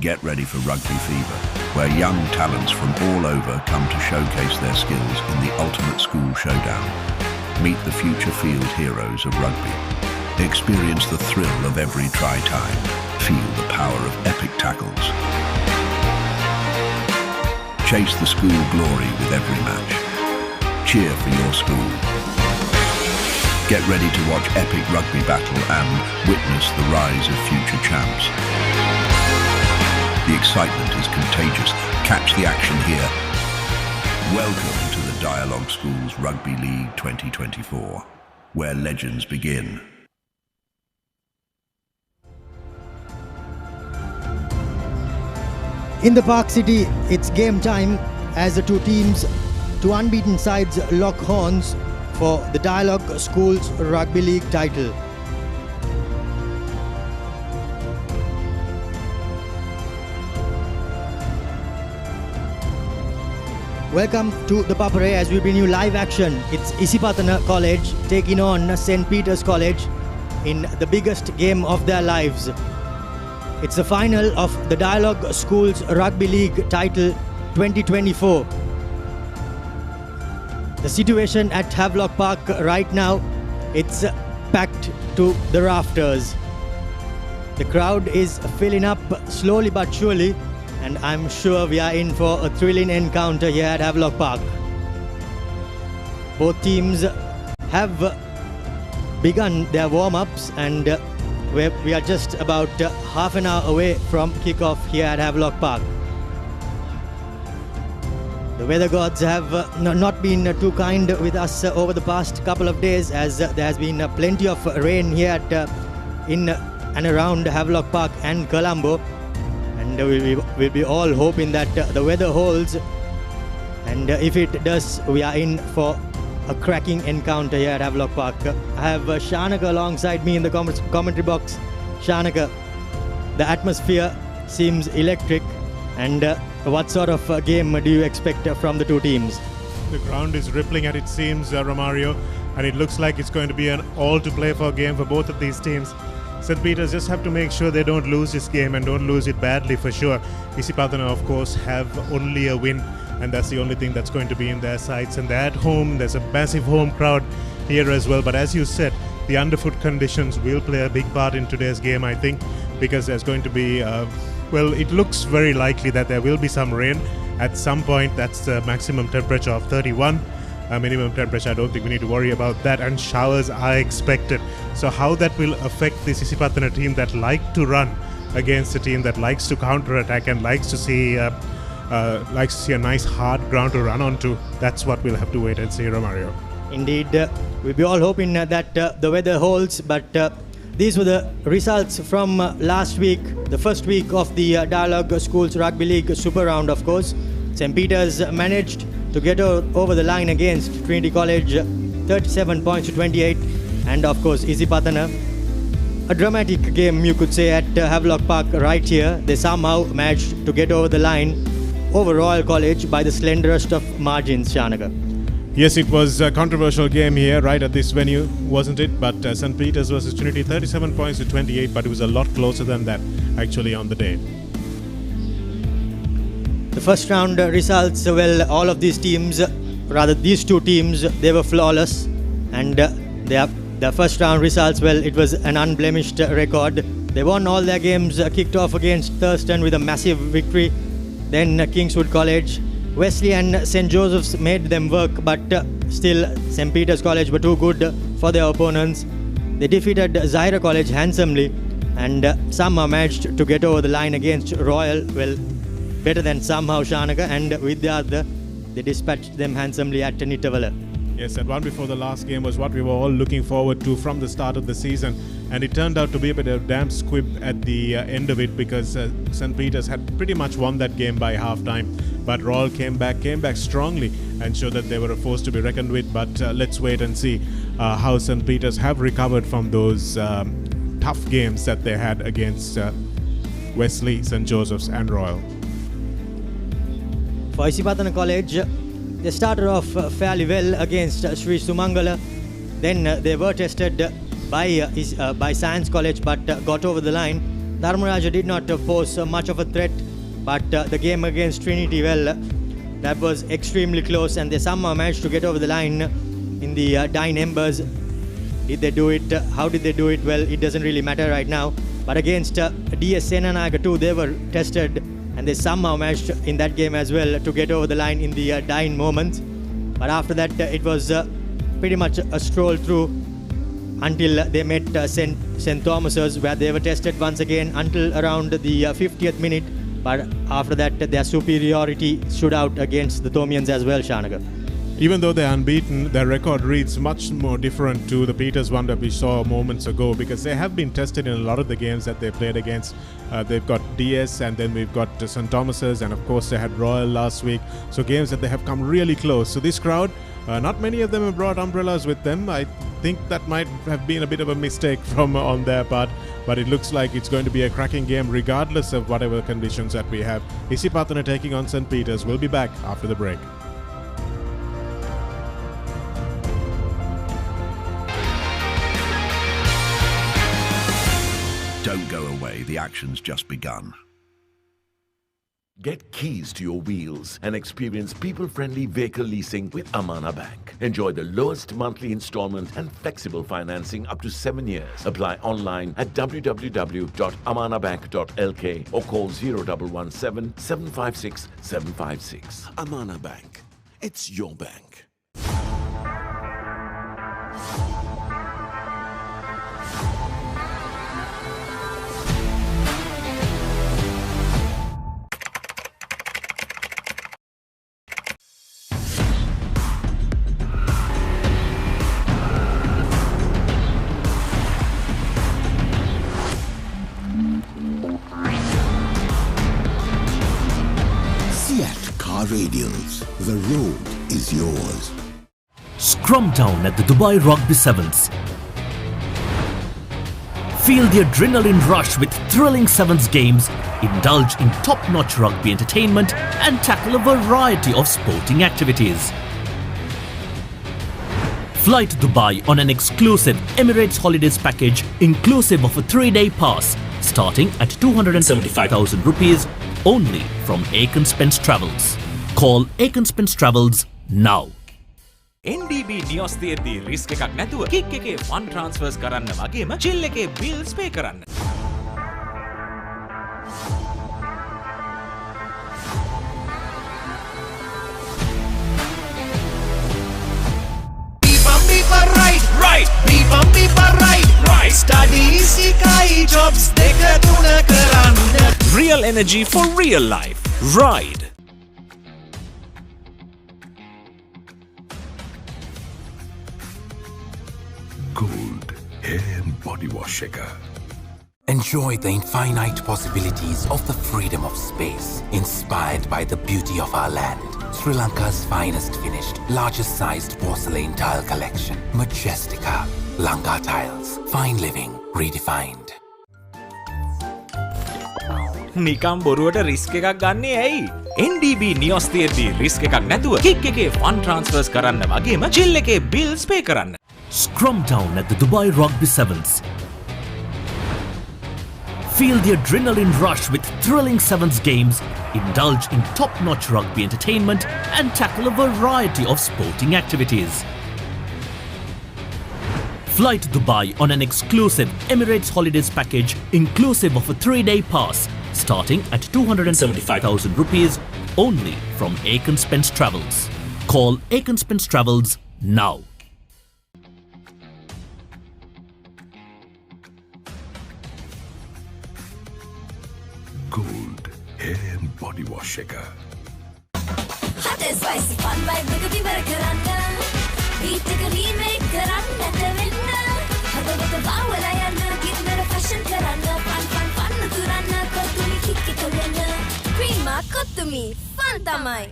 Get ready for Rugby Fever, where young talents from all over come to showcase their skills in the ultimate school showdown. Meet the future field heroes of rugby. Experience the thrill of every try time. Feel the power of epic tackles. Chase the school glory with every match. Cheer for your school. Get ready to watch epic rugby battle and witness the rise of future champs. The excitement is contagious. Catch the action here. Welcome to the Dialog Schools Rugby League 2024, where legends begin. In the Park City, it's game time as the two unbeaten sides lock horns for the Dialog Schools Rugby League title. Welcome to the Papare as we bring you live action. It's Isipathana College taking on St. Peter's College in the biggest game of their lives. It's the final of the Dialog Schools Rugby League title 2024. The situation at Havelock Park right now, it's packed to the rafters. The crowd is filling up slowly but surely, and I'm sure we are in for a thrilling encounter here at Havelock Park. Both teams have begun their warm-ups, and we are just about half an hour away from kickoff here at Havelock Park. The weather gods have not been too kind with us over the past couple of days, as there has been plenty of rain here in and around Havelock Park and Colombo. And we'll be all hoping that the weather holds, and if it does, we are in for a cracking encounter here at Havelock Park. I have Shanaka alongside me in the commentary box. Shanaka, the atmosphere seems electric, and what sort of game do you expect from the two teams? The ground is rippling as it seems, Romario, and it looks like it's going to be an all-to-play-for game for both of these teams. St. Peter's just have to make sure they don't lose this game and don't lose it badly for sure. Isipathana, of course, have only a win, and that's the only thing that's going to be in their sights. And they're at home. There's a massive home crowd here as well. But as you said, the underfoot conditions will play a big part in today's game, I think, because there's going to be, it looks very likely that there will be some rain at some point. That's the maximum temperature of 31. Minimum temperature, I don't think we need to worry about that, and showers are expected. So how that will affect this Isipathana team that like to run against a team that likes to counter-attack and likes to see a nice hard ground to run onto, that's what we'll have to wait and see, Romario. Indeed, we'll be all hoping that the weather holds, but these were the results from last week, the first week of the Dialog Schools Rugby League Super Round, of course. St. Peter's managed to get over the line against Trinity College, 37 points to 28, and of course Isipathana. A dramatic game, you could say, at Havelock Park right here. They somehow managed to get over the line over Royal College by the slenderest of margins, Shanaka. Yes, it was a controversial game here, right at this venue, wasn't it? But St. Peter's versus Trinity, 37 points to 28, but it was a lot closer than that, actually, on the day. The first round results, well, all of these teams, rather these two teams, they were flawless, and their first round results, well, it was an unblemished record. They won all their games, kicked off against Thurston with a massive victory. Then Kingswood College, Wesley and St. Joseph's made them work, but still St. Peter's College were too good for their opponents. They defeated Zaira College handsomely, and somehow managed to get over the line against Royal. Well, better than somehow, Shanaka, and with the other, they dispatched them handsomely at Nitavala. Yes, and one before the last game was what we were all looking forward to from the start of the season, and it turned out to be a bit of a damn squib at the end of it, because St. Peter's had pretty much won that game by half-time, but Royal came back strongly and showed that they were a force to be reckoned with. But let's wait and see how St. Peter's have recovered from those tough games that they had against Wesley, St. Joseph's and Royal. For Isipathana College, they started off fairly well against Sri Sumangala. Then they were tested by Science College, but got over the line. Dharmaraja did not pose much of a threat, but the game against Trinity, well, that was extremely close, and they somehow managed to get over the line in the dying embers. Did they do it? How did they do it? Well, it doesn't really matter right now. But against DS Senanayaka too, they were tested, and they somehow managed in that game as well to get over the line in the dying moments. But after that, it was pretty much a stroll through until they met St. Thomas's, where they were tested once again until around the 50th minute. But after that, their superiority stood out against the Thomians as well, Shanaga. Even though they're unbeaten, their record reads much more different to the Peters one that we saw moments ago, because they have been tested in a lot of the games that they played against. They've got DS, and then we've got St. Thomas's, and of course they had Royal last week. So games that they have come really close. So this crowd, not many of them have brought umbrellas with them. I think that might have been a bit of a mistake from on their part, but it looks like it's going to be a cracking game regardless of whatever conditions that we have. Isipathana taking on St. Peters. We'll be back after the break. Don't go away, the action's just begun. Get keys to your wheels and experience people-friendly vehicle leasing with Amana Bank. Enjoy the lowest monthly installment and flexible financing up to 7 years. Apply online at www.amanabank.lk or call 0117 756 756. Amana Bank. It's your bank. Radials. The road is yours. Scrum down at the Dubai Rugby Sevens. Feel the adrenaline rush with thrilling Sevens games, indulge in top-notch rugby entertainment, and tackle a variety of sporting activities. Fly to Dubai on an exclusive Emirates Holidays package inclusive of a 3-day pass starting at 275,000 rupees only from Aiken Spence Travels. Call Aiken Spence Travels now. NDB නියොස් තියෙද්දී risk එකක් නැතුව kick එකේ fun ට්‍රාන්ස්ෆර්ස් කරන්න වගේම chill එකේ bills පේ කරන්න. Real energy for real life. Ride. Gold hair and body wash shaker. Enjoy the infinite possibilities of the freedom of space, inspired by the beauty of our land. Sri Lanka's finest finished, largest sized porcelain tile collection. Majestica. Lanka Tiles. Fine living redefined. නිකම් බොරුවට risk එකක් ගන්නේ ඇයි? NDB නියොස් තියෙද්දී risk එකක් නැතුව kick එකේ fun ට්‍රාන්ස්ෆර්ස් කරන්න වගේම චිල් එකේ බිල්ස් පේ කරන්න. Scrum down at the Dubai Rugby Sevens. Feel the adrenaline rush with thrilling Sevens games, indulge in top-notch rugby entertainment, and tackle a variety of sporting activities. Fly to Dubai on an exclusive Emirates Holidays package inclusive of a 3-day pass starting at 275,000 rupees only from Aiken Spence Travels. Call Aiken Spence Travels now. Gold hair and body wash shaker. Hot and spicy fun by Biggie Burgeranda. Beat the remake Karanda Winda. Have a bit of our lion, give me a fashion Karanda. Fun Kurana, got to me, kick it to winner. Prima, got to me, Fantamai.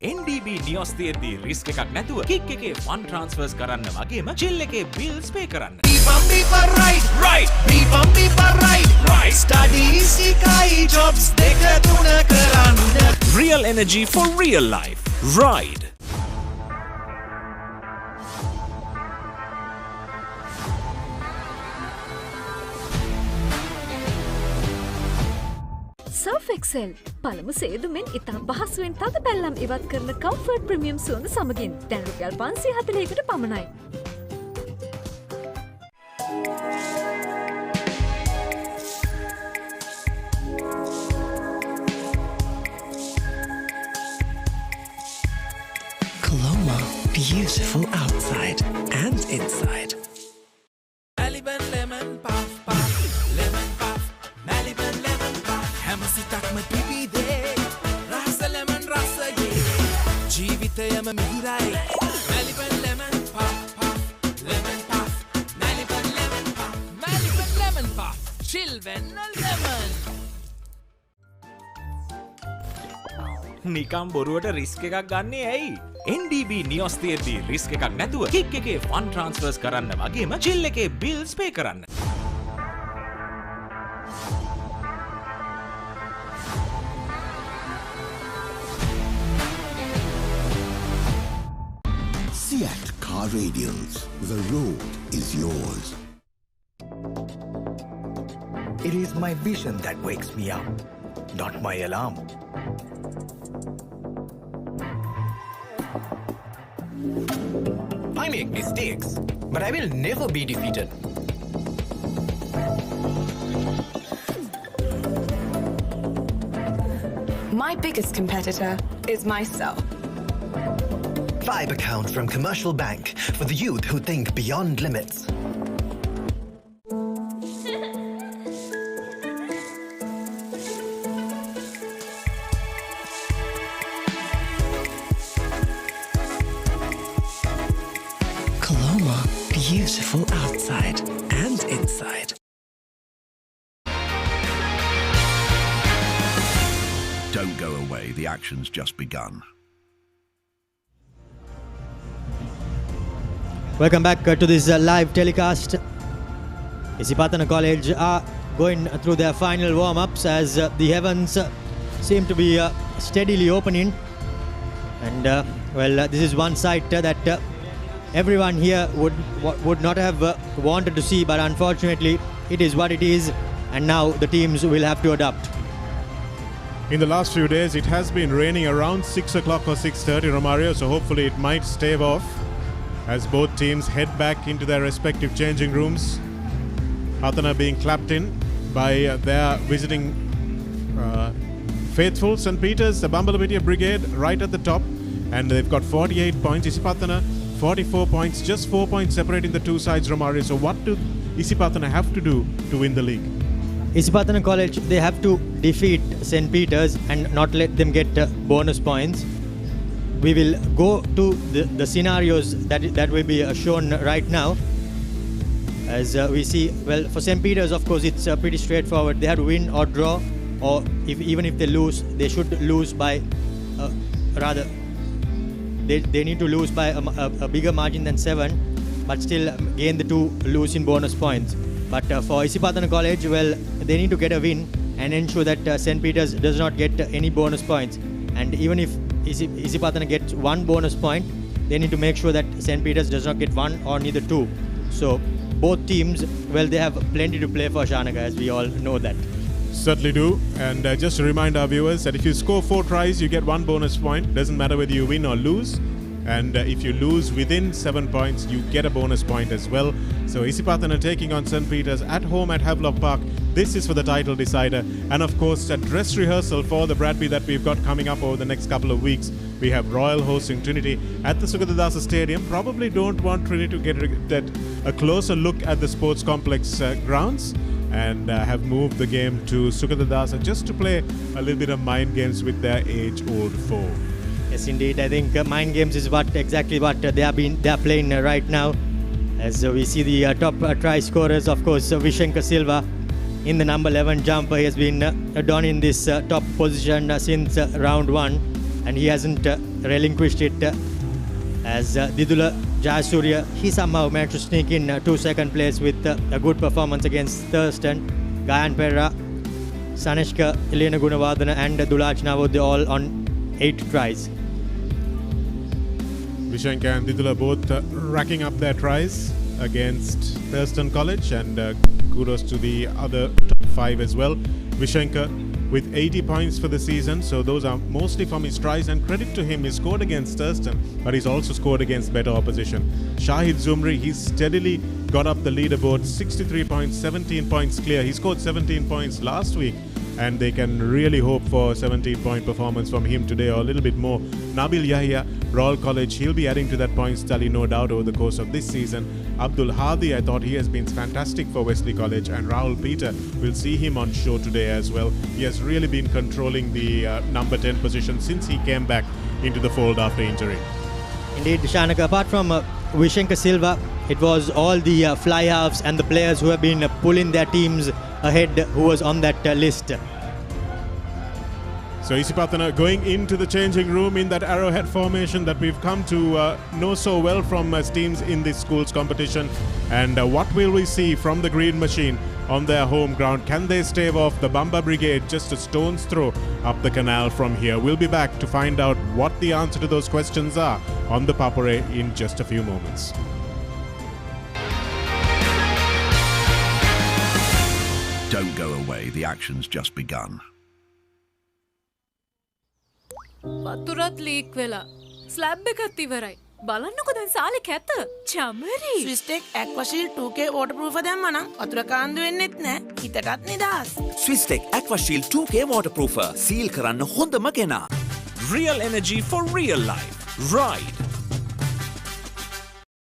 NDB නියොස් තියෙද්දී risk එකක් නැතුව kick එකේ fun ට්‍රාන්ස්ෆර්ස් කරන්න වගේම chill එකේ bills පේ කරන්න. Real energy for real life. Ride. Surf Excel පළමු සේදුමෙන් ඉතා පහසුවෙන් තද පැල්ලම් ඉවත් කරන කම්ෆර්ට් ප්‍රීමියම් සුවඳ සමගින් දැන් රුපියල් 540කට පමණයි. Colombo, beautiful outside and inside. Maliban lemon puff puff, lemon puff, Maliban lemon puff. Hamasitakma pipide, rasa lemon rasa ye. Jeevithayama mihirai, Maliban lemon puff puff, lemon puff, Maliban lemon puff, Maliban lemon puff, chill when a lemon. නිකම් බොරුවට risk එකක් ගන්නේ ඇයි? NDB නියොස් තියෙද්දි risk එකක් නැතුව kick එකේ fun ට්‍රාන්ස්ෆර්ස් කරන්න වගේම චිල් එකේ බිල්ස් පේ කරන්න. Seat Car Radials. The road is yours. It is my vision that wakes me up, not my alarm. I make mistakes, but I will never be defeated. My biggest competitor is myself. Vibe account from Commercial Bank for the youth who think beyond limits. Colombo, beautiful outside and inside. Don't go away, the action's just begun. Welcome back to this live telecast. Isipathana College are going through their final warm-ups as the heavens seem to be steadily opening. And this is one sight that everyone here would not have wanted to see, but unfortunately it is what it is, and now the teams will have to adapt. In the last few days, it has been raining around 6 o'clock or 6:30, Romario, so hopefully it might stave off as both teams head back into their respective changing rooms. Athana being clapped in by their visiting faithful St. Peter's, the Bambalapitiya Brigade, right at the top, and they've got 48 points. Isipathana 44 points, just 4 points separating the two sides, Romario. So what do Isipathana have to do to win the league? Isipathana College, they have to defeat St. Peter's and not let them get bonus points. We will go to the scenarios that will be shown right now. As we see, well, for St. Peter's, of course, it's pretty straightforward. They have to win or draw, or even if they lose, they should lose by, they need to lose by a bigger margin than 7, but still gain the 2 losing bonus points. But for Isipathana College, well, they need to get a win and ensure that St. Peter's does not get any bonus points. And even if Isipathana gets 1 bonus point, they need to make sure that St. Peter's does not get 1 or neither 2. So both teams, well, they have plenty to play for, Shanaka, as we all know that. Certainly do. And just to remind our viewers that if you score 4 tries, you get 1 bonus point. Doesn't matter whether you win or lose. And if you lose within 7 points, you get a bonus point as well. So Isipathana taking on St. Peter's at home at Havelock Park. This is for the title decider. And of course, a dress rehearsal for the Bradby that we've got coming up over the next couple of weeks. We have Royal hosting Trinity at the Sugatadasa Stadium. Probably don't want Trinity to get a closer look at the sports complex grounds, and have moved the game to Sugatadasa just to play a little bit of mind games with their age-old foe. Yes, indeed. I think mind games is exactly what they are playing right now. As we see the top try scorers, of course, Vishenka Silva in the number 11 jumper. He has been donning this top position since round 1, and he hasn't relinquished it. As Didula Jayasurya, he somehow managed to sneak in 2 second place with a good performance against Thurston. Gayan Perra, Saneshka, Elena Gunavardhana and Dulaj Navodya all on 8 tries. Vishenka and Didula both racking up their tries against Thurston College, and kudos to the other top 5 as well. Vishenka with 80 points for the season, so those are mostly from his tries, and credit to him, he scored against Thurston, but he's also scored against better opposition. Shahid Zumri, he's steadily got up the leaderboard, 63 points, 17 points clear. He scored 17 points last week, and they can really hope for 17-point performance from him today, or a little bit more. Nabil Yahya, Royal College, he'll be adding to that points tally, no doubt, over the course of this season. Abdul Hadi, I thought he has been fantastic for Wesley College, and Rahul Peter, we'll see him on show today as well. He has really been controlling the number 10 position since he came back into the fold after injury. Indeed, Shanaka, apart from Vishenka Silva, it was all the fly halves and the players who have been pulling their teams ahead who was on that list. So Isipathana going into the changing room in that arrowhead formation that we've come to know so well from teams in this school's competition. And what will we see from the Green Machine on their home ground? Can they stave off the Bamba Brigade just a stone's throw up the canal from here? We'll be back to find out what the answer to those questions are on the Papare in just a few moments. Don't go away, the action's just begun. වතුරත් leak වෙලා slab එකත් ඉවරයි. බලන්නකො දැන් සාලේ කැත. Chamari. ස්විස්ටෙක් ඇක්වාෂීල්ඩ් 2K waterproof දැම්මා නම් වතුර කාන්දු වෙන්නෙත් නැහැ. හිතටත් නිදහස්. ස්විස්ටෙක් ඇක්වාෂීල්ඩ් 2K waterproofer සීල් කරන්න හොඳම කෙනා. Real energy for real life. Ride.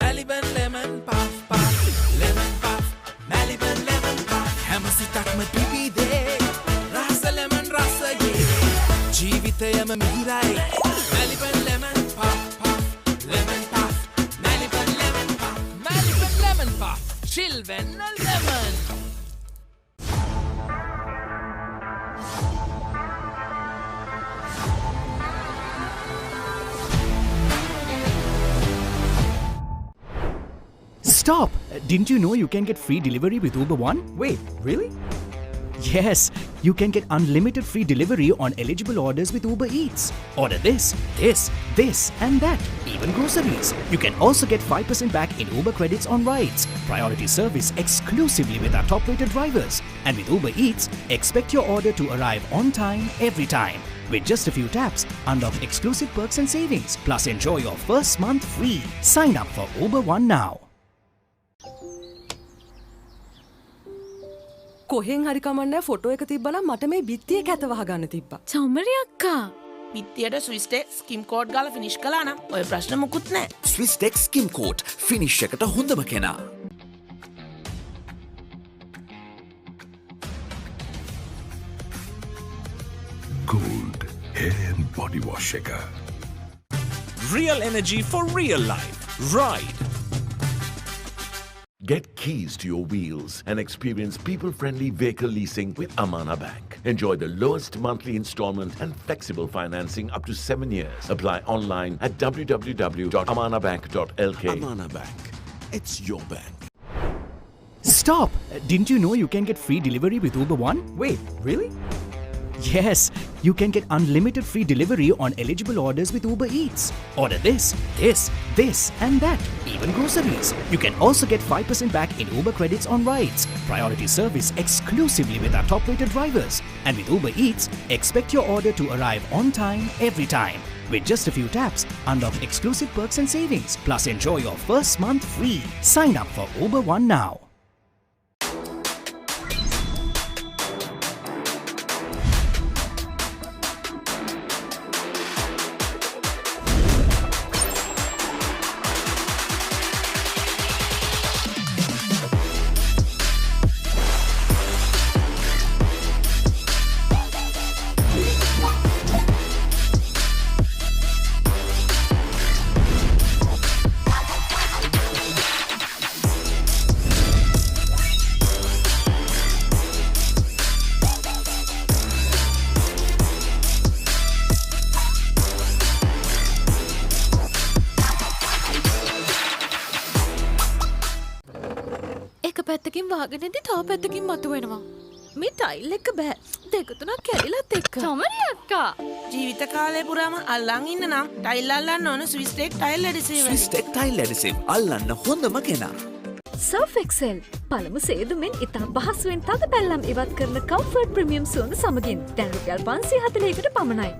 Maliban lemon puff puff, lemon puff, Maliban lemon puff. හැම සිතක්ම පිපිදේ. රස lemon රසයේ. ජීවිතයම මිහිරයි. Maliban lemon puff puff, lemon puff, Maliban lemon puff, Maliban lemon puff. Chill when a lemon. Stop! Didn't you know you can get free delivery with Uber One? Wait, really? Yes, you can get unlimited free delivery on eligible orders with Uber Eats. Order this, and that, even groceries. You can also get 5% back in Uber credits on rides. Priority service exclusively with our top-rated drivers. And with Uber Eats, expect your order to arrive on time, every time. With just a few taps, unlock exclusive perks and savings. Plus enjoy your first month free. Sign up for Uber One now. කොහෙන් හරි කමන්නේ photo එක තිබ්බනම් මට මේ බිත්තියේ කැත වහගන්න තිබ්බා. චමරි අක්කා. බිත්තියට ස්විස්ටෙක් ස්කිම් කෝඩ් ගාලා ෆිනිෂ් කළා නම් ඔය ප්‍රශ්න මුකුත් නැහැ. ස්විස්ටෙක් ස්කිම් කෝඩ් ෆිනිෂ් එකට හොඳම කෙනා. Gold hair and body wash shaker. Real energy for real life. Ride. Get keys to your wheels and experience people-friendly vehicle leasing with Amana Bank. Enjoy the lowest monthly installment and flexible financing up to 7 years. Apply online at www.amanabank.lk. Amana Bank. It's your bank. Stop! Didn't you know you can get free delivery with Uber One? Wait, really? Yes, you can get unlimited free delivery on eligible orders with Uber Eats. Order this, and that, even groceries. You can also get 5% back in Uber credits on rides. Priority service exclusively with our top-rated drivers. And with Uber Eats, expect your order to arrive on time, every time. With just a few taps, unlock exclusive perks and savings. Plus enjoy your first month free. Sign up for Uber One now. එක පැත්තකින් වහගෙනදී තව පැත්තකින් මතුවෙනවා. මේ tile එක බෑ. දෙක තුනක් කැඩිලත් එක්ක. චොමරි අක්කා. ජීවිත කාලේ පුරාම අල්ලන් ඉන්න නම් ටයිල් අල්ලන්න ඕන Swiss Tek tile adhesive. Swiss Tek tile adhesive අල්ලන්න හොඳම කෙනා. Surf Excel පළමු සේදුමෙන් ඉතා පහසුවෙන් තද පැල්ලම් ඉවත් කරන කම්ෆර්ට් ප්‍රීමියම් සුවඳ සමගින් දැන් රුපියල් 540කට පමණයි.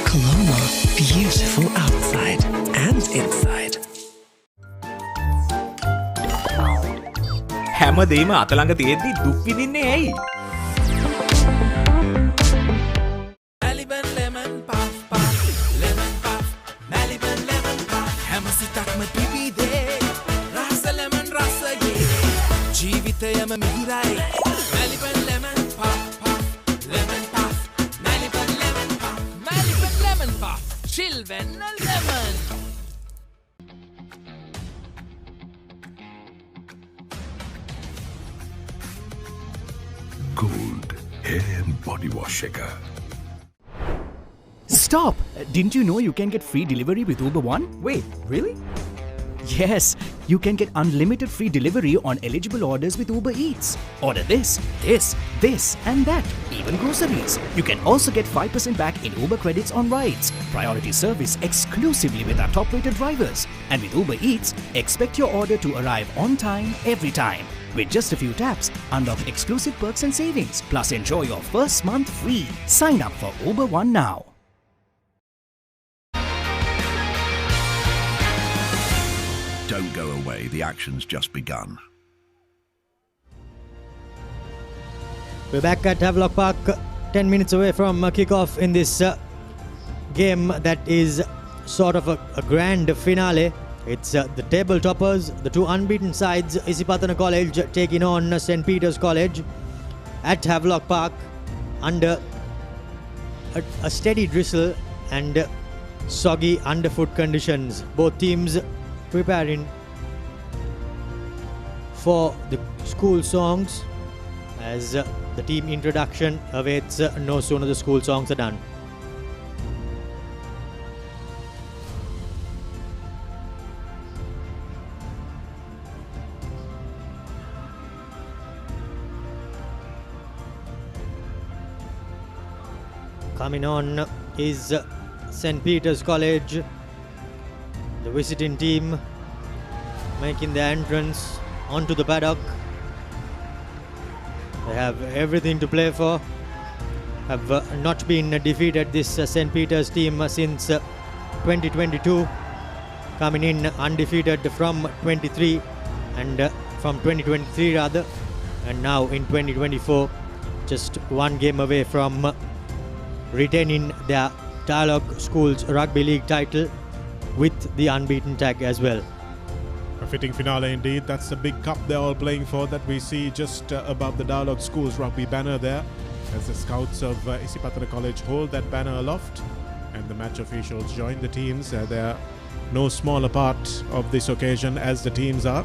Colombo, beautiful outside and inside. හැමදේම අතළඟ තියෙද්දි දුක් විඳින්නේ ඇයි? Maliban lemon puff puff, lemon puff, Maliban lemon puff. හැමසිතක්ම පිබිදේ, රස lemon රසයේ. ජීවිතයම මිහිරයි. Maliban lemon puff puff, lemon puff, Maliban lemon puff, Maliban lemon puff. Chill when lemon. Gold hair and body wash shaker. Stop! Didn't you know you can get free delivery with Uber One? Wait, really? Yes, you can get unlimited free delivery on eligible orders with Uber Eats. Order this, and that, even groceries. You can also get 5% back in Uber credits on rides. Priority service exclusively with our top-rated drivers. And with Uber Eats, expect your order to arrive on time, every time. With just a few taps, unlock exclusive perks and savings. Plus, enjoy your first month free. Sign up for Uber One now. Don't go away, the action's just begun. We're back at Havelock Park, 10 minutes away from kickoff in this game that is sort of a grand finale. It's the table toppers, the two unbeaten sides, Isipathana College taking on St. Peter's College at Havelock Park under a steady drizzle and soggy underfoot conditions. Both teams preparing for the school songs as the team introduction awaits no sooner the school songs are done. Coming on is St. Peter's College, the visiting team making their entrance onto the paddock. They have everything to play for. Have not been defeated, this St. Peter's team, since 2022. Coming in undefeated from 23 and from 2023 rather, and now in 2024, just one game away from retaining their Dialog Schools Rugby League title with the unbeaten tag as well. A fitting finale indeed. That's the big cup they're all playing for that we see just above the Dialog Schools Rugby banner there, as the scouts of Isipathana College hold that banner aloft and the match officials join the teams. They're no smaller part of this occasion as the teams are.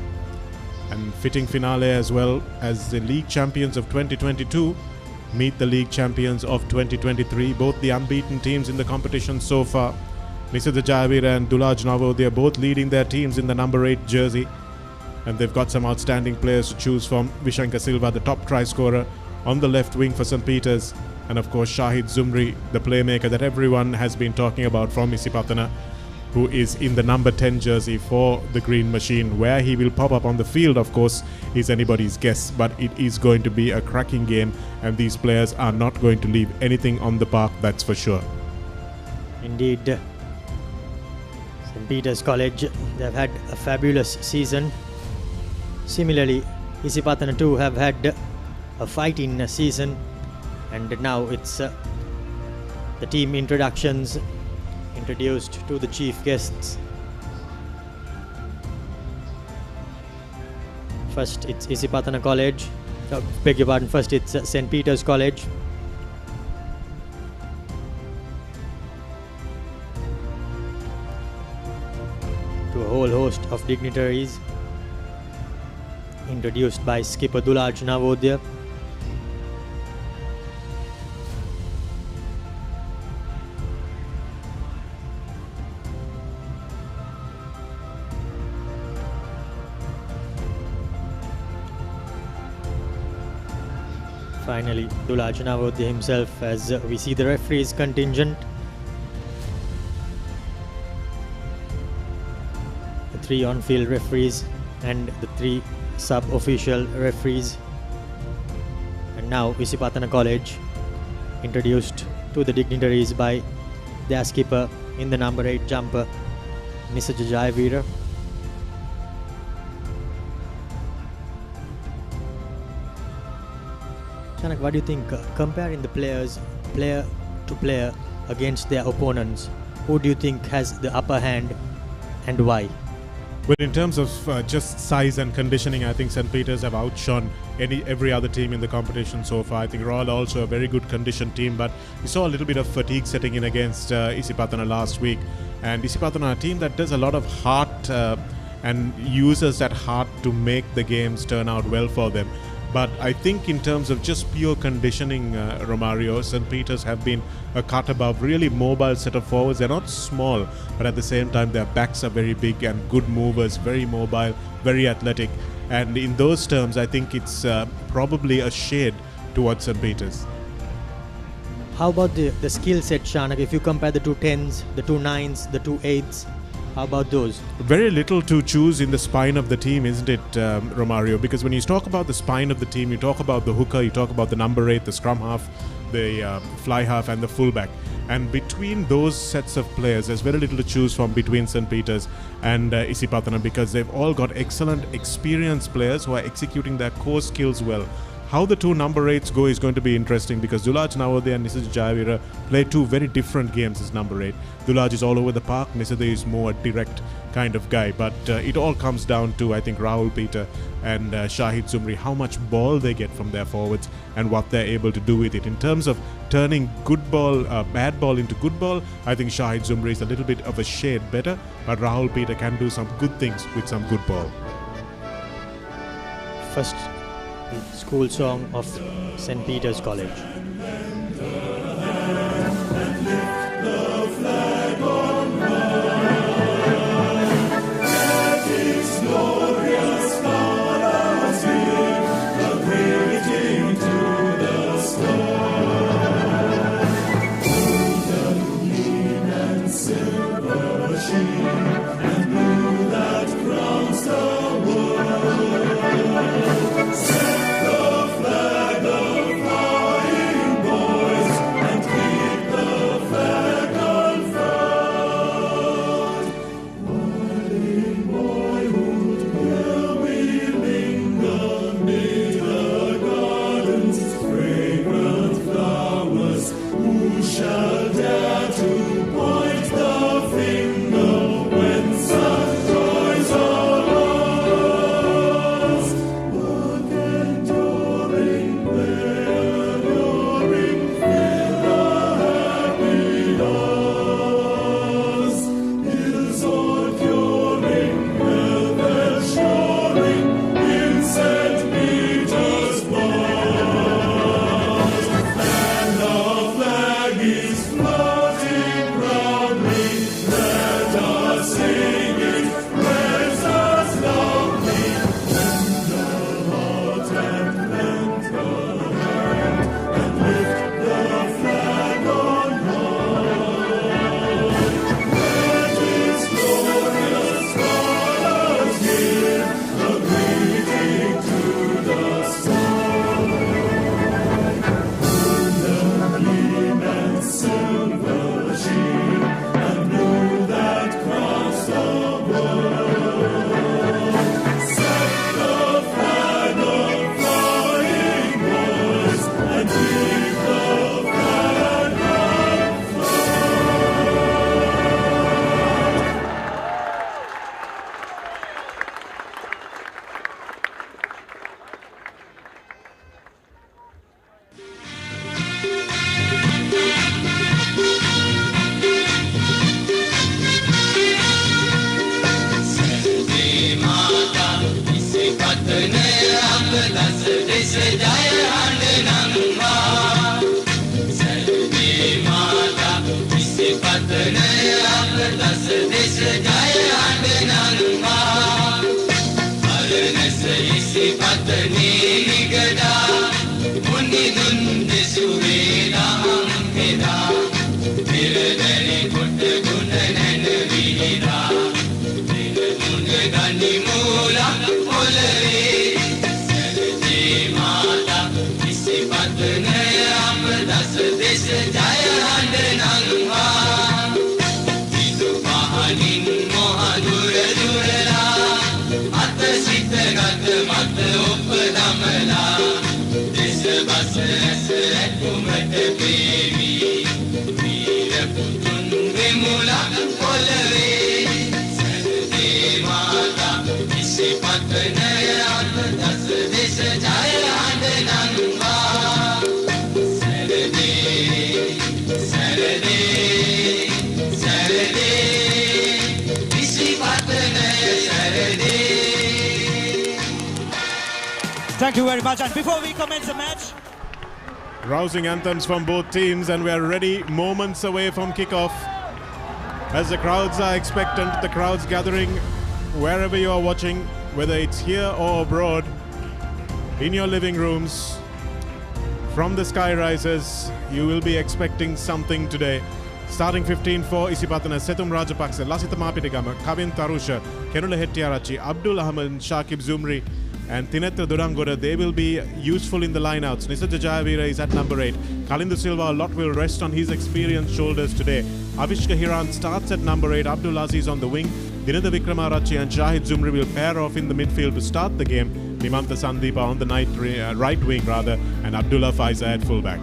And fitting finale as well, as the league champions of 2022 meet the league champions of 2023. Both the unbeaten teams in the competition so far, Nisada Jayavira and Dulaj Navodaya, both leading their teams in the number 8 jersey. And they've got some outstanding players to choose from. Vishankar Silva, the top try scorer on the left wing for St. Peter's. And of course Shahid Zumri, the playmaker that everyone has been talking about from Isipathana, who is in the number 10 jersey for the Green Machine. Where he will pop up on the field, of course, is anybody's guess, but it is going to be a cracking game, and these players are not going to leave anything on the park, that's for sure. Indeed, St. Peter's College, they've had a fabulous season. Similarly, Isipathana too have had a fighting season, and now it's the team introductions introduced to the chief guests. First it's Isipathana College, beg your pardon, first it's St. Peter's College. To a whole host of dignitaries introduced by skipper Dulaj Navodaya. Finally, Dialog Navodaya himself, as we see the referees contingent. The 3 on-field referees and the 3 sub-official referees. And now Isipathana College, introduced to the dignitaries by their skipper in the number 8 jumper, Nisarja Jayavira. Chanak, what do you think, comparing the players, player to player against their opponents, who do you think has the upper hand and why? But in terms of just size and conditioning, I think St. Peter's have outshone every other team in the competition so far. I think Royal also a very good conditioned team, but we saw a little bit of fatigue setting in against Isipathana last week. And Isipathana, a team that does a lot of heart and uses that heart to make the games turn out well for them. But I think in terms of just pure conditioning, Romario, St. Peter's have been a cut above, really mobile set of forwards. They're not small, but at the same time their backs are very big and good movers, very mobile, very athletic. And in those terms, I think it's probably a shade towards St. Peter's. How about the skill set, Shanak? If you compare the 2 10s, the 2 9s, the 2 8s, how about those? Very little to choose in the spine of the team, isn't it, Romario? Because when you talk about the spine of the team, you talk about the hooker, you talk about the number 8, the scrum half, the fly half and the fullback. And between those sets of players, there's very little to choose from between St. Peter's and Isipathana, because they've all got excellent, experienced players who are executing their core skills well. How the 2 number 8s go is going to be interesting, because Dialog Navodaya and Nisarja Jayavira play 2 very different games as number 8. Dialog is all over the park, Nisarja is more a direct kind of guy. But it all comes down to, I think, Rahul Peter and Shahid Zumri, how much ball they get from their forwards and what they're able to do with it. In terms of turning good ball, bad ball into good ball, I think Shahid Zumri is a little bit of a shade better, but Rahul Peter can do some good things with some good ball. First, the school song of St. Peter's College. Set the flag of flying. Thank you very much. And before we commence the match, rousing anthems from both teams, and we are ready, moments away from kickoff. As the crowds are expectant, the crowds gathering wherever you are watching, whether it's here or abroad, in your living rooms, from the sky rises, you will be expecting something today. Starting 15 for Isipathana, Sethum Rajapaksa, Lasitha Mapitigama, Kavin Tarusha, Kenula Hettiarachi, Abdul Ahmed, Shakib Zumri, and Tinetha Durangoda. They will be useful in the lineouts. Nisarga Jayavira is at number 8. Kalindu Silva, a lot will rest on his experienced shoulders today. Avishka Hiran starts at number 8. Abdul Aziz on the wing. Dinada Vikramarachi and Shahid Zumri will pair off in the midfield to start the game. Nimantha Sandeepa on the right wing and Abdullah Faiza at fullback.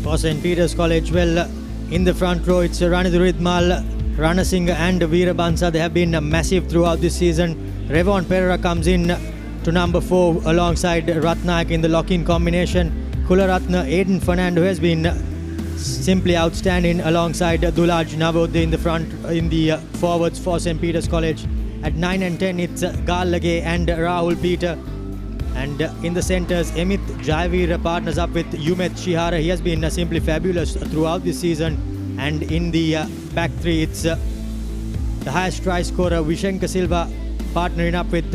For St. Peter's College, well, in the front row it's Ranidhu Ridmal, Rana Singh and Veera Bansa. They have been massive throughout this season. Revon Pereira comes in to number 4 alongside Ratnaik in the lock-in combination. Kularatna, Aiden Fernando has been simply outstanding alongside Dulaj Navod in the front, in the forwards for St. Peter's College. At 9 and 10 it's Gal Lage and Rahul Peter. And in the centres, Emit Jayavir partners up with Yumet Shihara. He has been simply fabulous throughout this season. And in the back three, it's the highest try scorer, Vishenka Silva, partnering up with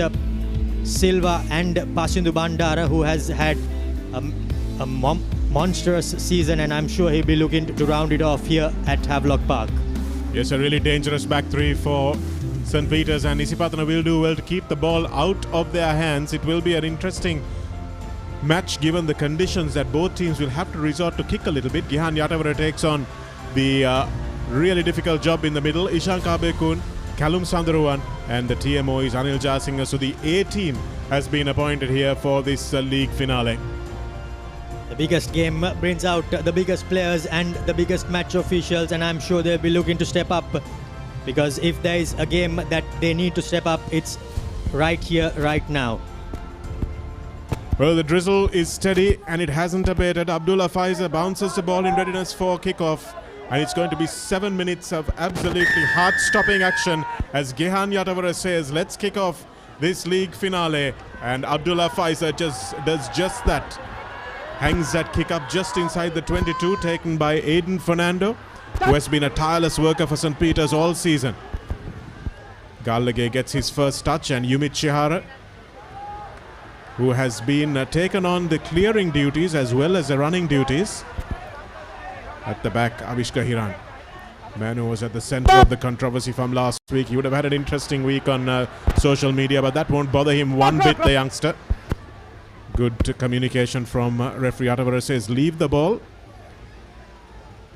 Silva and Pasindu Bandara, who has had a monstrous season, and I'm sure he'll be looking to round it off here at Havelock Park. Yes, a really dangerous back three for St. Peter's, and Isipathana will do well to keep the ball out of their hands. It will be an interesting match given the conditions that both teams will have to resort to kick a little bit. Gihan Yatavara takes on the really difficult job in the middle. Ishan Kabekun, Kalum Sandaruwan, and the TMO is Anil Jasingha. So the A team has been appointed here for this league finale. The biggest game brings out the biggest players and the biggest match officials, and I'm sure they'll be looking to step up, because if there is a game that they need to step up, it's right here, right now. Well, the drizzle is steady and it hasn't abated. Abdullah Faiza bounces the ball in readiness for kickoff. And it's going to be 7 minutes of absolutely heart-stopping action as Gehan Yatavara says, let's kick off this league finale. And Abdullah Faiza does just that. Hangs that kick up just inside the 22, taken by Aiden Fernando, who has been a tireless worker for St. Peter's all season. Gallagher gets his first touch, and Yumit Shihara, who has been taken on the clearing duties as well as the running duties. At the back, Avishka Hiran, man who was at the center of the controversy from last week. He would have had an interesting week on social media, but that won't bother him one bit, the youngster. Good communication from referee Atavara says, leave the ball.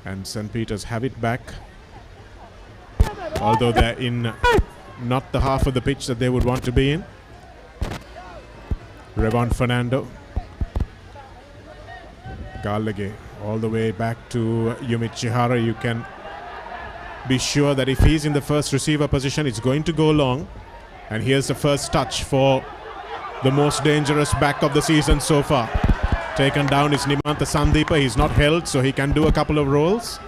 And St. Peter's have it back. Although they're in not the half of the pitch that they would want to be in. Revon Fernando. Gallagher all the way back to Yumit Chihara. You can be sure that if he's in the first receiver position, it's going to go long. And here's the first touch for the most dangerous back of the season so far. Taken down is Nimantha Sandeepa. He's not held, so he can do a couple of rolls.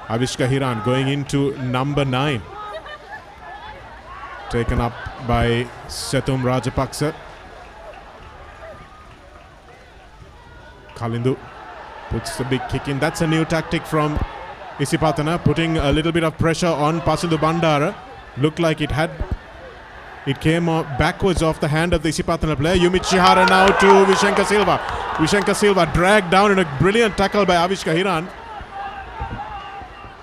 Avishka Hiran going into number 9. Taken up by Sethum Rajapaksa. Kalindu puts the big kick in. That's a new tactic from Isipathana, putting a little bit of pressure on Pasindu Bandara. Looked like it came backwards off the hand of the Isipathana player. Yumit Chihara now to Vishenka Silva. Vishenka Silva dragged down in a brilliant tackle by Avishka Hiran.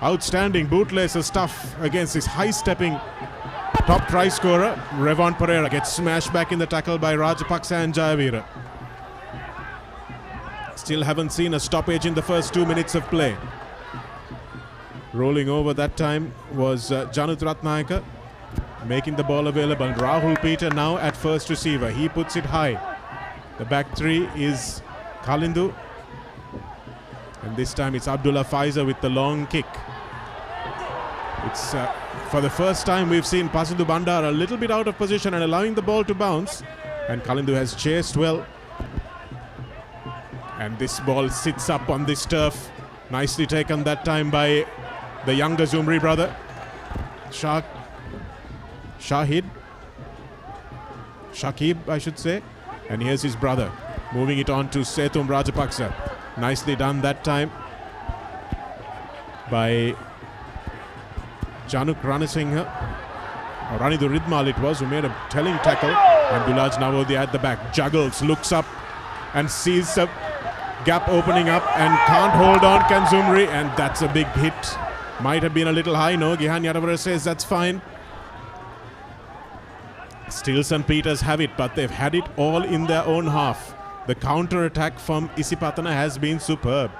Outstanding bootlacer stuff against this high-stepping top try scorer. Revon Pereira gets smashed back in the tackle by Rajapaksa and Jayavira. Still haven't seen a stoppage in the first 2 minutes of play. Rolling over that time was Janut Ratnayaka, making the ball available. Rahul Peter now at first receiver. He puts it high. The back three is Kalindu. And this time it's Abdullah Faiza with the long kick. It's for the first time we've seen Pasindu Bandar a little bit out of position and allowing the ball to bounce. And Colombo has chased well. And this ball sits up on this turf. Nicely taken that time by the younger Zumri brother. Shakib, I should say. And here's his brother, moving it on to Sethum Rajapaksa. Nicely done that time by Januk Ranasinghe. Ranidu Ridmal it was, who made a telling tackle. And Dulaj Navodya at the back. Juggles, looks up and sees a gap opening up and can't hold on, can Zumri. And that's a big hit. Might have been a little high, no? Gihan Yadavara says that's fine. Still St. Peters have it, but they've had it all in their own half. The counter-attack from Isipathana has been superb.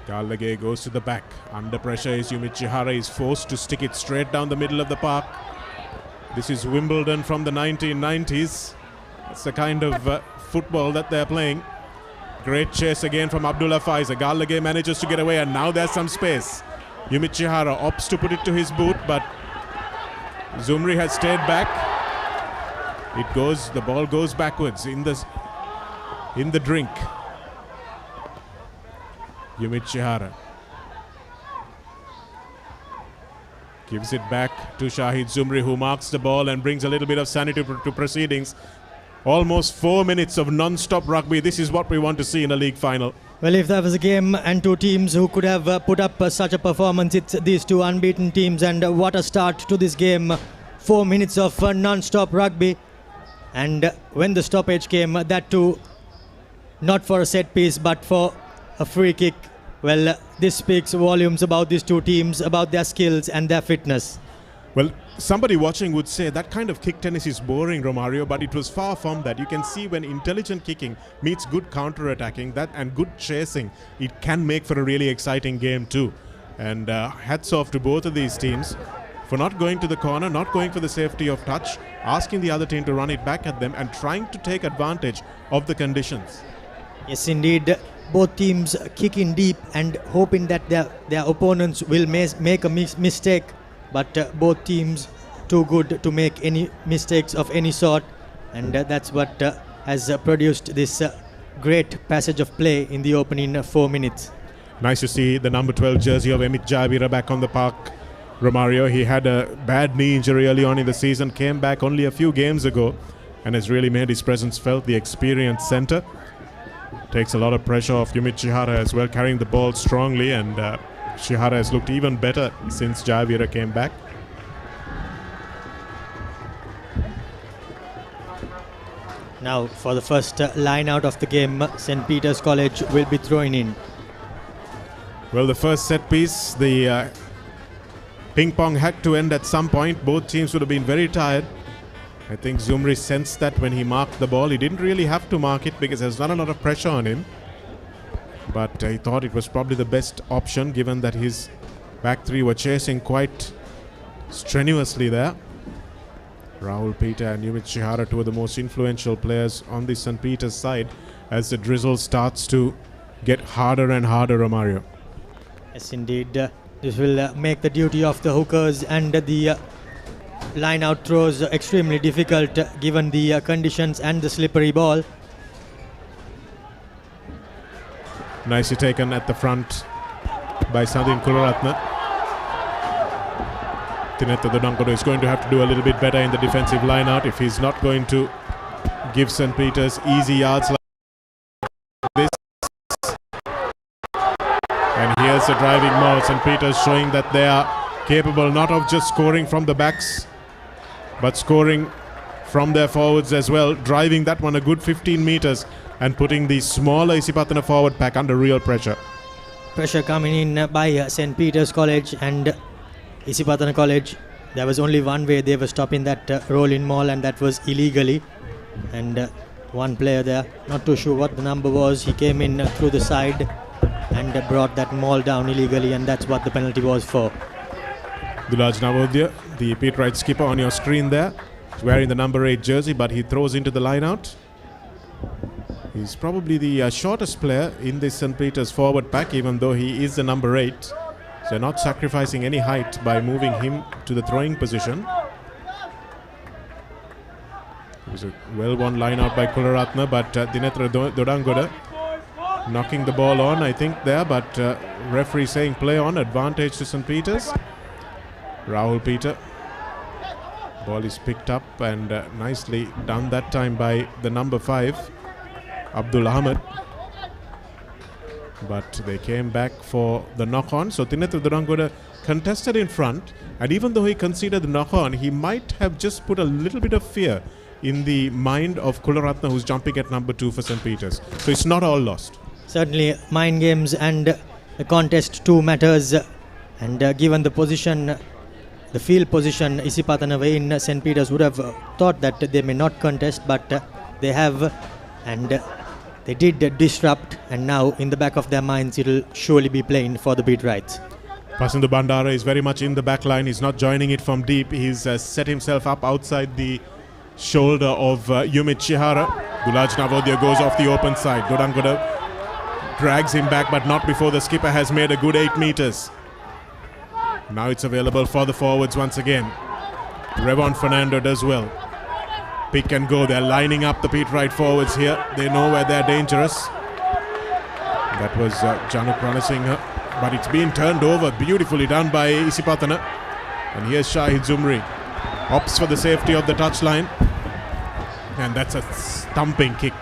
Gallagher goes to the back. Under pressure is Yumit Chihara. Is forced to stick it straight down the middle of the park. This is Wimbledon from the 1990s. That's the kind of football that they're playing. Great chase again from Abdullah Faiza. Gallagher manages to get away, and now there's some space. Yumit Chihara opts to put it to his boot, but Zumri has stayed back. The ball goes backwards in the drink. Yumit Chihara gives it back to Shahid Zumri, who marks the ball and brings a little bit of sanity to proceedings. Almost 4 minutes of non-stop rugby. This is what we want to see in a league final. Well, if there was a game and two teams who could have put up such a performance, it's these two unbeaten teams. And what a start to this game. 4 minutes of non-stop rugby. And when the stoppage came, that too, not for a set piece, but for a free kick. Well, this speaks volumes about these two teams, about their skills and their fitness. Well, somebody watching would say that kind of kick tennis is boring, Romario, but it was far from that. You can see when intelligent kicking meets good counter-attacking and good chasing, it can make for a really exciting game too. And hats off to both of these teams for not going to the corner, not going for the safety of touch, asking the other team to run it back at them and trying to take advantage of the conditions. Yes, indeed. Both teams kicking deep and hoping that their opponents will make a mistake. But both teams too good to make any mistakes of any sort. And that's what has produced this great passage of play in the opening 4 minutes. Nice to see the number 12 jersey of Emit Javira back on the park, Romario. He had a bad knee injury early on in the season, came back only a few games ago and has really made his presence felt. The experienced centre takes a lot of pressure off Yumit Chihara as well, carrying the ball strongly, and Chihara has looked even better since Javira came back. Now for the first line out of the game, St. Peters College will be throwing in. Well, the first set piece, the ping pong had to end at some point. Both teams would have been very tired. I think Zumri sensed that when he marked the ball. He didn't really have to mark it because there's not a lot of pressure on him. But he thought it was probably the best option given that his back three were chasing quite strenuously there. Rahul Peter and Yumit Chihara, two of the most influential players on the St. Peters side as the drizzle starts to get harder and harder, Romario. Yes, indeed. This will make the duty of the hookers and the line-out throws extremely difficult given the conditions and the slippery ball. Nicely taken at the front by Sandin Kularatna. Tinetta Dodankodo is going to have to do a little bit better in the defensive line-out if he's not going to give St. Peters easy yards like this. And here's the driving maul. St. Peters showing that they are capable not of just scoring from the backs, but scoring from their forwards as well, driving that one a good 15 meters and putting the smaller Isipathana forward pack under real pressure. Pressure coming in by St. Peters College and Isipathana College. There was only one way they were stopping that roll-in maul, and that was illegally. And one player there, not too sure what the number was, he came in through the side and brought that maul down illegally, and that's what the penalty was for. Dulaj Navodya, the Pete Wright skipper on your screen there, is wearing the number 8 jersey, but he throws into the line out. He's probably the shortest player in this St. Peter's forward pack, even though he is the number 8. So they're not sacrificing any height by moving him to the throwing position. It was a well-won line out by Kularatna, but Dinethra Dodangoda knocking the ball on, I think, there, but referee saying play on, advantage to St. Peter's. Rahul Peter. Ball is picked up and nicely done that time by the number 5, Abdul Ahmed. But they came back for the knock-on. So Dinethra Dodangoda contested in front, and even though he conceded the knock-on, he might have just put a little bit of fear in the mind of Kularatna, who's jumping at number 2 for St. Peter's. So it's not all lost. Certainly, mind games and the contest too matters. And given the position, the field position, Isipathana in St. Peter's would have thought that they may not contest, but they have, and they did disrupt. And now, in the back of their minds, it'll surely be playing for the beat rights. Pasindu Bandara is very much in the back line. He's not joining it from deep. He's set himself up outside the shoulder of Yumit Chihara. Dulaj Navodya goes off the open side. Dodangoda drags him back, but not before the skipper has made a good 8 meters. Now it's available for the forwards once again. Revon Fernando does well. Pick and go. They're lining up the Pete Wright forwards here. They know where they're dangerous. That was Januk Ranasinghe, but it's been turned over. Beautifully done by Isipathana. And here's Shahid Zumri. Opts for the safety of the touchline. And that's a stumping kick.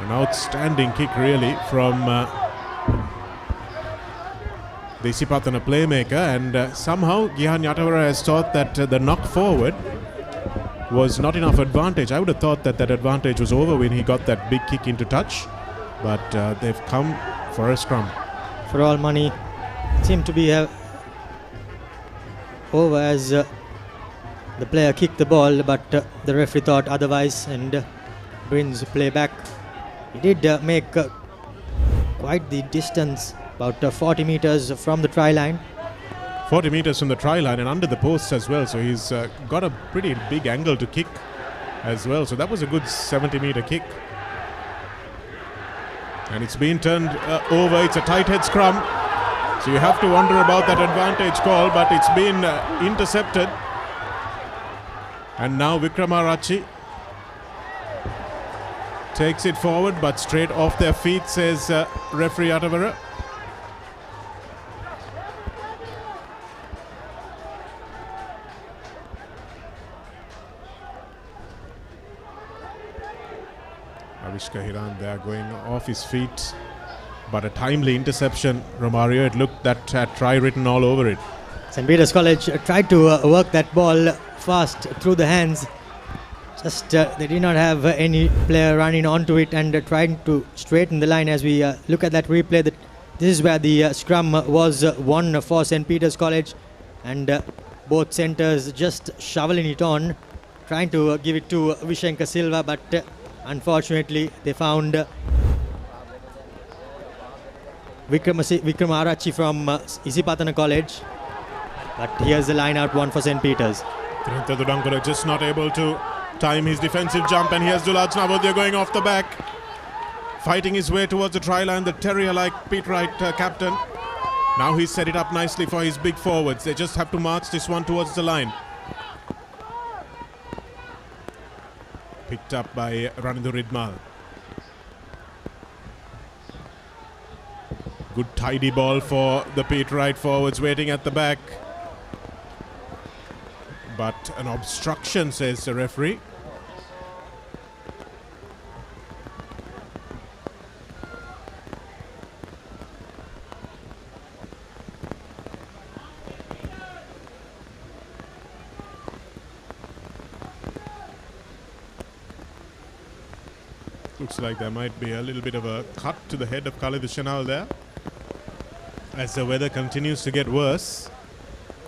An outstanding kick, really, from the Isipathana playmaker. And somehow Gihan Yatavara has thought that the knock forward was not enough advantage. I would have thought that that advantage was over when he got that big kick into touch. But they've come for a scrum. For all money, seemed to be over as the player kicked the ball, but the referee thought otherwise and brings play back. He did make quite the distance, about 40 meters from the try line. 40 meters from the try line and under the posts as well, so he's got a pretty big angle to kick as well. So that was a good 70-meter kick. And it's been turned over. It's a tight head scrum. So you have to wonder about that advantage call, but it's been intercepted. And now Vikramarachi takes it forward, but straight off their feet, says referee Atavara. Avishka Hiran there going off his feet. But a timely interception, Romario. It looked that had try written all over it. St. Peter's College tried to work that ball fast through the hands. Just they did not have any player running onto it and trying to straighten the line. As we look at that replay, this is where the scrum was won for St. Peter's College. And both centres just shoveling it on, trying to give it to Vishenka Silva. But unfortunately, they found Vikramarachi from Isipathana College. But here's the line out one for St. Peter's. Dinethra Dodangoda just not able to time his defensive jump, and here's Dulaj Navodya going off the back, fighting his way towards the try line, the terrier-like Pete Wright captain. Now he's set it up nicely for his big forwards. They just have to march this one towards the line. Picked up by Ranindra Ridmal. Good tidy ball for the Pete Wright forwards waiting at the back. But an obstruction, says the referee. Looks like there might be a little bit of a cut to the head of Khalid Shanal there, as the weather continues to get worse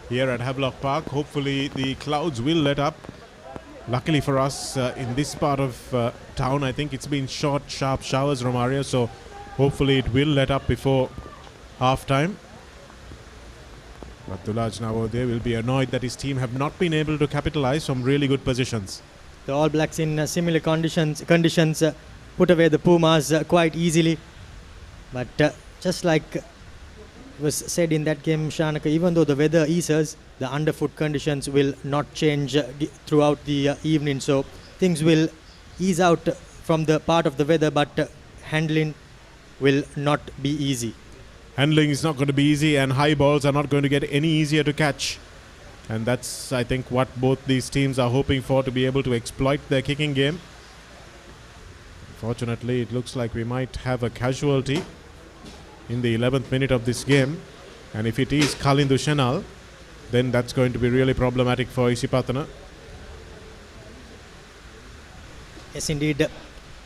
here at Havelock Park. Hopefully the clouds will let up. Luckily for us in this part of town, I think it's been short, sharp showers, Romario, so hopefully it will let up before half time. But Dulaj Navodya will be annoyed that his team have not been able to capitalize from really good positions. The All Blacks in similar conditions put away the Pumas quite easily. But just like was said in that game, Shanaka, even though the weather eases, the underfoot conditions will not change throughout the evening. So things will ease out from the part of the weather, but handling will not be easy. Handling is not going to be easy, and high balls are not going to get any easier to catch. And that's, I think, what both these teams are hoping for, to be able to exploit their kicking game. Fortunately, it looks like we might have a casualty in the 11th minute of this game. And if it is Kalindu Shenal, then that's going to be really problematic for Isipathana. Yes, indeed.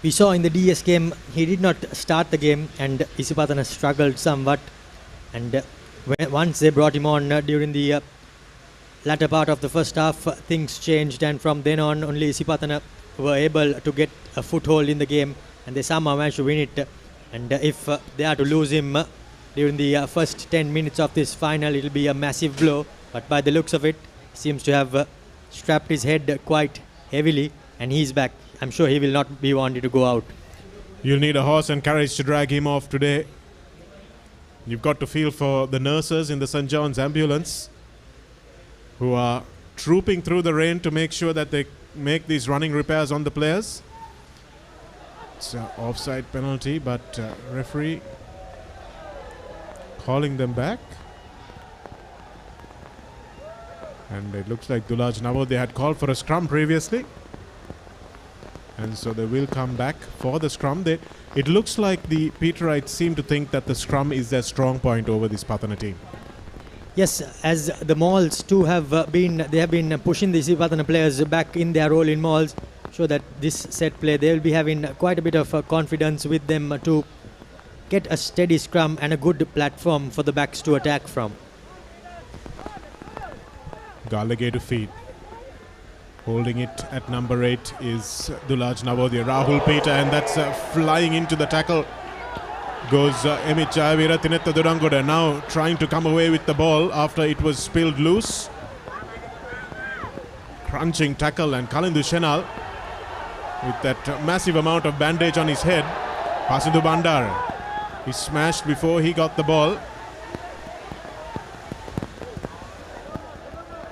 We saw in the DS game, he did not start the game, and Isipathana struggled somewhat. And once they brought him on during the latter part of the first half, things changed, and from then on, only Isipathana were able to get a foothold in the game, and they somehow managed to win it. And if they are to lose him during the first 10 minutes of this final, it will be a massive blow. But by the looks of it, he seems to have strapped his head quite heavily, and he's back. I'm sure he will not be wanting to go out. You'll need a horse and carriage to drag him off today. You've got to feel for the nurses in the St. John's ambulance who are trooping through the rain to make sure that they make these running repairs on the players. It's an offside penalty, but referee calling them back. And it looks like Dulaj Navo, they had called for a scrum previously. And so they will come back for the scrum. It looks like the Peterites seem to think that the scrum is their strong point over this Pathana team. Yes, as the mauls too have been pushing the Isipathana players back in their role in mauls, so that this set play they will be having quite a bit of confidence with them to get a steady scrum and a good platform for the backs to attack from. Galage to feed. Holding it at number 8 is Dulaj Navodya, Rahul Peter, and that's flying into the tackle. Goes Emit Jayavira Tinetta Durangoda, now trying to come away with the ball after it was spilled loose. Crunching tackle, and Kalindu Shenal with that massive amount of bandage on his head. Pasindu Bandar, he smashed before he got the ball.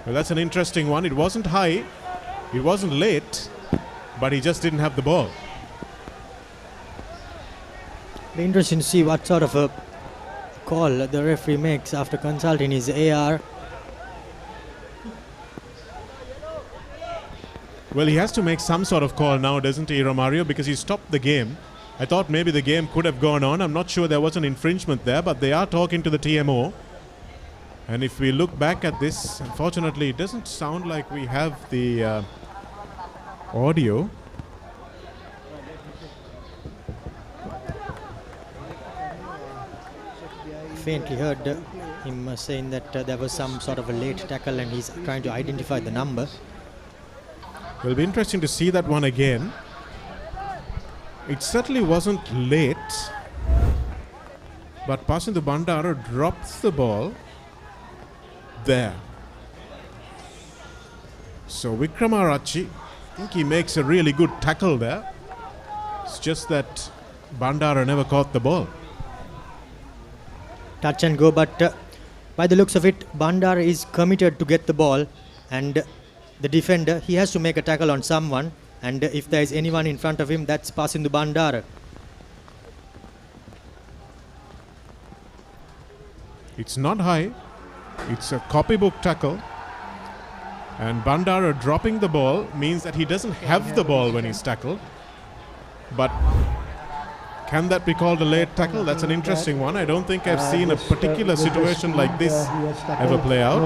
Well, that's an interesting one. It wasn't high, it wasn't late, but he just didn't have the ball. Be interesting to see what sort of a call the referee makes after consulting his AR. Well, he has to make some sort of call now, doesn't he, Romario? Because he stopped the game. I thought maybe the game could have gone on. I'm not sure there was an infringement there, but they are talking to the TMO. And if we look back at this, unfortunately, it doesn't sound like we have the audio. Faintly heard him saying that there was some sort of a late tackle, and he's trying to identify the number. It'll be interesting to see that one again. It certainly wasn't late, but Pasindu Bandara drops the ball there. So Vikramarachi, I think he makes a really good tackle there. It's just that Bandara never caught the ball. Touch and go, but by the looks of it, Bandara is committed to get the ball, and the defender, he has to make a tackle on someone, and if there is anyone in front of him, that's Pasindu Bandara. It's not high, it's a copybook tackle, and Bandara dropping the ball means that he doesn't have the ball when he's tackled. But can that be called a late tackle? That's an interesting one. I don't think I've seen a particular situation like this ever play out.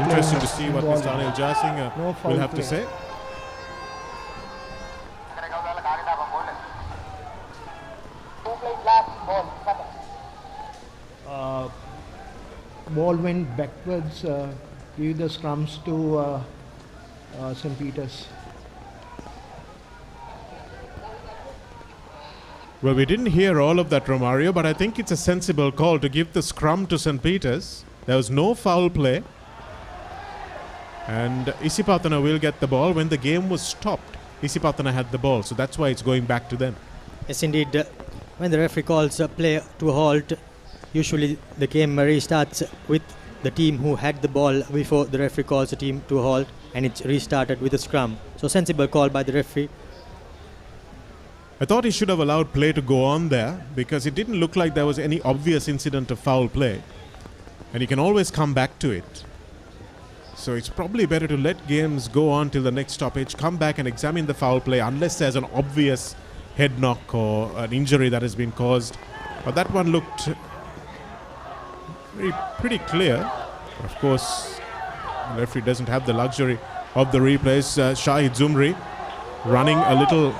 Interesting to see what Mr. Anil Jasing will have to say. Ball went backwards, gave the scrums to St. Peter's. Well, we didn't hear all of that, Romario, but I think it's a sensible call to give the scrum to St. Peter's. There was no foul play. And Isipathana will get the ball. When the game was stopped, Isipathana had the ball. So that's why it's going back to them. Yes, indeed. When the referee calls a play to halt, usually the game restarts with the team who had the ball before the referee calls the team to halt, and it's restarted with a scrum. So sensible call by the referee. I thought he should have allowed play to go on there because it didn't look like there was any obvious incident of foul play. And you can always come back to it. So it's probably better to let games go on till the next stoppage, come back and examine the foul play unless there's an obvious head knock or an injury that has been caused. But that one looked pretty clear. Of course, the referee doesn't have the luxury of the replays. Shahid Zumri running a little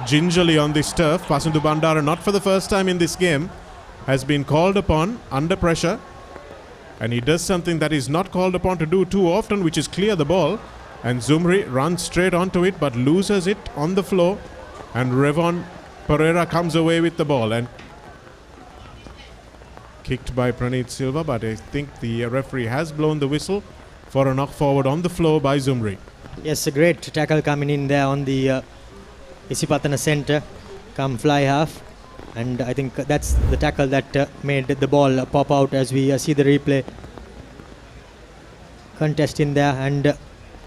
gingerly on this turf. Pasundu Bandara, not for the first time in this game, has been called upon under pressure. And he does something that is not called upon to do too often, which is clear the ball. And Zumri runs straight onto it but loses it on the floor. And Revon Pereira comes away with the ball and kicked by Praneeth Silva. But I think the referee has blown the whistle for a knock forward on the floor by Zumri. Yes, a great tackle coming in there on the Isipathana centre, come fly half. And I think that's the tackle that made the ball pop out as we see the replay contest in there. And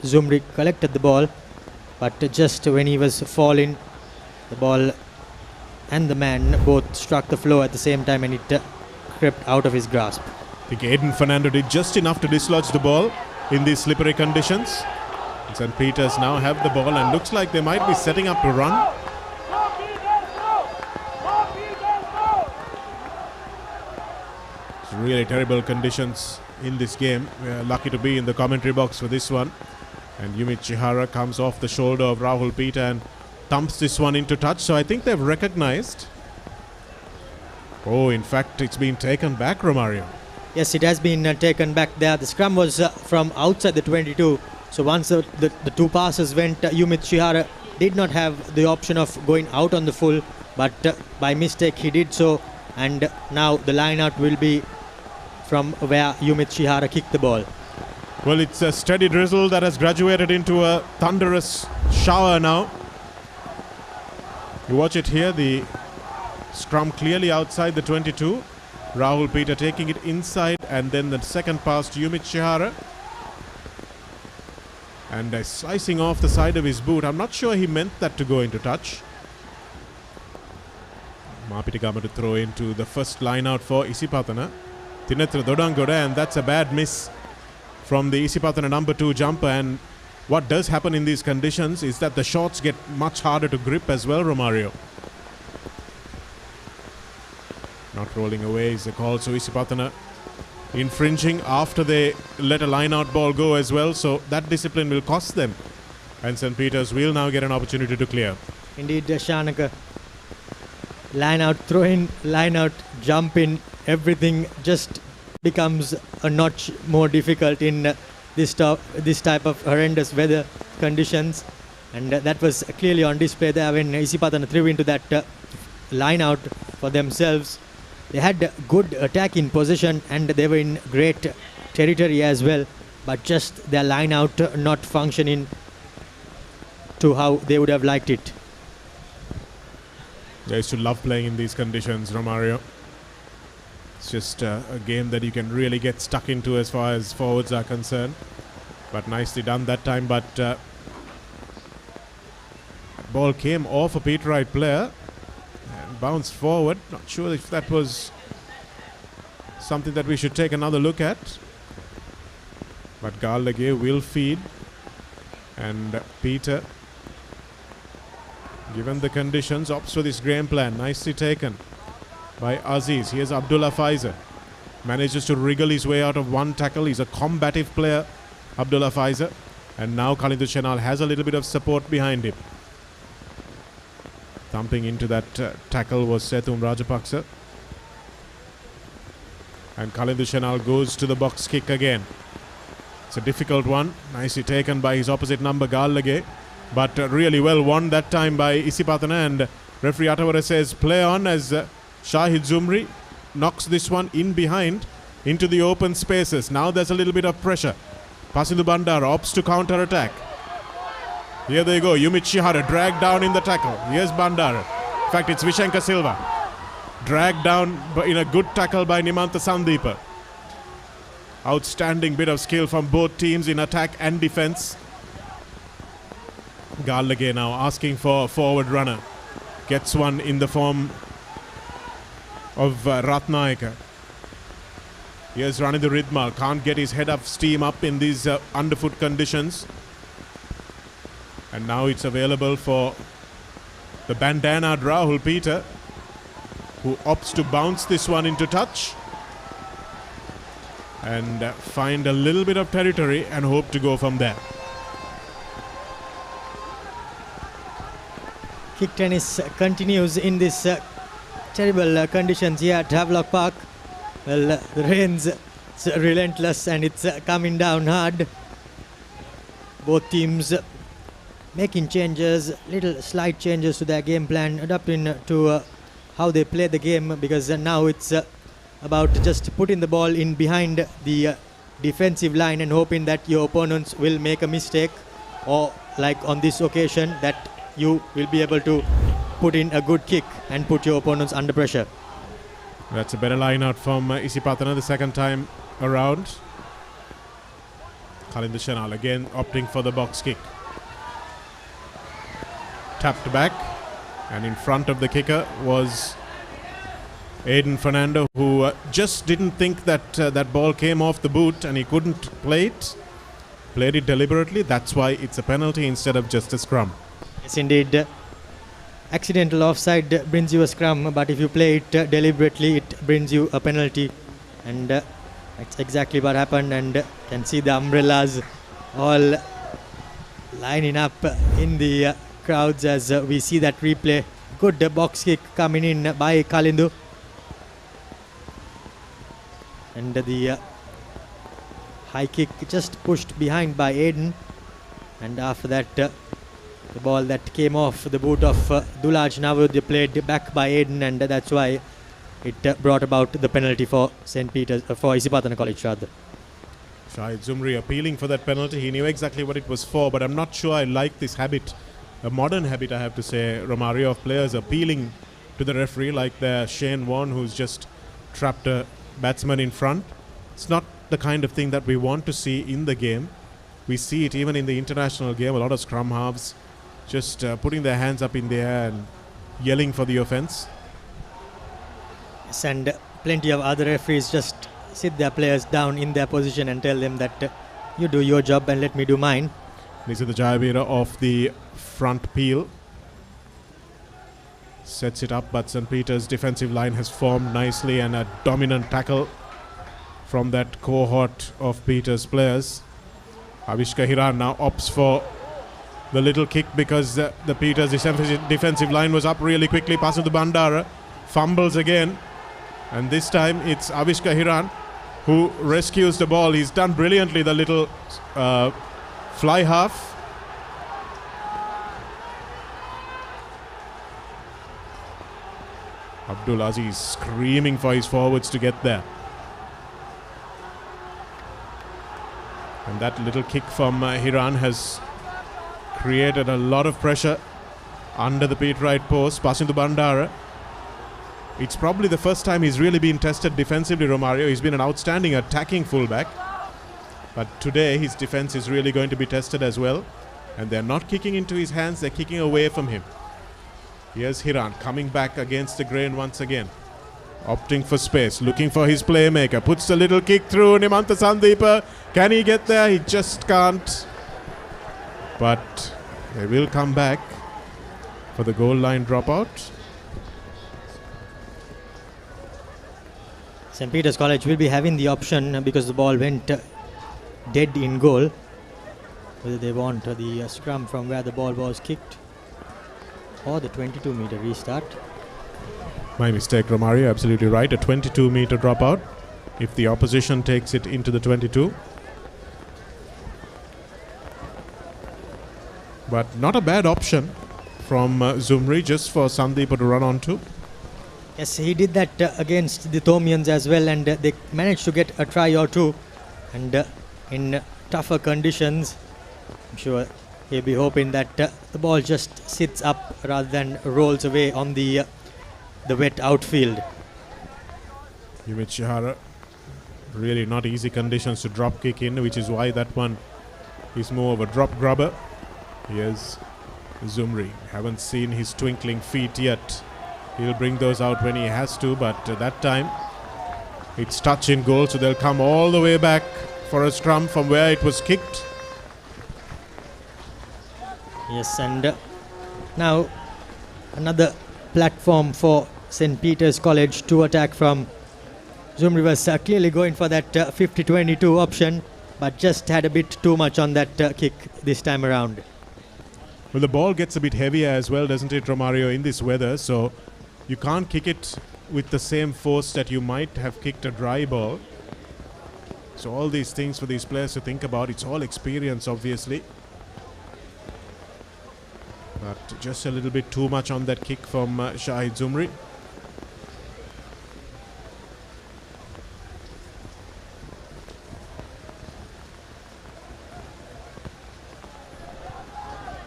Zumri collected the ball, but just when he was falling, the ball and the man both struck the floor at the same time, and it crept out of his grasp. I think Aiden Fernando did just enough to dislodge the ball in these slippery conditions. St. Peter's now have the ball and looks like they might be setting up to run. It's really terrible conditions in this game. We are lucky to be in the commentary box for this one. And Yumit Chihara comes off the shoulder of Rahul Peter and thumps this one into touch. So I think they've recognized. Oh, in fact, it's been taken back, Romario. Yes, it has been taken back there. The scrum was from outside the 22. So once the two passes went, Yumit Chihara did not have the option of going out on the full. But by mistake, he did so. And now the line out will be from where Yumit Chihara kicked the ball. Well, it's a steady drizzle that has graduated into a thunderous shower now. You watch it here, the scrum clearly outside the 22. Rahul Peter taking it inside, and then the second pass to Yumit Chihara. And slicing off the side of his boot. I'm not sure he meant that to go into touch. Mapitikama to throw into the first line out for Isipathana. Tinatra Dodangoda, and that's a bad miss from the Isipathana number 2 jumper. And what does happen in these conditions is that the shots get much harder to grip as well, Romario. Not rolling away is the call, so Isipathana infringing after they let a line out ball go as well, so that discipline will cost them. And St. Peter's will now get an opportunity to clear. Indeed, Shanaka. Line out, throw in, line out, jump in, everything just becomes a notch more difficult in this type of horrendous weather conditions. And that was clearly on display there when Isipathana threw into that line out for themselves. They had good attack in possession and they were in great territory as well, but just their line out not functioning to how they would have liked it. I used to love playing in these conditions, Romario. It's just a game that you can really get stuck into as far as forwards are concerned. But nicely done that time. But ball came off a Peterite player and bounced forward. Not sure if that was something that we should take another look at. But Garlage will feed. And Peter, given the conditions, opts for this game plan. Nicely taken by Aziz. Here's Abdullah Faizer. Manages to wriggle his way out of one tackle. He's a combative player, Abdullah Faizer. And now Kalindu Chenal has a little bit of support behind him. Thumping into that tackle was Sethum Rajapaksa. And Kalindu Chenal goes to the box kick again. It's a difficult one. Nicely taken by his opposite number, Garlage. But really well won that time by Isipathana. And referee Atawara says play on as Shahid Zumri knocks this one in behind into the open spaces. Now there's a little bit of pressure. Pasindu Bandara opts to counter attack. Here they go. Yumit Shihara dragged down in the tackle. Here's Bandara. In fact, it's Vishenka Silva. Dragged down in a good tackle by Nimantha Sandeepa. Outstanding bit of skill from both teams in attack and defense. Gallagher now asking for a forward runner. Gets one in the form of Ratnayaka. Here's Ranidhu Ridmal. Can't get his head of steam up in these underfoot conditions. And now it's available for the bandana Rahul Peter, who opts to bounce this one into touch and find a little bit of territory and hope to go from there. Kick tennis continues in this terrible conditions here at Havelock Park. Well, the rain's relentless and it's coming down hard. Both teams making changes, little slight changes to their game plan, adapting to how they play the game, because now it's about just putting the ball in behind the defensive line and hoping that your opponents will make a mistake, or like on this occasion that you will be able to put in a good kick and put your opponents under pressure. That's a better line out from Isipathana the second time around. Kalind Shanal again opting for the box kick. Tapped back, and in front of the kicker was Aiden Fernando, who just didn't think that that ball came off the boot and he couldn't play it. Played it deliberately. That's why it's a penalty instead of just a scrum. Yes, indeed. Accidental offside brings you a scrum, but if you play it deliberately, it brings you a penalty. And that's exactly what happened. And you can see the umbrellas all lining up in the crowds as we see that replay. Good box kick coming in by Kalindu. And the high kick just pushed behind by Aiden. And after that, the ball that came off the boot of Dulaj Navodya played back by Aiden, and that's why it brought about the penalty for St. Peter's, for Isipathana College rather. Shahid Zumri appealing for that penalty. He knew exactly what it was for, but I'm not sure I like this habit. A modern habit, I have to say, Romario, of players appealing to the referee, like the Shane Warne, who's just trapped a batsman in front. It's not the kind of thing that we want to see in the game. We see it even in the international game, a lot of scrum halves just putting their hands up in the air and yelling for the offence. Yes, and plenty of other referees just sit their players down in their position and tell them that you do your job and let me do mine. This is the Jayavira of the front peel. Sets it up, but St. Peter's defensive line has formed nicely, and a dominant tackle from that cohort of Peter's players. Avishka Hiran now opts for the little kick because the Peter's defensive line was up really quickly. Passing to Bandara. Fumbles again. And this time it's Avishka Hiran who rescues the ball. He's done brilliantly, the little fly half. Abdul Aziz screaming for his forwards to get there. And that little kick from Hiran has created a lot of pressure under the Pete right post. Passing to Bandara. It's probably the first time he's really been tested defensively, Romario. He's been an outstanding attacking fullback. But today his defense is really going to be tested as well. And they're not kicking into his hands, they're kicking away from him. Here's Hiran coming back against the grain once again. Opting for space, looking for his playmaker. Puts the little kick through. Nimantha Sandeepa. Can he get there? He just can't. But they will come back for the goal line dropout. St. Peter's College will be having the option, because the ball went dead in goal, whether they want the scrum from where the ball was kicked or the 22-meter restart. My mistake, Romario, absolutely right. A 22-meter dropout if the opposition takes it into the 22. But not a bad option from Zumri, just for Sandeep to run onto. Yes, he did that against the Thomians as well, and they managed to get a try or two. And in tougher conditions, I'm sure He'll be hoping that the ball just sits up rather than rolls away on the wet outfield. Himit Shihara, really not easy conditions to drop kick in, which is why that one is more of a drop grubber. Here's Zumri. Haven't seen his twinkling feet yet. He'll bring those out when he has to, but that time it's touch in goal, so they'll come all the way back for a scrum from where it was kicked. Yes, and now another platform for St. Peter's College to attack from. Zumri was clearly going for that 50-22 option, but just had a bit too much on that kick this time around. Well, the ball gets a bit heavier as well, doesn't it, Romario, in this weather, so you can't kick it with the same force that you might have kicked a dry ball. So all these things for these players to think about. It's all experience, obviously. But just a little bit too much on that kick from Shahid Zumri.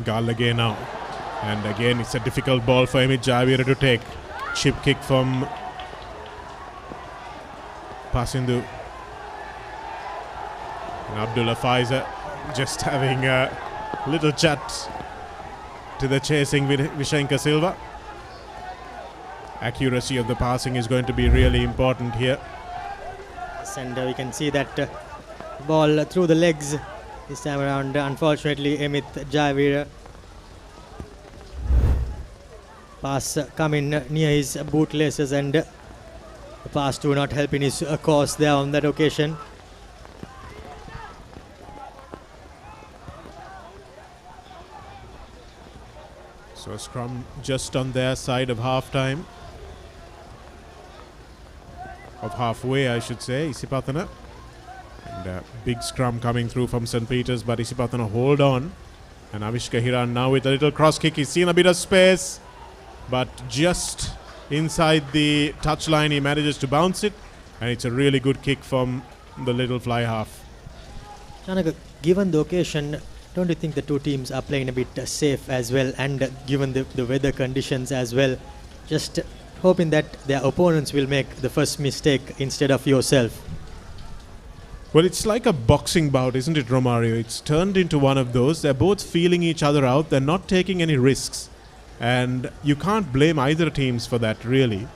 Gal again now. And again, it's a difficult ball for Amit Javira to take. Chip kick from Pasindu. And Abdullah Faiza just having a little chat to the chasing Vishenka Silva. Accuracy of the passing is going to be really important here. Yes, and we can see that ball through the legs this time around. Unfortunately, Amit Javira. Pass coming near his bootlaces, and the pass do not help in his cause there on that occasion. So scrum just on their side of half-time. Of halfway, I should say, Isipathana. And a big scrum coming through from St. Peter's, but Isipathana hold on. And Avishka Hiran now with a little cross kick. He's seen a bit of space, but just inside the touchline he manages to bounce it, and it's a really good kick from the little fly half. Chanaka, given the occasion, don't you think the two teams are playing a bit safe as well, and given the weather conditions as well, just hoping that their opponents will make the first mistake instead of yourself? Well, it's like a boxing bout, isn't it, Romario? It's turned into one of those. They're both feeling each other out. They're not taking any risks. And you can't blame either teams for that, really.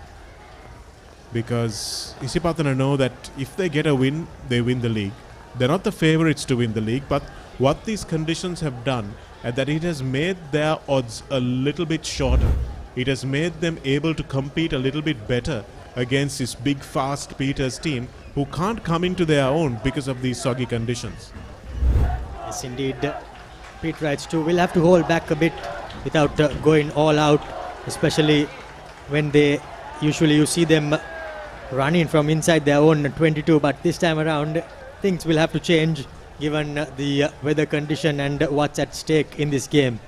Because Isipathana know that if they get a win, they win the league. They're not the favourites to win the league, but what these conditions have done is that it has made their odds a little bit shorter. It has made them able to compete a little bit better against this big, fast Peters team who can't come into their own because of these soggy conditions. Yes, indeed. Pete writes too, we'll have to hold back a bit without going all out, especially when usually you see them running from inside their own 22, but this time around things will have to change given the weather condition and what's at stake in this game.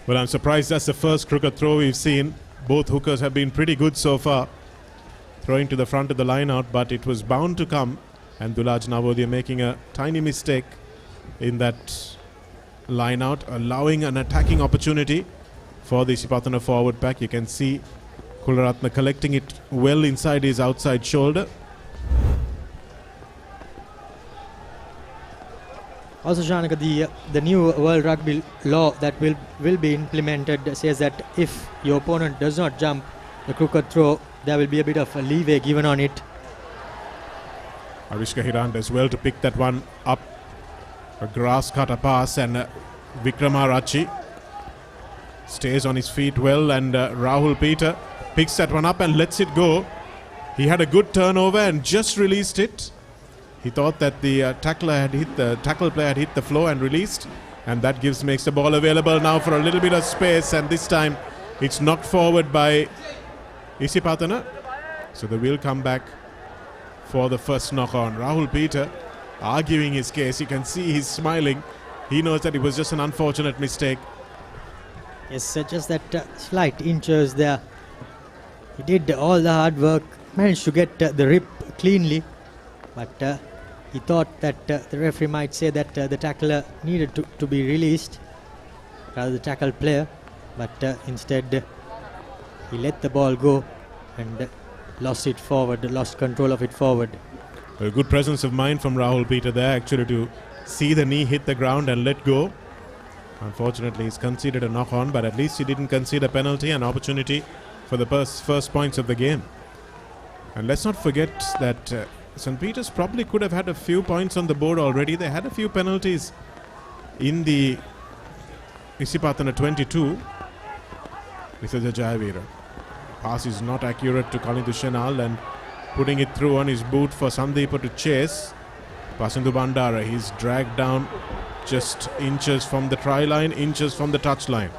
Well, I'm surprised that's the first crooked throw we've seen. Both hookers have been pretty good so far, throwing to the front of the line out, but it was bound to come, and Dulaj Navodya making a tiny mistake in that line out, allowing an attacking opportunity for the Isipathana forward pack. You can see Kularatna collecting it well inside his outside shoulder. Also, Shanaka, the new World Rugby law that will be implemented says that if your opponent does not jump the crooked throw, there will be a bit of a leeway given on it. Avishka Hiran does well to pick that one up. A grass cutter pass, and Vikramarachi stays on his feet well, and Rahul Peter picks that one up and lets it go. He had a good turnover and just released it. He thought that the tackle player had hit the floor and released, and that makes the ball available now for a little bit of space, and this time it's knocked forward by Isipathana. So they will come back for the first knock on. Rahul Peter arguing his case. You can see he's smiling. He knows that it was just an unfortunate mistake. Yes, just that slight inches there. He did all the hard work, managed to get the rip cleanly, but he thought that the referee might say that the tackler needed to be released. rather the tackled player, but instead he let the ball go and lost control of it forward. A good presence of mind from Rahul Peter there, actually, to see the knee hit the ground and let go. Unfortunately, he's conceded a knock-on, but at least he didn't concede a penalty, an opportunity for the first points of the game. And let's not forget that St. Peter's probably could have had a few points on the board already. They had a few penalties in the Isipathana 22. This is a Jayavira. Pass is not accurate to Kalindu Shenal, and putting it through on his boot for Sandeepa to chase. Pasindu Bandara, he's dragged down just inches from the try line, inches from the touch line.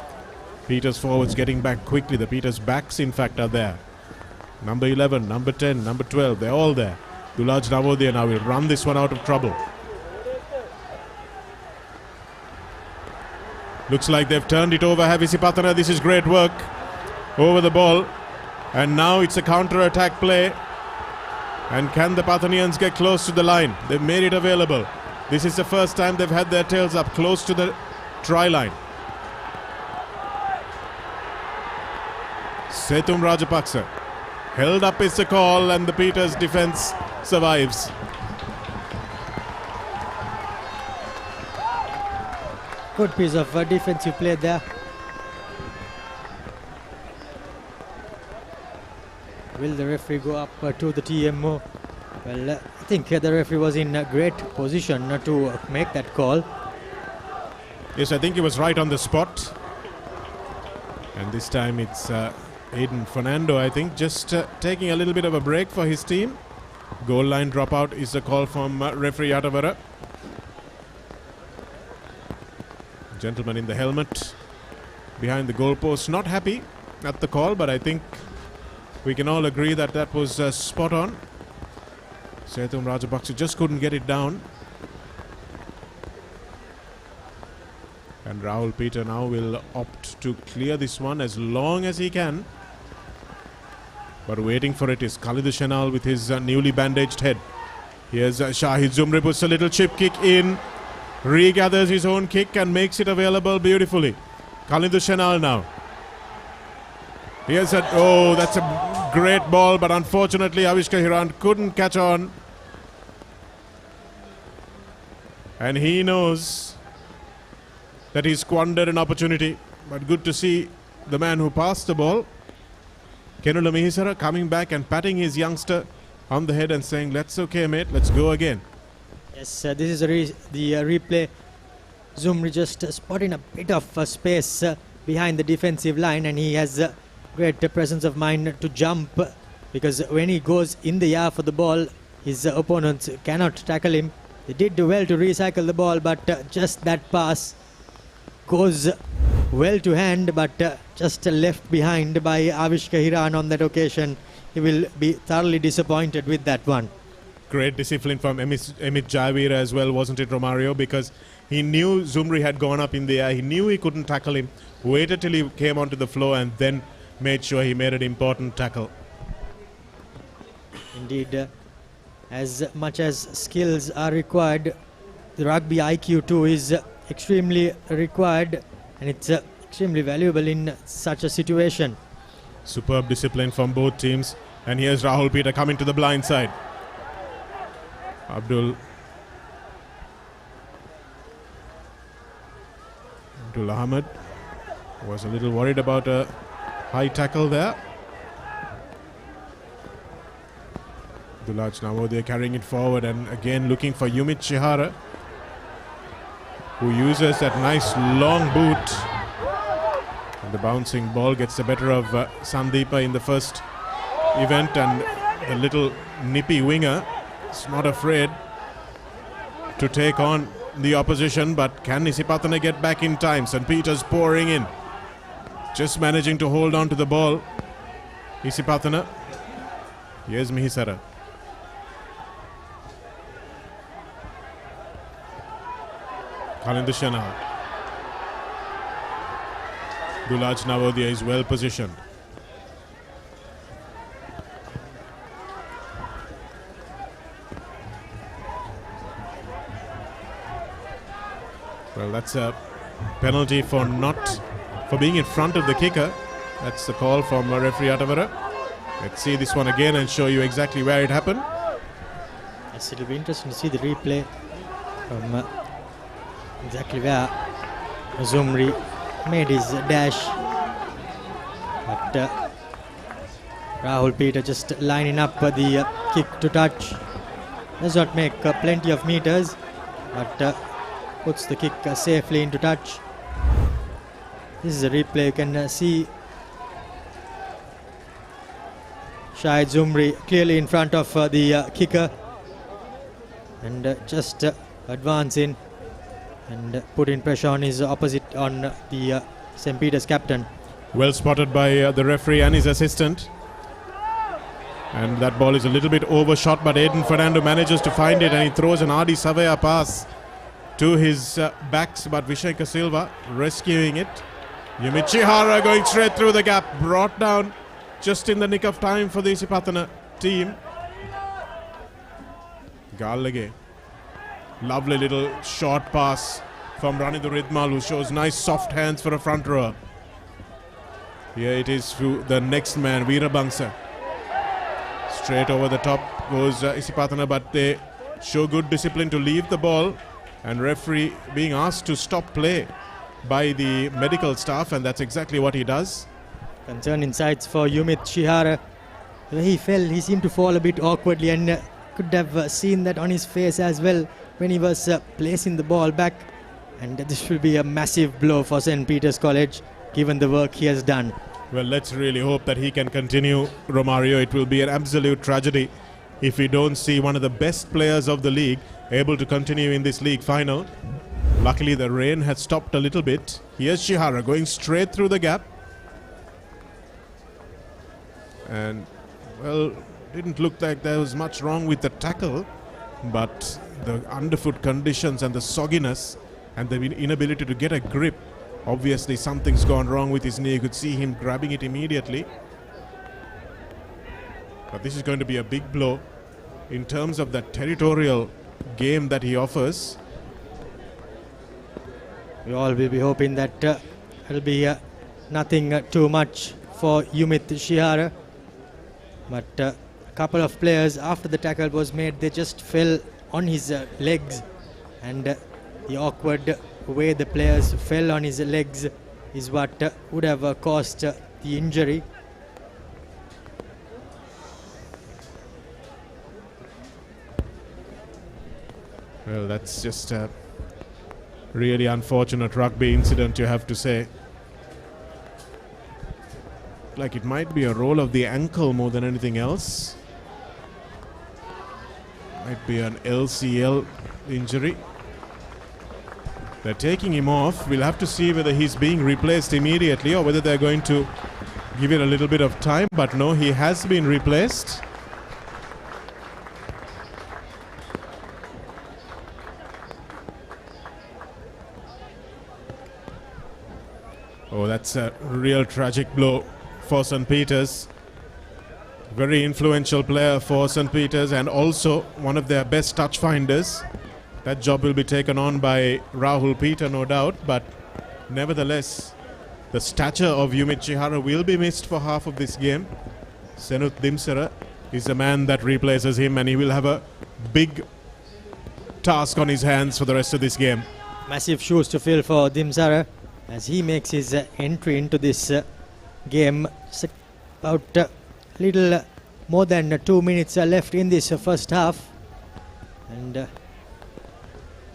Peters forwards getting back quickly. The Peters backs, in fact, are there. Number 11, number 10, number 12, they're all there. Dulaj Navodaya now will run this one out of trouble. Looks like they've turned it over. Isipathana, this is great work over the ball. And now it's a counter-attack play. And can the Pathanians get close to the line? They've made it available. This is the first time they've had their tails up close to the try line. Setum Rajapaksa. Held up is the call, and the Peters defense survives. Good piece of defensive play there. Will the referee go up to the TMO? Well, I think the referee was in a great position to make that call. Yes, I think he was right on the spot. And this time it's Aiden Fernando, I think, just taking a little bit of a break for his team. Goal line dropout is the call from referee Atavara. Gentleman in the helmet behind the goalpost, not happy at the call, but I think we can all agree that that was spot on. Setum Rajapaksa just couldn't get it down. And Rahul Peter now will opt to clear this one as long as he can. But waiting for it is Khalid Shenal with his newly bandaged head. Here's Shahid Zumri, puts a little chip kick in. Regathers his own kick and makes it available beautifully. Khalid Shenal now. Here's that's a great ball, but unfortunately Avishka Hiran couldn't catch on. And he knows that he squandered an opportunity. But good to see the man who passed the ball, Kenula Mihisara, coming back and patting his youngster on the head and saying, "That's okay, mate, let's go again." Yes, this is the replay. Zumri just spotting a bit of space behind the defensive line, and he has great presence of mind to jump, because when he goes in the air for the ball, his opponents cannot tackle him. They did well to recycle the ball, but just that pass goes well to hand, but just left behind by Avishka Hiran on that occasion. He will be thoroughly disappointed with that one. Great discipline from Amit Jayavira as well, wasn't it, Romario? Because he knew Zumri had gone up in the air. He knew he couldn't tackle him. Waited till he came onto the floor and then made sure he made an important tackle. Indeed, as much as skills are required, the rugby IQ too is extremely required, and it's extremely valuable in such a situation. Superb discipline from both teams. And here's Rahul Peter coming to the blind side. Abdul Ahmed was a little worried about a high tackle there. Dulaj Navodaya carrying it forward and again looking for Yumit Chihara, who uses that nice long boot. And the bouncing ball gets the better of Sandeepa in the first event, and the little nippy winger is not afraid to take on the opposition. But can Isipathana get back in time? St. Peter's pouring in, just managing to hold on to the ball. Isipathana. Here's Mihisara. Kalindu Shenal. Dulaj Navodaya is well positioned. Well, that's a penalty for being in front of the kicker. That's the call from referee Atavara. Let's see this one again and show you exactly where it happened. Yes, it'll be interesting to see the replay from exactly where Zumri made his dash. But Rahul Peter just lining up the kick to touch. Does not make plenty of meters, but puts the kick safely into touch. This is a replay. You can see Shahid Zumri clearly in front of the kicker, and just advance in and put in pressure on his opposite, on the St. Peter's captain. Well spotted by the referee and his assistant. And that ball is a little bit overshot, but Aiden Fernando manages to find it, and he throws an Adi Savaya pass to his backs, but Vishaika Silva rescuing it. Yumit Chihara going straight through the gap, brought down just in the nick of time for the Isipathana team. Gallage. Lovely little short pass from Ranithu Ridmal, who shows nice soft hands for a front rower. Here it is to the next man, Veerabangsa. Straight over the top goes Isipathana, but they show good discipline to leave the ball, and referee being asked to stop play by the medical staff, and that's exactly what he does. Concern insights for Yumit Chihara. Where he fell, he seemed to fall a bit awkwardly, and could have seen that on his face as well when he was placing the ball back. And this will be a massive blow for St. Peter's College, given the work he has done. Well, let's really hope that he can continue, Romario. It will be an absolute tragedy if we don't see one of the best players of the league able to continue in this league final. Luckily, the rain has stopped a little bit. Here's Chihara going straight through the gap. And, well, didn't look like there was much wrong with the tackle, but the underfoot conditions and the sogginess and the inability to get a grip, obviously something's gone wrong with his knee. You could see him grabbing it immediately. But this is going to be a big blow in terms of the territorial game that he offers. We all will be hoping that it'll be nothing too much for Yumit Chihara. But a couple of players, after the tackle was made, they just fell on his legs, and the awkward way the players fell on his legs is what would have caused the injury. Well, that's just a really unfortunate rugby incident, you have to say. Like it might be a roll of the ankle more than anything else. Might be an LCL injury. They're taking him off. We'll have to see whether he's being replaced immediately or whether they're going to give it a little bit of time. But no, he has been replaced. Oh, that's a real tragic blow for St. Peter's. Very influential player for St. Peter's, and also one of their best touch finders. That job will be taken on by Rahul Peter, no doubt, but nevertheless, the stature of Yumit Chihara will be missed for half of this game. Senuth Dimsara is the man that replaces him, and he will have a big task on his hands for the rest of this game. Massive shoes to fill for Dimsara as he makes his entry into this game. About little more than 2 minutes left in this first half, and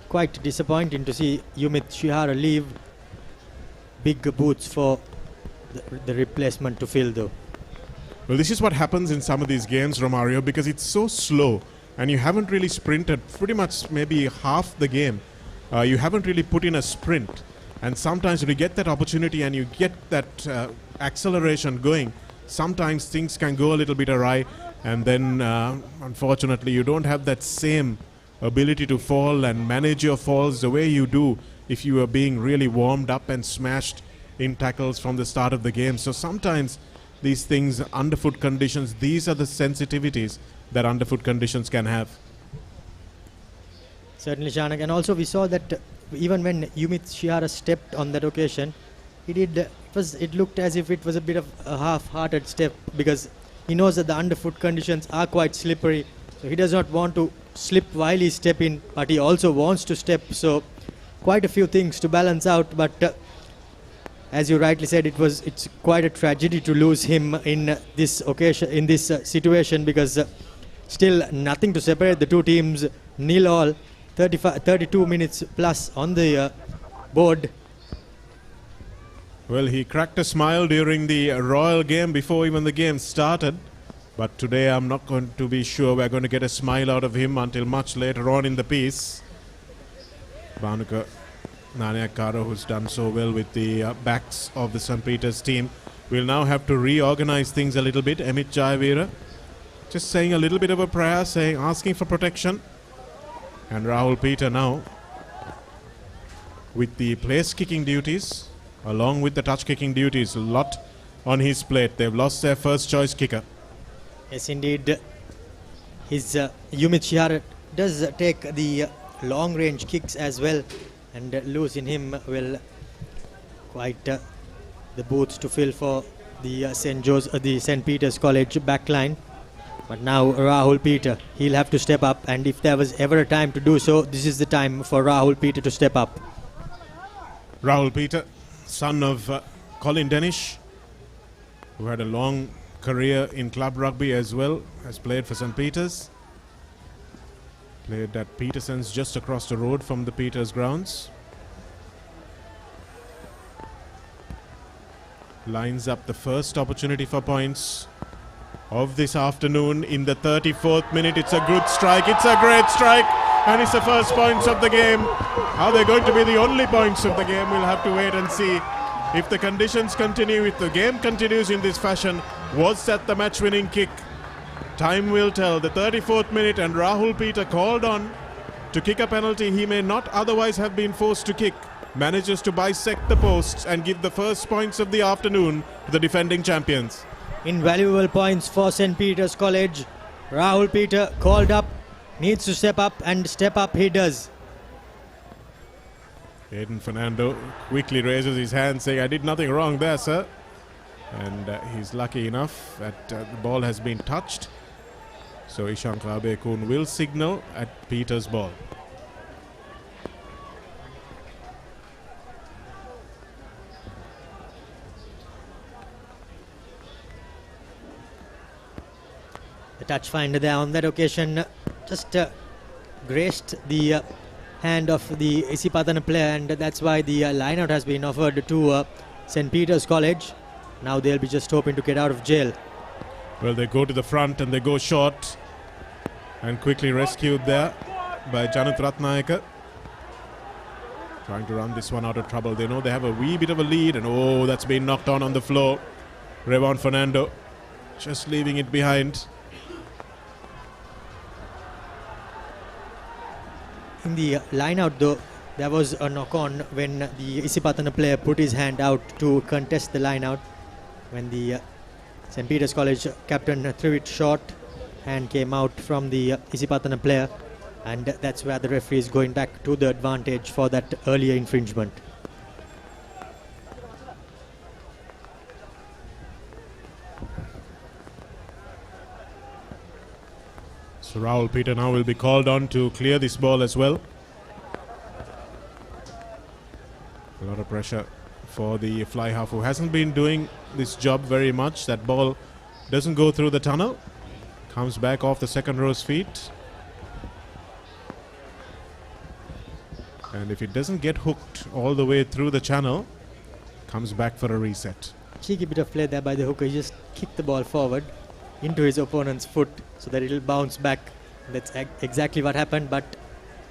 quite disappointing to see Yumit Chihara leave. Big boots for the replacement to fill though. Well, this is what happens in some of these games, Romario, because it's so slow and you haven't really sprinted pretty much maybe half the game. You haven't really put in a sprint, and sometimes when you get that opportunity and you get that acceleration going, sometimes things can go a little bit awry, and then unfortunately you don't have that same ability to fall and manage your falls the way you do if you are being really warmed up and smashed in tackles from the start of the game. So sometimes these things, underfoot conditions, these are the sensitivities that underfoot conditions can have. Certainly, Shanak, and also we saw that even when Yumit Shihara stepped on that occasion, it looked as if it was a bit of a half-hearted step, because he knows that the underfoot conditions are quite slippery, so he does not want to slip while he's stepping, but he also wants to step. So quite a few things to balance out, but as you rightly said, it's quite a tragedy to lose him in this occasion, in this situation, because still nothing to separate the two teams, 0-all, 32 minutes plus on the board. Well, he cracked a smile during the Royal game before even the game started. But today I'm not going to be sure we're going to get a smile out of him until much later on in the piece. Bhanuka Nanayakara, who's done so well with the backs of the St. Peter's team, will now have to reorganize things a little bit. Amit Jayavira just saying a little bit of a prayer, asking for protection. And Rahul Peter now with the place kicking duties along with the touch kicking duties, a lot on his plate. They've lost their first choice kicker. Yes, indeed. His Yumit Shihara does take the long range kicks as well, and losing him will quite the boots to fill for the St. Peter's College backline. But now Rahul Peter, he'll have to step up, and if there was ever a time to do so, this is the time for Rahul Peter to step up. Rahul Peter, son of Colin Denish, who had a long career in club rugby as well, has played for St. Peter's. Played at Peterson's just across the road from the Peters grounds. Lines up the first opportunity for points of this afternoon in the 34th minute. It's a good strike, it's a great strike, and it's the first points of the game. Are they going to be the only points of the game? We'll have to wait and see. If the conditions continue, if the game continues in this fashion, was that the match-winning kick? Time will tell. The 34th minute, and Rahul Peter called on to kick a penalty he may not otherwise have been forced to kick. Manages to bisect the posts and give the first points of the afternoon to the defending champions. Invaluable points for St. Peter's College. Rahul Peter called up, needs to step up, and step up he does. Aiden Fernando quickly raises his hand saying, I did nothing wrong there, sir. And he's lucky enough that the ball has been touched. So Ishank Rabekun will signal at Peter's ball. The touch finder there on that occasion just graced the hand of the Isipathana player, and that's why the line-out has been offered to St. Peter's College. Now they'll be just hoping to get out of jail. Well, they go to the front and they go short, and quickly rescued there by Janat Ratnayaka. Trying to run this one out of trouble. They know they have a wee bit of a lead, and oh, that's been knocked on the floor. Revon Fernando just leaving it behind. In the line-out though, there was a knock-on when the Isipathana player put his hand out to contest the line-out. When the St. Peter's College captain threw it short, hand came out from the Isipathana player, and that's where the referee is going back to the advantage for that earlier infringement. So Rahul Peter now will be called on to clear this ball as well. A lot of pressure for the fly half, who hasn't been doing this job very much. That ball doesn't go through the tunnel. Comes back off the second row's feet. And if it doesn't get hooked all the way through the channel, comes back for a reset. Cheeky bit of play there by the hooker. He just kicked the ball forward into his opponent's foot so that it'll bounce back. That's exactly what happened, but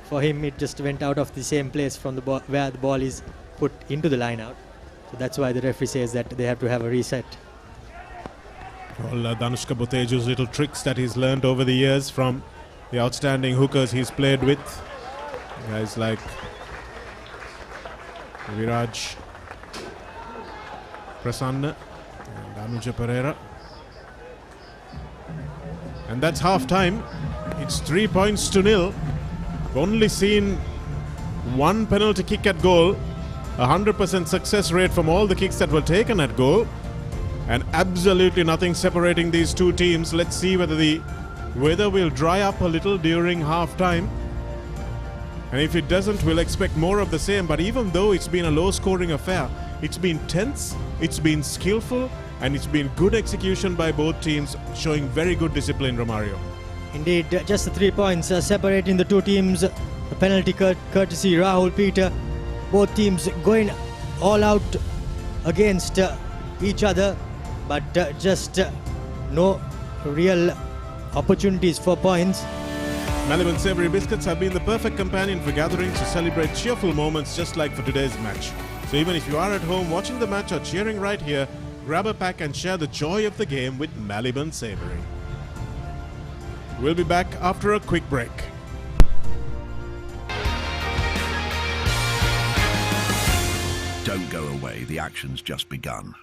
for him it just went out of the same place from the ball where the ball is put into the line out. So that's why the referee says that they have to have a reset. All Danushka Boteju's little tricks that he's learned over the years from the outstanding hookers he's played with. Guys like Viraj Prasanna and Anuja Pereira. And that's half time. It's 3 points to nil. We've only seen 1 penalty kick at goal, 100% success rate from all the kicks that were taken at goal, and absolutely nothing separating these two teams. Let's see whether the weather will dry up a little during half time. And if it doesn't, we'll expect more of the same. But even though it's been a low-scoring affair, it's been tense, it's been skillful, and it's been good execution by both teams, showing very good discipline, Romario. Indeed, just the 3 points separating the two teams. The penalty courtesy Rahul Peter. Both teams going all out against each other, but just no real opportunities for points. Melbourne Savoury Biscuits have been the perfect companion for gatherings to celebrate cheerful moments just like for today's match. So even if you are at home watching the match or cheering right here, grab a pack and share the joy of the game with Melbourne Savoury. We'll be back after a quick break. Don't go away, the action's just begun.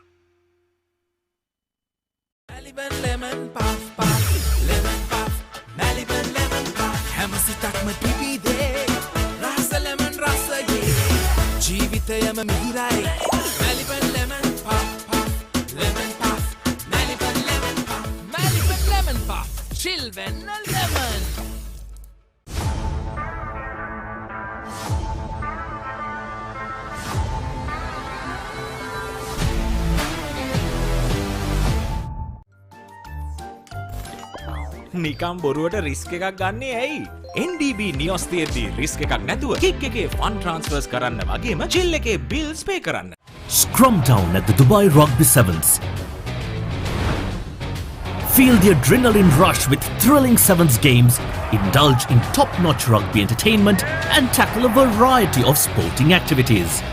Melbourne lemon puff puff, lemon puff, Melbourne lemon puff. Hamasitakma dibide, rasa lemon rasa ye. Jeevithayama mihirai, Melbourne lemon puff puff, lemon puff, Melbourne lemon puff, Melbourne lemon puff. Children lemon. නිකම් බොරුවට risk එකක් ගන්නේ ඇයි? NDB නියොස් තියෙද්දි risk එකක් නැතුව kick එකේ fun ට්‍රාන්ස්ෆර්ස් කරන්න වගේම චිල් එකේ බිල්ස් පේ කරන්න. Scrum down at the Dubai Rugby Sevens. Feel the adrenaline rush with thrilling Sevens games, indulge in top-notch rugby entertainment and tackle a variety of sporting activities.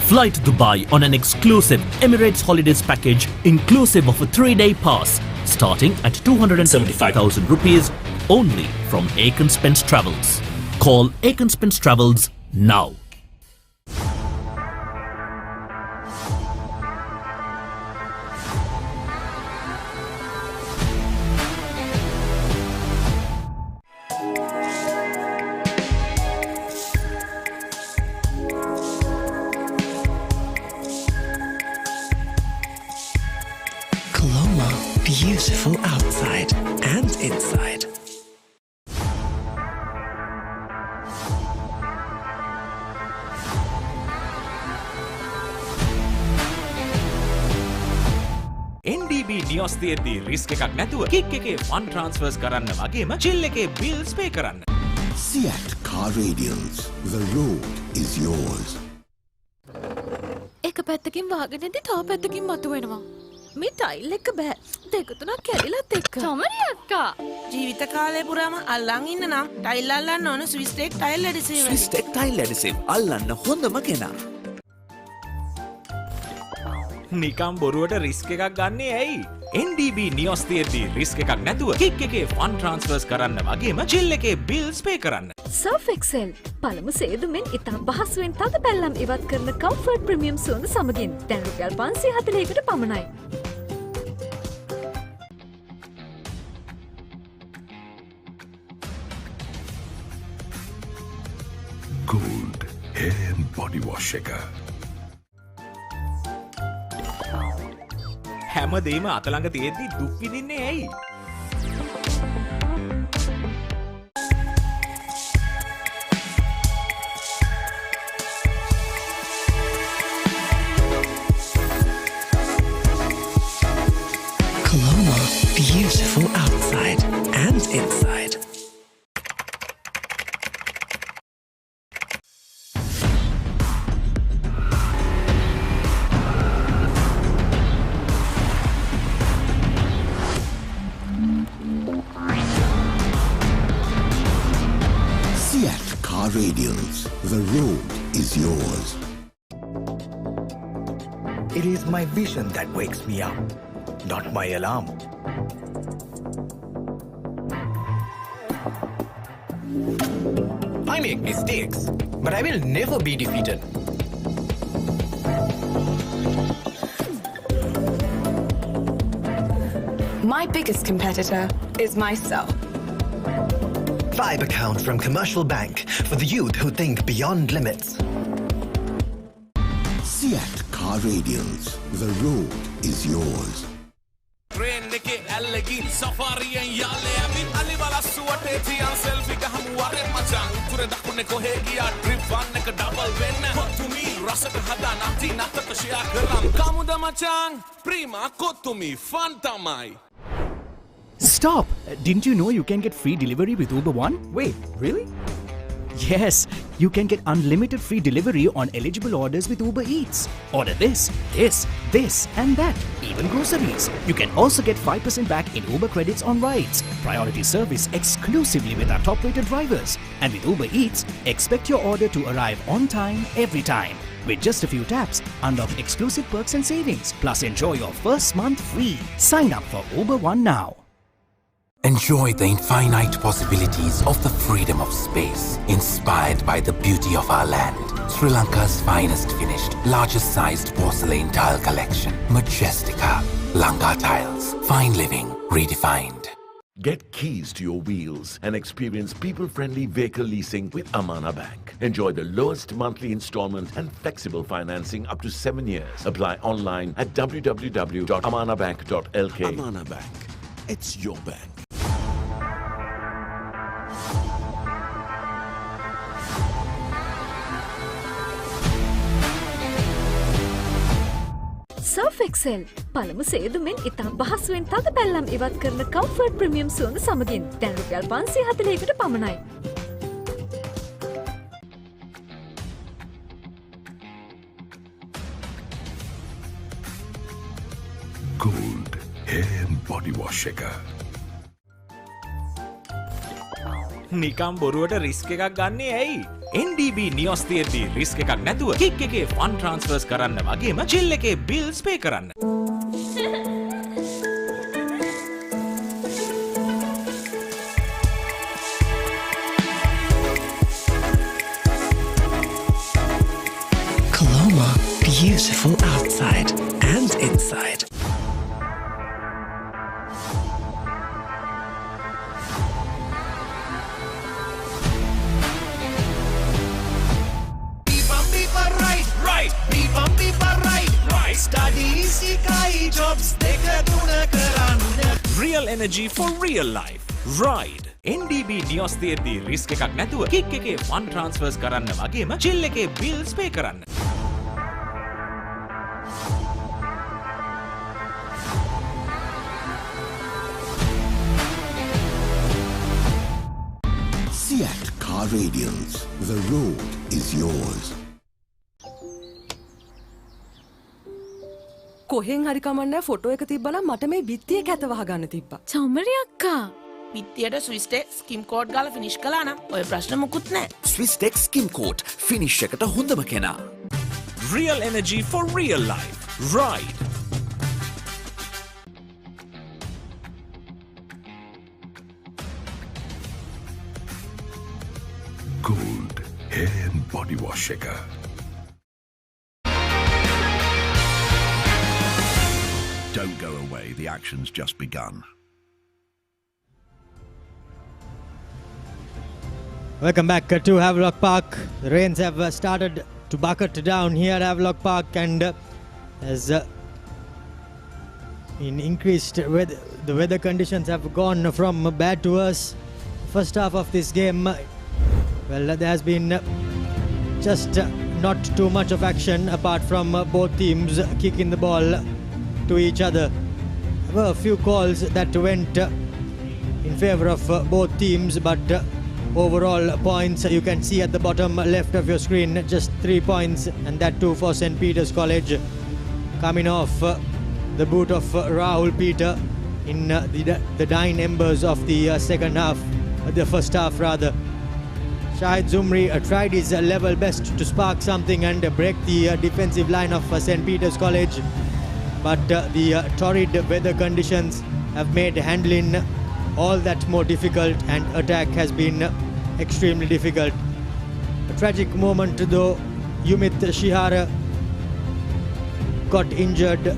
Fly to Dubai on an exclusive Emirates Holidays package inclusive of a 3-day pass starting at 275,000 rupees only from Spence Travels. Call Spence Travels now. Colombo, beautiful outside and inside. NDB නියොස් තියෙද්දි risk එකක් නැතුව kick එකේ fun ට්‍රාන්ස්ෆර්ස් කරන්න වගේම chill එකේ bills පේ කරන්න. Seat Car Radials. The road is yours. එක පැත්තකින් වාගෙනදී තව පැත්තකින් මතුවෙනවා. මේ ටයිල් එක බෑ. දෙක තුනක් කැඩිලත් එක්ක. චොමරි අක්කා. ජීවිත කාලය පුරාම අල්ලන් ඉන්න නම් ටයිල් අල්ලන්න ඕන Swiss Tek tile adhesive. Swiss Tek tile adhesive අල්ලන්න හොඳම කෙනා. නිකම් බොරුවට රිස්ක් එකක් ගන්නේ ඇයි? NDB නියොස් තියෙද්දි රිස්ක් එකක් නැතුව කික් එකේ ෆන් ට්‍රාන්ස්ෆර්ස් කරන්න වගේම චිල් එකේ බිල්ස් පේ කරන්න. Surf Excel පළමු සේදුමෙන් ඉතා පහසුවෙන් තද පැල්ලම් ඉවත් කරන කම්ෆර්ට් ප්‍රීමියම් සුවඳ සමගින් දැන් රුපියල් 540කට පමණයි. Gold hair and body wash එක. හැමදේම අතළඟ තියෙද්දි දුක් විඳින්නේ ඇයි? Colombo, beautiful outside and inside. Seat Car Radials. The road is yours. It is my vision that wakes me up, not my alarm. I make mistakes, but I will never be defeated. My biggest competitor is myself. Vibe account from Commercial Bank for the youth who think beyond limits. Seat Car Radials. The road is yours. Train neke allegi safari en yalle abin ali wala suwate tiyan selfie ka hum ware machan ture dakhune ko hegiya trip one ek double win kotumi rasaka hada nati natata share karam kamuda machan prima kotumi fun tamai. Stop! Didn't you know you can get free delivery with Uber One? Wait, really? Yes, you can get unlimited free delivery on eligible orders with Uber Eats. Order this, and that, even groceries. You can also get 5% back in Uber credits on rides. Priority service exclusively with our top-rated drivers. And with Uber Eats, expect your order to arrive on time, every time. With just a few taps, unlock exclusive perks and savings. Plus enjoy your first month free. Sign up for Uber One now. Enjoy the infinite possibilities of the freedom of space, inspired by the beauty of our land. Sri Lanka's finest finished, largest sized porcelain tile collection. Majestica. Lanka Tiles. Fine living redefined. Get keys to your wheels and experience people-friendly vehicle leasing with Amana Bank. Enjoy the lowest monthly installment and flexible financing up to 7 years. Apply online at www.amanabank.lk. Amana Bank. It's your bank. Surf Excel පළමු සේදුමෙන් ඉතා පහසුවෙන් තද පැල්ලම් ඉවත් කරන comfort premium සුවඳ සමගින් දැන් රුපියල් 540කට පමණයි. Gold hair and body wash shaker. නිකම් බොරුවට රිස්ක් එකක් ගන්නේ ඇයි? NDB නියොස් තියෙද්දි රිස්ක් එකක් නැතුව කික් එකේ ෆන් ට්‍රාන්ස්ෆර්ස් කරන්න වගේම චිල් එකේ බිල්ස් පේ කරන්න. Colombo, beautiful outside and inside. Real energy for real life. Ride. NDB නියොස් තියෙද්දි රිස්ක් එකක් නැතුව කික් එකේ ෆන් ට්‍රාන්ස්ෆර්ස් කරන්න වගේම චිල් එකේ බිල්ස් පේ කරන්න. Seat Car Radials. The road is yours. කොහෙන් හරි කමන්නේ ෆොටෝ එක තිබ්බනම් මට මේ බිත්තියේ කැත වහගන්න තිබ්බා. චමරි අක්කා. බිත්තියට ස්විස් ටෙක් ස්කිම් කෝඩ් ගාලා ෆිනිෂ් කළා නම් ඔය ප්‍රශ්න මුකුත් නැහැ. Swiss Tech Skim Coat finish එකට හොඳම කෙනා. Real energy for real life. Ride. Gold hair and body wash shaker. Don't go away, the action's just begun. Welcome back to Havelock Park. The rains have started to bucket down here at Havelock Park, and as in increased weather, the weather conditions have gone from bad to worse. First half of this game, well, there has been just not too much of action apart from both teams kicking the ball to each other. There were a few calls that went in favor of both teams, but overall points you can see at the bottom left of your screen, just 3 points, and that too for St. Peter's College, coming off the boot of Rahul Peter in the dying embers of the second half, the first half rather. Shahid Zumri tried his level best to spark something and break the defensive line of St. Peter's College, but the torrid weather conditions have made handling all that more difficult, and attack has been extremely difficult. A tragic moment though, Yumit Shihara got injured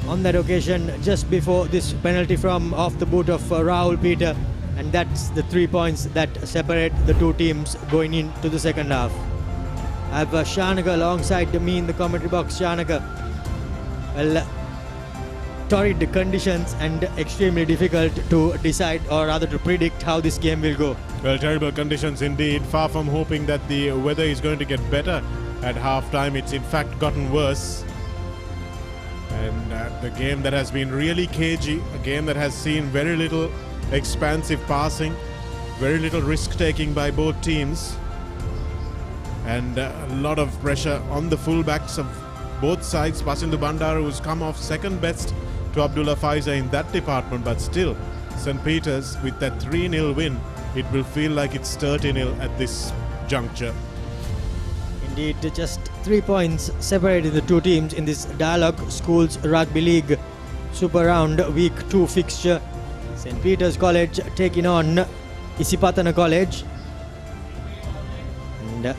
on that occasion just before this penalty from off the boot of Rahul Peter, And that's the 3 points that separate the two teams going into the second half. I have Shanaka alongside me in the commentary box. Shanaka, well, torrid conditions and extremely difficult to decide, or rather to predict how this game will go. Well, terrible conditions indeed. Far from hoping that the weather is going to get better at half-time, it's in fact gotten worse. And the game that has been really cagey, a game that has seen very little expansive passing, very little risk-taking by both teams, and a lot of pressure on the fullbacks of both sides. Basindu Bandara, who's come off second best to Abdullah Faiza in that department, but still St. Peter's with that 3-0 win, it will feel like it's 30-0 at this juncture. Indeed, just 3 points separated the two teams in this Dialog Schools Rugby League Super Round Week 2 fixture. St. Peter's College taking on Isipathana College. And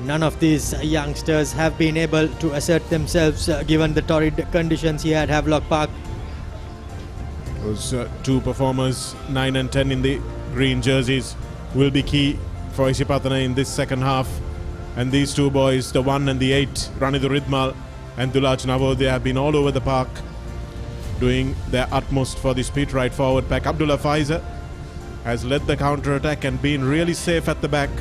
none of these youngsters have been able to assert themselves given the torrid conditions here at Havelock Park. Those two performers, 9 and 10 in the green jerseys, will be key for Isipathana in this second half. And these two boys, the 1 and the 8, Ranidu Ridmal and Dulaj Navo, they have been all over the park doing their utmost for the speed right forward pack. Abdullah Faiza has led the counter-attack and been really safe at the back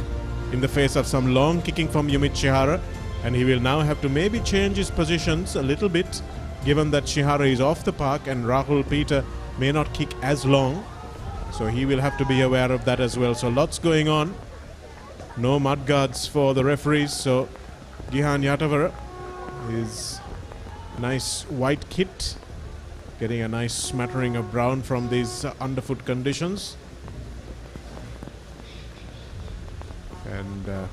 in the face of some long kicking from Yumit Shihara, and he will now have to maybe change his positions a little bit given that Shihara is off the park and Rahul Peter may not kick as long, so he will have to be aware of that as well. So lots going on. No mudguards for the referees, so Gihan Yatavara, his nice white kit, getting a nice smattering of brown from these underfoot conditions. And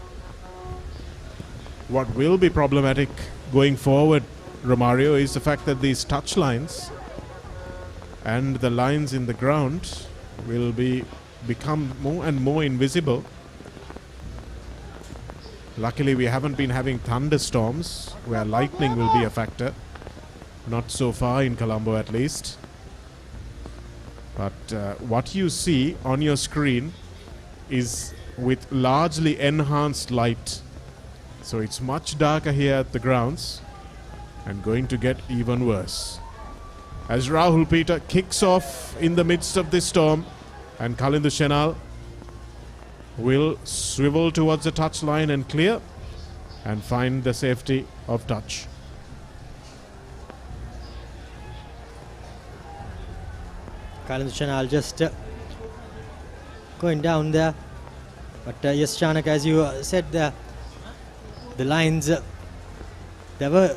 what will be problematic going forward, Romario, is the fact that these touch lines and the lines in the ground will become more and more invisible. Luckily, we haven't been having thunderstorms where lightning will be a factor. Not so far in Colombo, at least. But what you see on your screen is with largely enhanced light. So it's much darker here at the grounds and going to get even worse. As Rahul Peter kicks off in the midst of this storm, and Kalindu Shenal will swivel towards the touch line and clear and find the safety of touch. Kalindu Shenal just going down there. But yes, Shanak, as you said, the lines, there were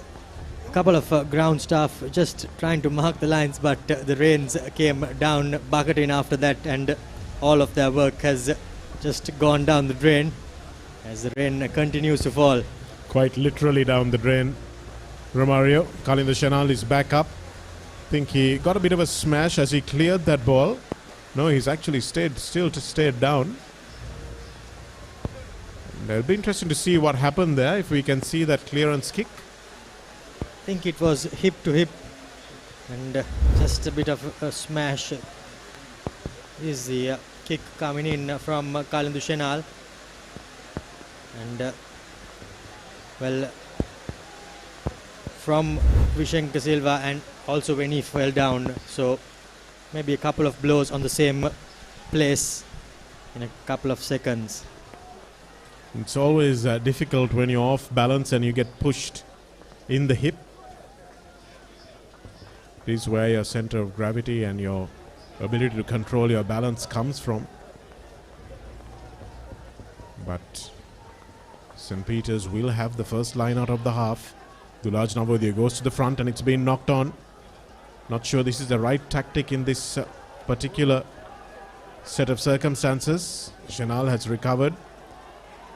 a couple of ground staff just trying to mark the lines, but the rains came down bucketing after that, and all of their work has just gone down the drain as the rain continues to fall. Quite literally down the drain. Romario, Kalindu Shenal is back up. I think he got a bit of a smash as he cleared that ball. No, he's actually stayed down. And it'll be interesting to see what happened there, if we can see that clearance kick. I think it was hip to hip, and just a bit of a smash is the kick coming in from Kalindu Shenal. And well, from Vishenka Silva, and also when he fell down, so maybe a couple of blows on the same place in a couple of seconds. It's always difficult when you're off balance and you get pushed in the hip. This is where your center of gravity and your ability to control your balance comes from. But St. Peter's will have the first line out of the half. Dulaj Navodaya goes to the front and it's been knocked on. Not sure this is the right tactic in this particular set of circumstances. Shenal has recovered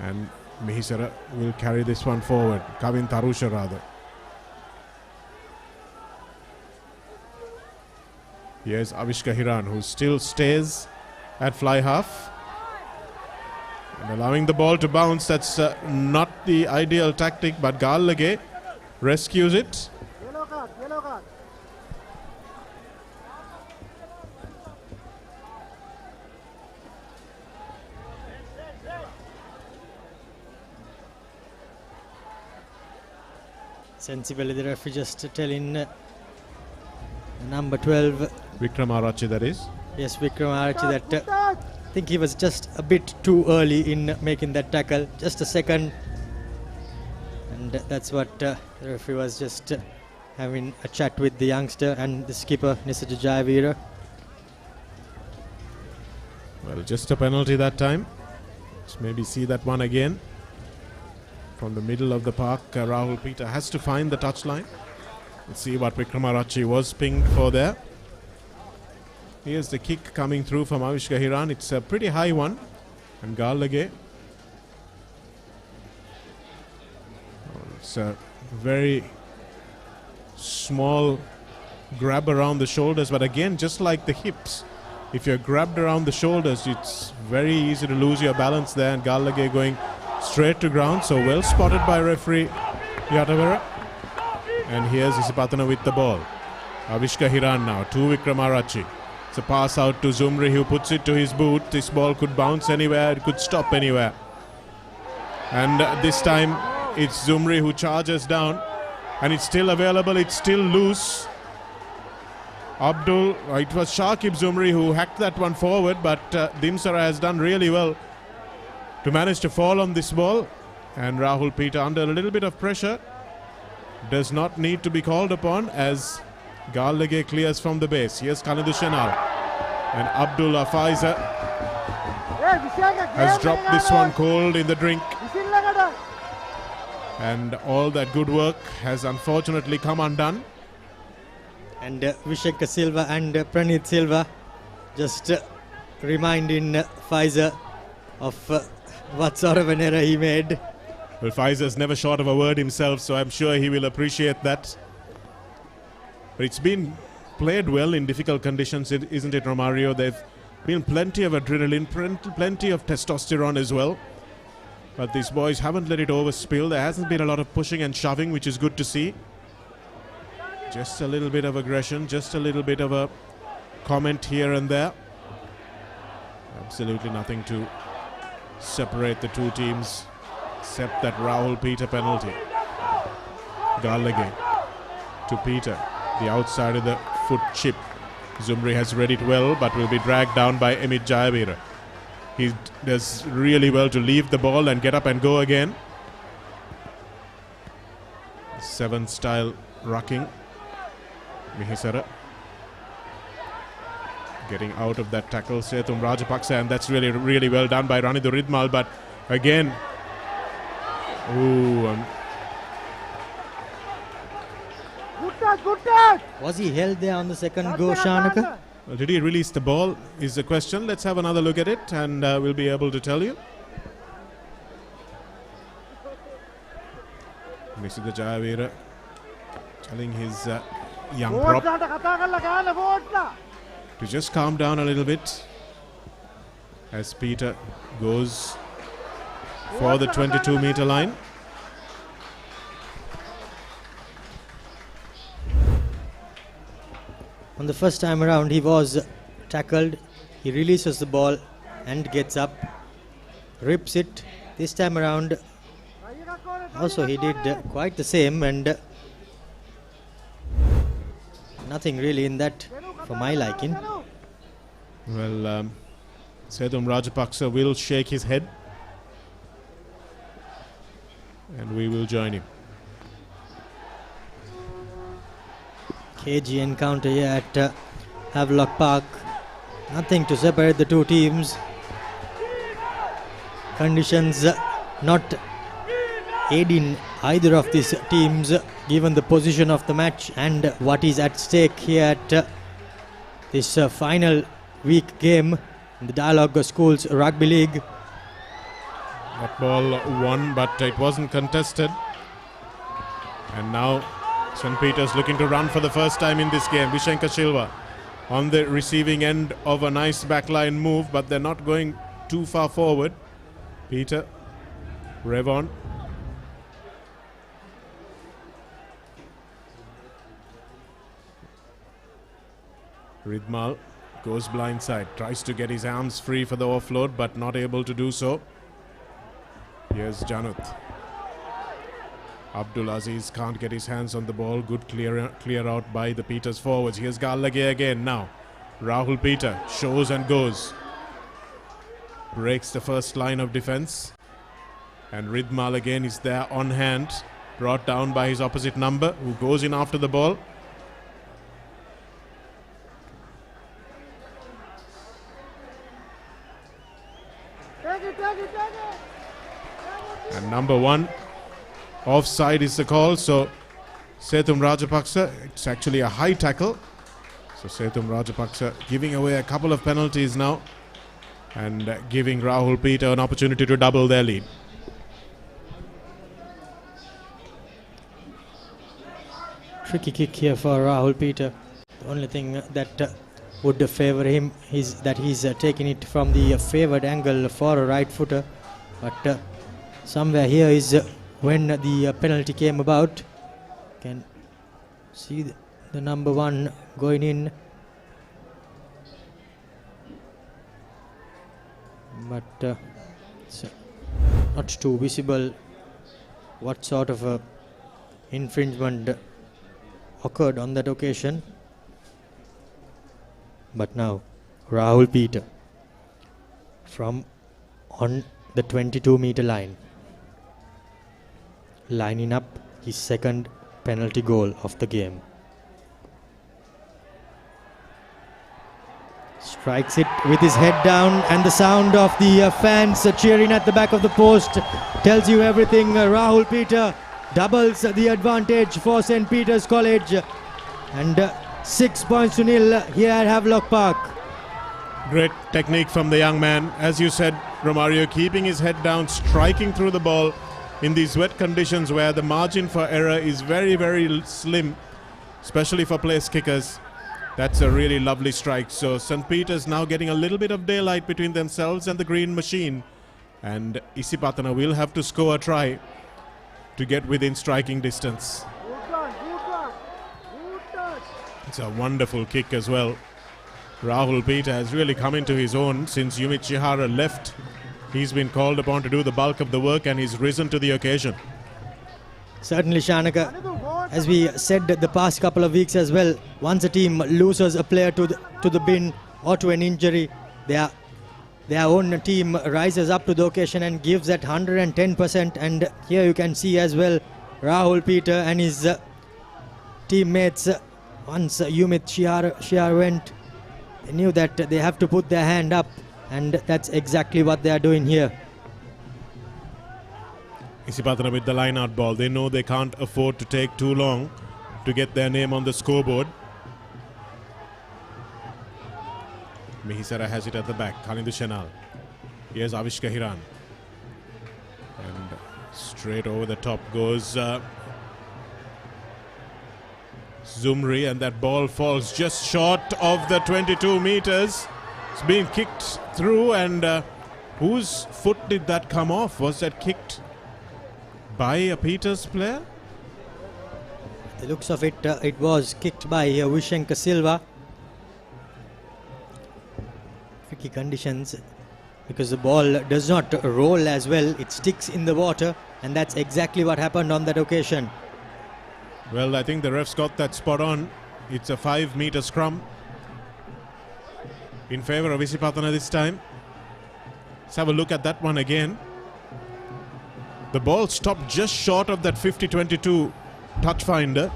and Mihisara will carry this one forward. Kavin Tarusha rather. Here's Avishka Hiran, who still stays at fly half and allowing the ball to bounce. That's not the ideal tactic, but Gallage rescues it. Yellow card, yellow card. Sensibly, the referee just telling number 12. Vikramarachi, that is. Yes, Vikramarachi, that I think he was just a bit too early in making that tackle. Just a second. And that's what the referee was just having a chat with the youngster and the skipper, Nisaja Jayavira. Well, just a penalty that time. Let's maybe see that one again. From the middle of the park, Rahul Peter has to find the touchline. Let's see what Vikramarachi was pinged for there. Here's the kick coming through from Avishka Hiran. It's a pretty high one. And Garlage. It's a very small grab around the shoulders, but again, just like the hips, if you're grabbed around the shoulders, it's very easy to lose your balance there. And Garlage going straight to ground. So well spotted by referee Yatavara. And here's Isipathana with the ball. Avishka Hiran now to Vikramarachi. It's a pass out to Zumri, who puts it to his boot. This ball could bounce anywhere, it could stop anywhere. And this time it's Zumri who charges down. And it's still available, it's still loose. It was Shakib Zumri who hacked that one forward, but Dimsara has done really well to manage to fall on this ball. And Rahul Peter under a little bit of pressure. Does not need to be called upon as Garlage clears from the base. Here's Kanidu Shenal. And Abdullah Faiza has dropped this one cold in the drink. And all that good work has unfortunately come undone. And Visheka Silva and Praneeth Silva just reminding Faiza of what sort of an error he made. Well, Faiza's never short of a word himself, so I'm sure he will appreciate that. But it's been played well in difficult conditions, isn't it, Romario? There've been plenty of adrenaline, plenty of testosterone as well. But these boys haven't let it overspill. There hasn't been a lot of pushing and shoving, which is good to see. Just a little bit of aggression, just a little bit of a comment here and there. Absolutely nothing to separate the two teams except that Rahul Peter penalty. Garlage to Peter. The outside of the foot chip. Zumri has read it well, but will be dragged down by Amit Jayavira. He does really well to leave the ball and get up and go again. 7 style rucking. Mihisara getting out of that tackle. Sethum Rajapaksa, and that's really, really well done by Ranidu Ridmal. But again, Good touch. Was he held there on the second go, Shanaka? Well, did he release the ball is the question. Let's have another look at it and we'll be able to tell you. Nisida Jayavira telling his young prop to just calm down a little bit as Peter goes for the 22-meter line. On the first time around, he was tackled. He releases the ball and gets up, rips it. This time around, also he did quite the same, and nothing really in that for my liking. Well, Sethum Rajapaksa will shake his head, and we will join him. KG encounter here at Havelock Park. Nothing to separate the two teams. Conditions not aiding either of these teams given the position of the match and what is at stake here at this final week game in the Dialog Schools Rugby League. That ball won, but it wasn't contested. And now St. Peter's looking to run for the first time in this game. Vishenka Silva on the receiving end of a nice backline move, but they're not going too far forward. Peter, Revon. Ridmal goes blindside, tries to get his arms free for the offload, but not able to do so. Here's Januth. Abdul Aziz can't get his hands on the ball. Good clear out by the Peters forwards. Here's Gallagher again now. Rahul Peter shows and goes. Breaks the first line of defense. And Ridmal again is there on hand. Brought down by his opposite number, who goes in after the ball. And number 1, offside is the call. So Sethum Rajapaksa, it's actually a high tackle. So Sethum Rajapaksa giving away a couple of penalties now and giving Rahul Peter an opportunity to double their lead. Tricky kick here for Rahul Peter. The only thing that would favour him is that he's taking it from the favoured angle for a right footer. But somewhere here is when the penalty came about. Can see the number 1 going in. But it's not too visible what sort of infringement occurred on that occasion. But now Rahul Peter from on the 22-meter line, lining up his second penalty goal of the game. Strikes it with his head down, and the sound of the fans cheering at the back of the post tells you everything. Rahul Peter doubles the advantage for St. Peter's College, and 6 points to nil here at Havelock Park. Great technique from the young man. As you said, Romario, keeping his head down, striking through the ball in these wet conditions where the margin for error is very, very slim, especially for place kickers. That's a really lovely strike. So St. Peter's now getting a little bit of daylight between themselves and the green machine. And Isipathana will have to score a try to get within striking distance. It's a wonderful kick as well. Rahul Peter has really come into his own since Yumit Chihara left. He's been called upon to do the bulk of the work and he's risen to the occasion. Certainly, Shanaka, as we said the past couple of weeks as well, once a team loses a player to the bin or to an injury, their own team rises up to the occasion and gives that 110%. And here you can see as well Rahul Peter and his teammates. Once Yumit Chihara went, they knew that they have to put their hand up, and that's exactly what they are doing here. Isipathana with the line-out ball. They know they can't afford to take too long to get their name on the scoreboard. Mihisara has it at the back. Kalindu Shenal. Here's Avishka Hiran. And straight over the top goes Zumri, and that ball falls just short of the 22 meters. It's being kicked through, and whose foot did that come off? Was that kicked by a Peters player? The looks of it, it was kicked by Vishenka Silva. Tricky conditions because the ball does not roll as well. It sticks in the water, and that's exactly what happened on that occasion. Well, I think the refs got that spot on. It's a 5-meter scrum in favor of Isipathana this time. Let's have a look at that one again. The ball stopped just short of that 50-22 touch finder.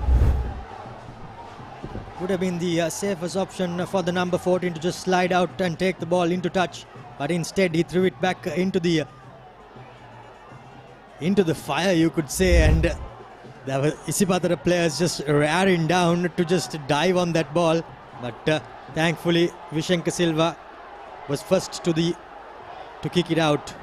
Would have been the safest option for the number 14 to just slide out and take the ball into touch, but instead he threw it back into the fire, you could say, and there were Isipathana players just raring down to just dive on that ball, but thankfully Vishenka Silva was first to kick it out.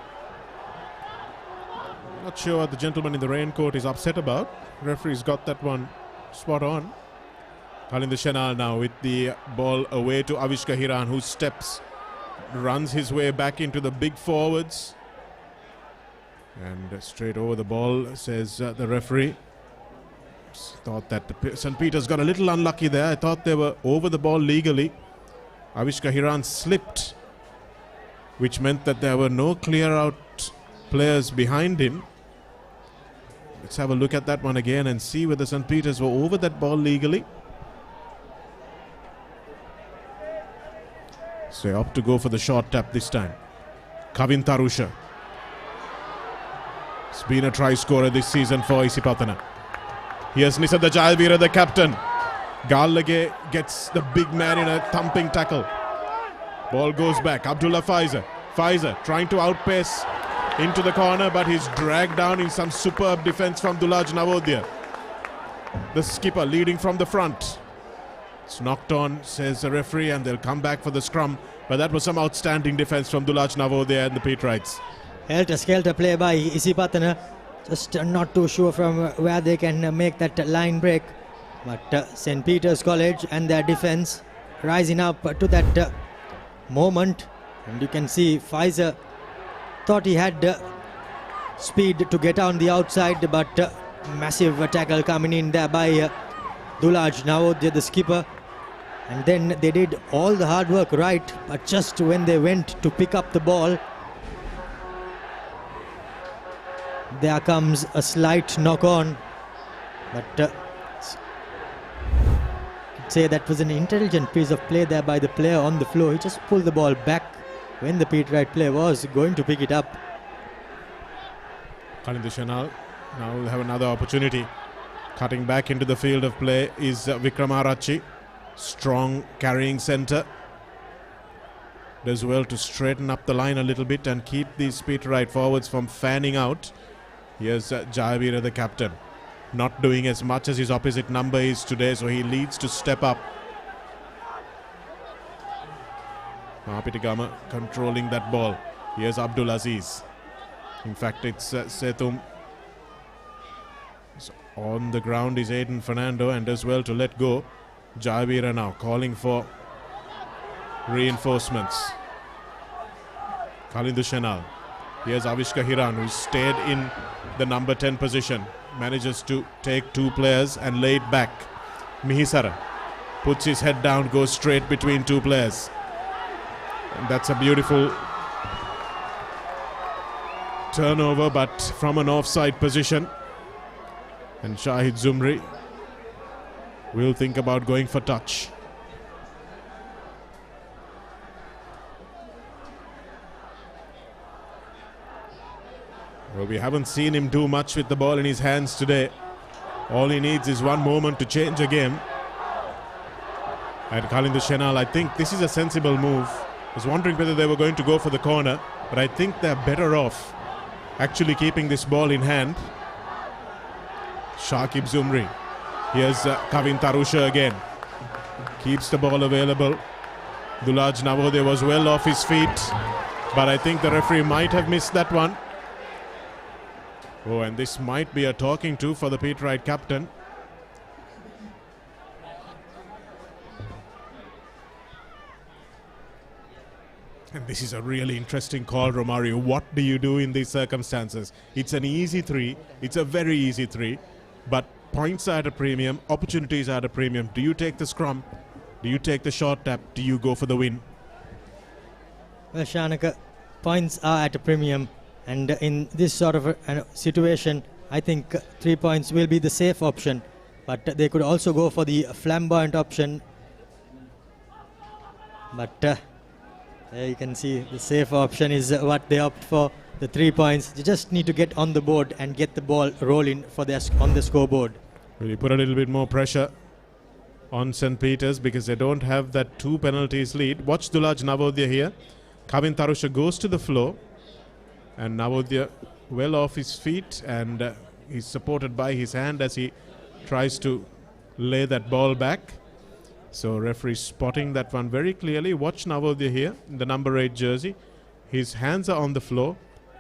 Not sure what the gentleman in the raincoat is upset about. Referee's got that one spot on. Kalindu Shenal now with the ball away to Avishka Hiran, who steps, runs his way back into the big forwards. And straight over the ball, says the referee. Thought that St. Peter's got a little unlucky there. I thought they were over the ball legally. Avishka Hiran slipped, which meant that there were no clear out players behind him. Let's have a look at that one again and see whether St. Peter's were over that ball legally. So they opt to go for the short tap this time. Kavin Tarusha. It's been a try scorer this season for Isipathana. Here's Nisada Jayavira, the captain. Gallage gets the big man in a thumping tackle. Ball goes back. Abdullah Faiza. Faiza trying to outpace into the corner, but he's dragged down in some superb defense from Dulaj Navodaya. The skipper leading from the front. It's knocked on, says the referee, and they'll come back for the scrum. But that was some outstanding defense from Dulaj Navodaya and the Peterites. Helter-skelter play by Isipathana. Just not too sure from where they can make that line break. But St. Peter's College and their defense rising up to that moment. And you can see Pfizer thought he had speed to get on the outside, but massive tackle coming in there by Dulaj Navodaya, the skipper. And then they did all the hard work right, but just when they went to pick up the ball, there comes a slight knock on. But I'd say that was an intelligent piece of play there by the player on the floor. He just pulled the ball back when the Peterite player was going to pick it up. Kalindu Shanal now will have another opportunity. Cutting back into the field of play is Vikramarachi. Strong carrying centre. Does well to straighten up the line a little bit and keep these Peterite forwards from fanning out. Here's Jayavira, the captain. Not doing as much as his opposite number is today, so he leads to step up. Mahapitigama controlling that ball. Here's Abdul Aziz. In fact, it's Setum. So on the ground is Aiden Fernando and does well to let go. Jayavira now calling for reinforcements. Kalindu Shanal. Here's Avishka Hiran, who stayed in the number 10 position. Manages to take two players and lay it back. Mihisara puts his head down, goes straight between two players. And that's a beautiful turnover, but from an offside position. And Shahid Zumri will think about going for touch. Well, we haven't seen him do much with the ball in his hands today. All he needs is one moment to change a game. And Kalindu Shenal, I think this is a sensible move. I was wondering whether they were going to go for the corner, but I think they're better off actually keeping this ball in hand. Shakib Zumri. Here's Kavin Tarusha again. Keeps the ball available. Dulaj Navodaya was well off his feet, but I think the referee might have missed that one. Oh, and this might be a talking to for the Peterite captain. And this is a really interesting call, Romario. What do you do in these circumstances? It's an easy three. It's a very easy three. But points are at a premium. Opportunities are at a premium. Do you take the scrum? Do you take the short tap? Do you go for the win? Well, Shanaka, points are at a premium. And in this sort of a situation, I think 3 points will be the safe option. But they could also go for the flamboyant option. But there you can see the safe option is what they opt for, the 3 points. They just need to get on the board and get the ball rolling for their on the scoreboard. Really put a little bit more pressure on St. Peter's because they don't have that 2 penalties lead. Watch Dulaj Navodaya here. Kavin Tarusha goes to the floor. And Navodaya well off his feet, and he's supported by his hand as he tries to lay that ball back. So referee spotting that one very clearly. Watch Navodaya here in the number 8 jersey. His hands are on the floor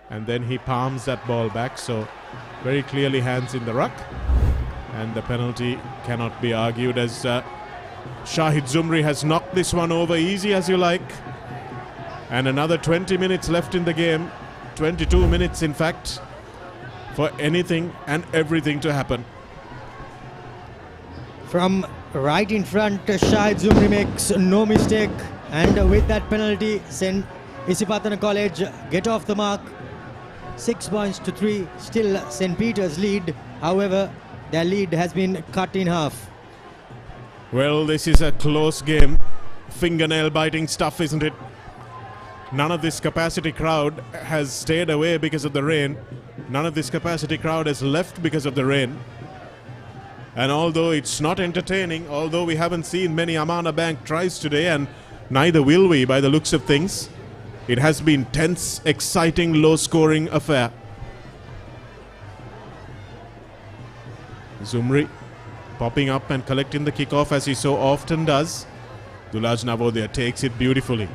and then he palms that ball back. So very clearly hands in the ruck. And the penalty cannot be argued as Shahid Zumri has knocked this one over easy as you like. And another 20 minutes left in the game. 22 minutes in fact, for anything and everything to happen. From right in front, Shahid Zumri makes no mistake, and with that penalty, Isipathana College get off the mark. 6 points to 3, still St. Peter's lead. However, their lead has been cut in half. Well, this is a close game. Fingernail biting stuff, isn't it? None of this capacity crowd has stayed away because of the rain. None of this capacity crowd has left because of the rain. And although it's not entertaining, although we haven't seen many Amana Bank tries today, and neither will we by the looks of things, it has been tense, exciting, low-scoring affair. Zumri popping up and collecting the kickoff as he so often does. Dulaj Navodaya takes it beautifully.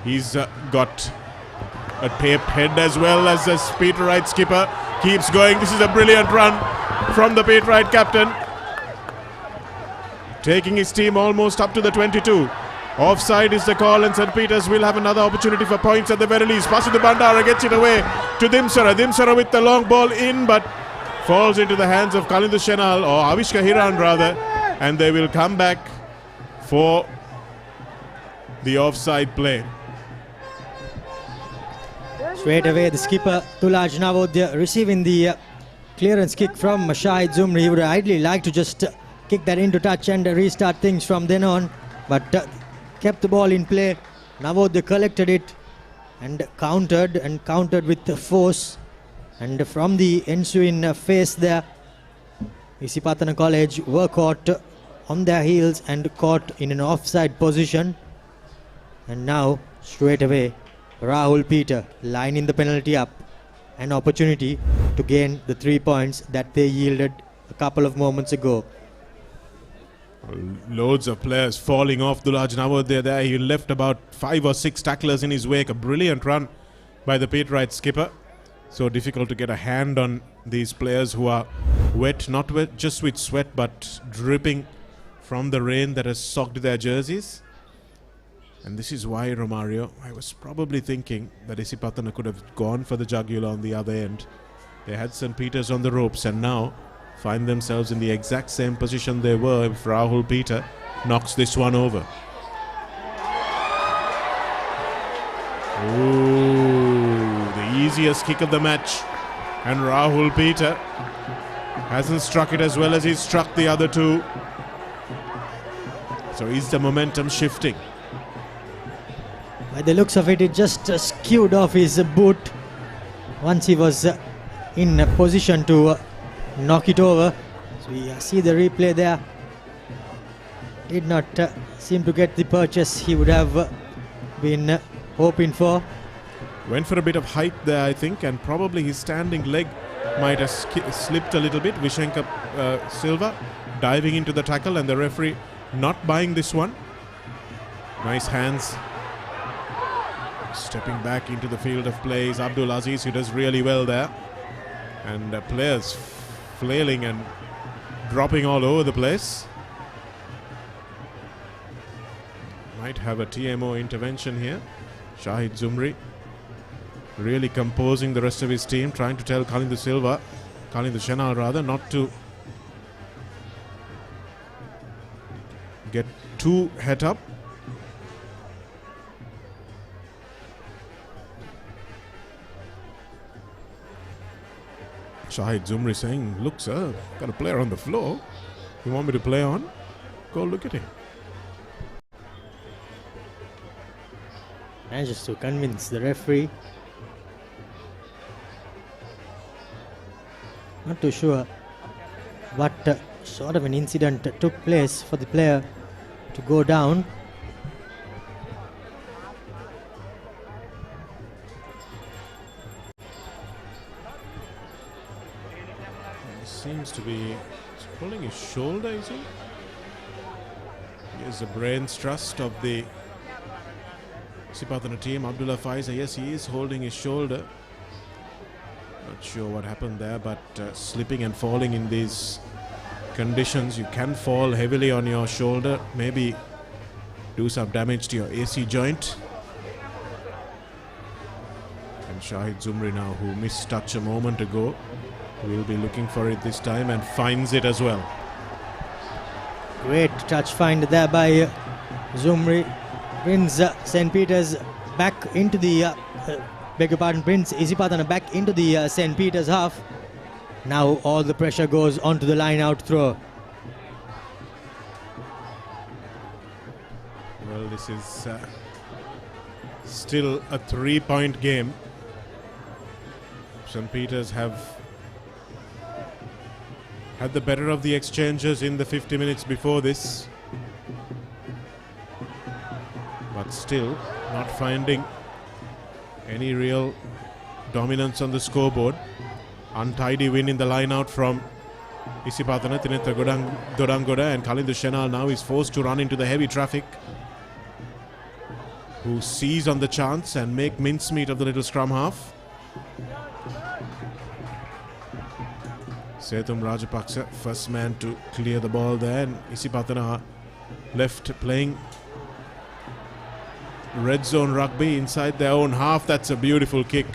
He's got a taped head as well as the Peterite skipper keeps going. This is a brilliant run from the Peterite captain, taking his team almost up to the 22. Offside is the call, and St. Peter's will have another opportunity for points at the very least. Pasudu Bandara gets it away to Dimsara. Dimsara with the long ball in, but falls into the hands of Kalindu Shenal, or Avishka Hiran rather, and they will come back for the offside play. Straight away, the skipper Dulaj Navodaya receiving the clearance kick from Shahid Zumri. He would ideally like to just kick that into touch and restart things from then on, but kept the ball in play. Navodaya collected it and countered with force. And from the ensuing phase there, Isipathana College were caught on their heels and caught in an offside position. And now, straight away, Rahul Peter lining the penalty up. An opportunity to gain the 3 points that they yielded a couple of moments ago. Loads of players falling off Dulaj Navodaya there. He left about 5 or 6 tacklers in his wake. A brilliant run by the Peterite skipper. So difficult to get a hand on these players who are wet, not wet just with sweat, but dripping from the rain that has soaked their jerseys. And this is why, Romario, I was probably thinking that Isipathana could have gone for the jugular on the other end. They had St. Peter's on the ropes and now find themselves in the exact same position they were if Rahul Peter knocks this one over. Ooh, the easiest kick of the match. And Rahul Peter hasn't struck it as well as he's struck the other two. So is the momentum shifting? By the looks of it, it just skewed off his boot once he was in a position to knock it over. So we see the replay there. Did not seem to get the purchase he would have been hoping for. Went for a bit of height there, I think, and probably his standing leg might have slipped a little bit. Vishenka Silva diving into the tackle, and the referee not buying this one. Nice hands. Stepping back into the field of play is Abdul Aziz, who does really well there. And players flailing and dropping all over the place. Might have a TMO intervention here. Shahid Zumri really composing the rest of his team, trying to tell Kalindu Shenal rather, not to get too het up. Shahid Zumri saying, look sir, got a player on the floor. You want me to play on? Go look at him. Manages to convince the referee. Not too sure what sort of an incident took place for the player to go down. Seems to be pulling his shoulder, is he? Here's the brains trust of the Isipathana team, Abdullah Faiza. Yes, he is holding his shoulder. Not sure what happened there, but slipping and falling in these conditions, you can fall heavily on your shoulder, maybe do some damage to your AC joint. And Shahid Zumri now, who missed touch a moment ago, will be looking for it this time and finds it as well. Great touch find there by Zumri. Brings St. Peter's back into the, brings Isipathana back into the St. Peter's half. Now all the pressure goes onto the line out throw. Well, this is still a 3-point game. St. Peter's have had the better of the exchanges in the 50 minutes before this, but still not finding any real dominance on the scoreboard. Untidy win in the line out from Isipathana, Tinetha Dodangoda, and Kalindu Shenal now is forced to run into the heavy traffic, who seize on the chance and make mincemeat of the little scrum half. Sethum Rajapaksa, first man to clear the ball there, and Isipathana left playing red zone rugby inside their own half. That's a beautiful kick.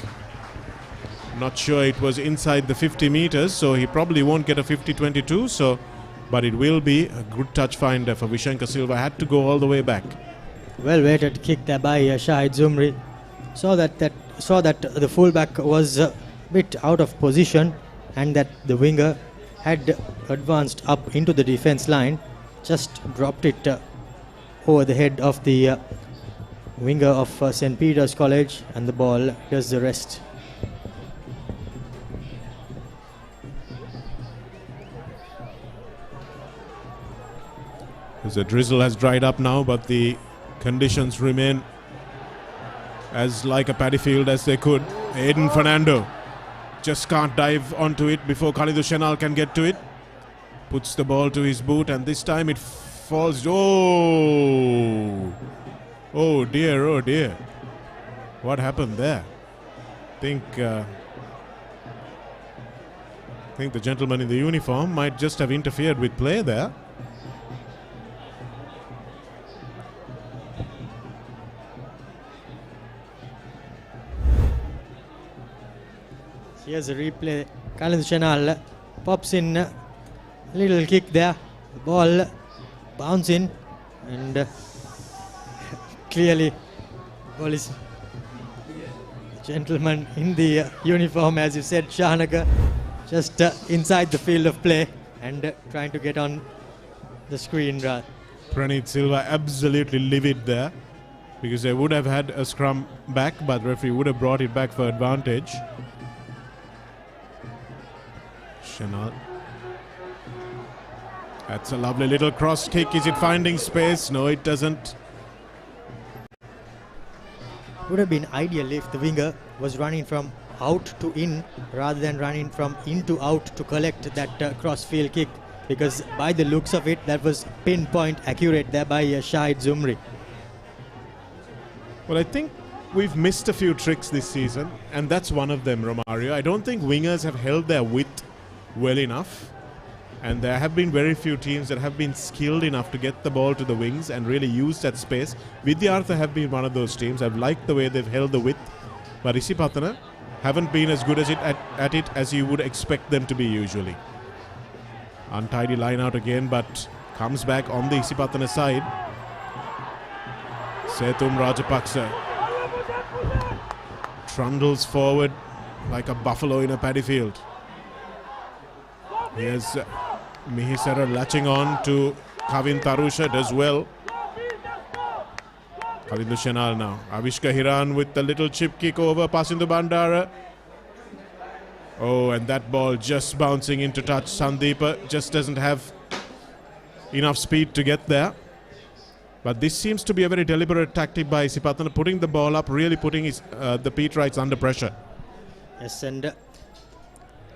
Not sure it was inside the 50 meters, so he probably won't get a 50-22, but it will be a good touch finder for Vishankar Silva. Had to go all the way back. Well weighted kick there by Shahid Zumri. Saw that the fullback was a bit out of position, and that the winger had advanced up into the defense line, just dropped it over the head of the winger of St. Peter's College, and the ball does the rest. The drizzle has dried up now, but the conditions remain as like a paddy field as they could. Aiden Fernando just can't dive onto it before Khalidou Shenal can get to it. Puts the ball to his boot, and this time it falls. Oh dear, oh dear. What happened there? I think the gentleman in the uniform might just have interfered with play there. Here's a replay. Khalidou Shenal pops in a little kick there. The ball bouncing, and clearly the ball is gentleman in the uniform, as you said, Shahnagar, just inside the field of play and trying to get on the screen. Praneeth Silva absolutely livid there, because they would have had a scrum back, but referee would have brought it back for advantage. Shenal. That's a lovely little cross kick. Is it finding space? No, it doesn't. Would have been ideal if the winger was running from out to in rather than running from in to out to collect that cross-field kick, because by the looks of it, that was pinpoint accurate there by Shahid Zumri. Well, I think we've missed a few tricks this season, and that's one of them, Romario. I don't think wingers have held their width well enough, and there have been very few teams that have been skilled enough to get the ball to the wings and really use that space. Vidyartha have been one of those teams. I've liked the way they've held the width, but Isipathana haven't been as good as at it as you would expect them to be usually. Untidy line out again, but comes back on the Isipathana side. Sethum Rajapaksa trundles forward like a buffalo in a paddy field. Here's Mihisara latching on to Kavin Tarusha, does well. Khalidou Shenal now. Avishka Hiran with the little chip kick over, passing to Bandara. Oh, and that ball just bouncing into touch. Sandeepa just doesn't have enough speed to get there. But this seems to be a very deliberate tactic by Isipathana, putting the ball up, really putting the Peterites under pressure. Yes, and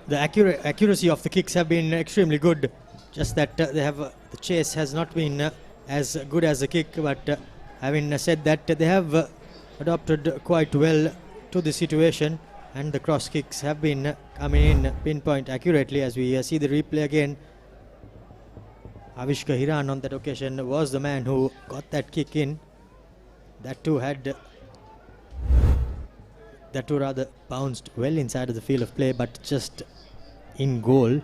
the accuracy of the kicks have been extremely good. Just that the chase has not been as good as the kick. But having said that, they have adopted quite well to the situation, and the cross kicks have been coming in pinpoint accurately. As we see the replay again, Avishka Hiran on that occasion was the man who got that kick in. That too rather bounced well inside of the field of play, but just in goal.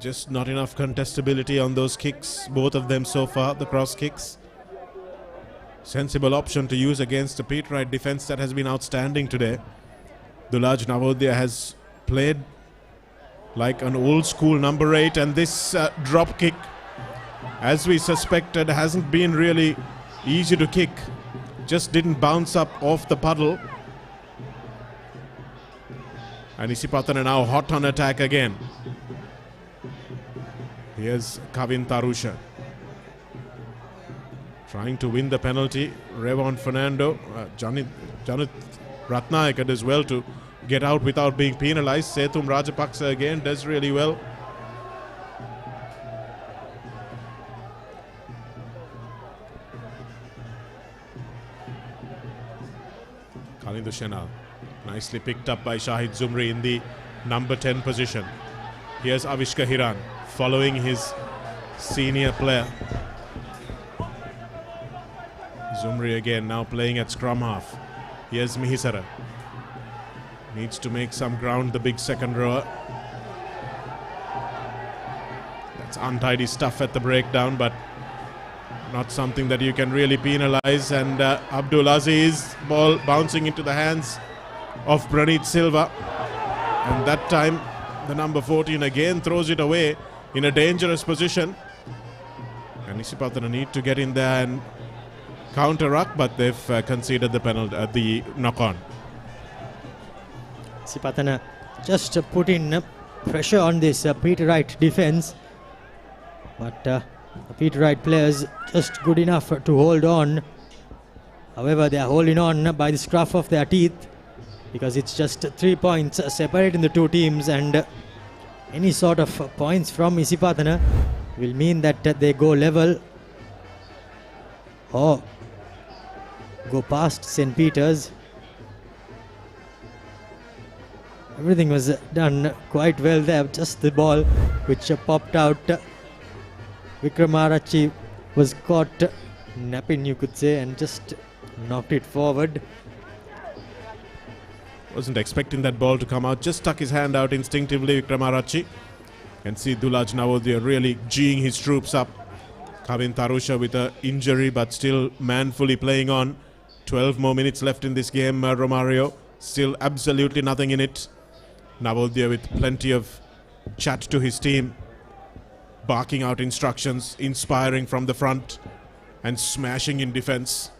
Just not enough contestability on those kicks, both of them so far, the cross kicks. Sensible option to use against a Peterite defense that has been outstanding today. Dulaj Navodaya has played like an old school number 8, and this drop kick, as we suspected, hasn't been really easy to kick. Just didn't bounce up off the puddle. And Isipathana now hot on attack again. Here's Kavin Tarusha trying to win the penalty. Revon Fernando, Janith Ratnayaka does well to get out without being penalized. Sethum Rajapaksa again does really well. Kalindu Shenal, nicely picked up by Shahid Zumri in the number 10 position. Here's Avishka Hiran following his senior player. Zumri again now playing at scrum half. Here's Mihisara. Needs to make some ground, the big second rower. That's untidy stuff at the breakdown, but not something that you can really penalize. And Abdul Aziz, ball bouncing into the hands of Praneeth Silva. And that time, the number 14 again throws it away in a dangerous position. And Isipathana need to get in there and counter-ruck, but they've conceded the penalty, the knock-on. Isipathana just put in pressure on this Peter Wright defense, but the Peter Wright players just good enough to hold on. However, they are holding on by the scruff of their teeth, because it's just 3 points separating the two teams, and any sort of points from Isipathana will mean that they go level or go past St. Peter's. Everything was done quite well there, just the ball which popped out. Vikramarachi was caught napping, you could say, and just knocked it forward. Wasn't expecting that ball to come out, just stuck his hand out instinctively, Vikramarachi. And see Dulaj Navodaya really geeing his troops up. Kavin Tarusha with an injury, but still manfully playing on. 12 more minutes left in this game, Romario. Still absolutely nothing in it. Navodaya with plenty of chat to his team, barking out instructions, inspiring from the front and smashing in defense.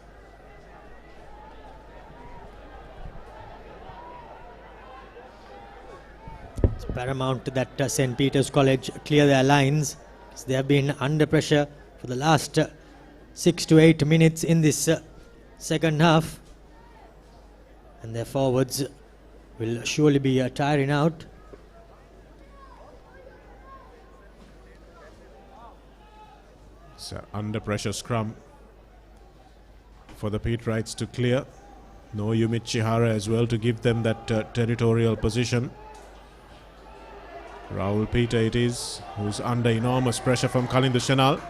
It's paramount that St. Peter's College clear their lines. They have been under pressure for the last 6 to 8 minutes in this second half, and their forwards will surely be tiring out. It's an under pressure scrum for the Pete Wrights to clear. No Yumit Chihara as well to give them that territorial position. Rahul Peter it is, who's under enormous pressure from Kalindu Shenal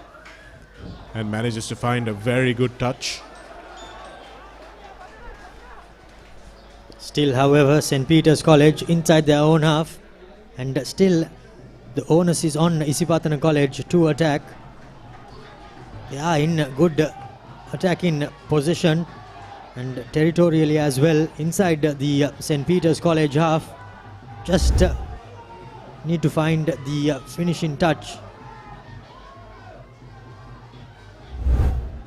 and manages to find a very good touch. Still, however, St. Peter's College inside their own half, and still the onus is on Isipathana College to attack. They are in good attacking position and territorially as well inside the St. Peter's College half. Just need to find the finishing touch.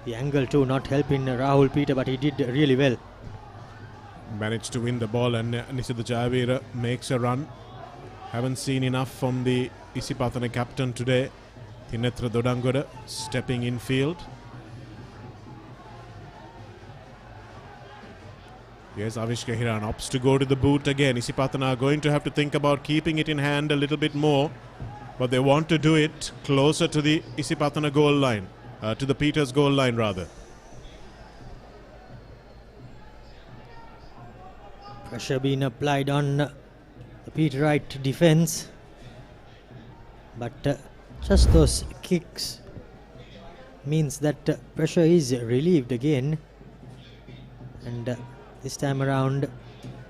The angle too not helping Rahul Peter, but he did really well. Managed to win the ball, and Nisida Jayavira makes a run. Haven't seen enough from the Isipathana captain today. Thinetra Dodangoda stepping in field. Yes, Avishka Hiran opts to go to the boot again. Isipathana are going to have to think about keeping it in hand a little bit more, but they want to do it closer to the Isipathana goal line, to the Peters goal line rather. Pressure being applied on the Peter Wright defense, but just those kicks means that pressure is relieved again, and this time around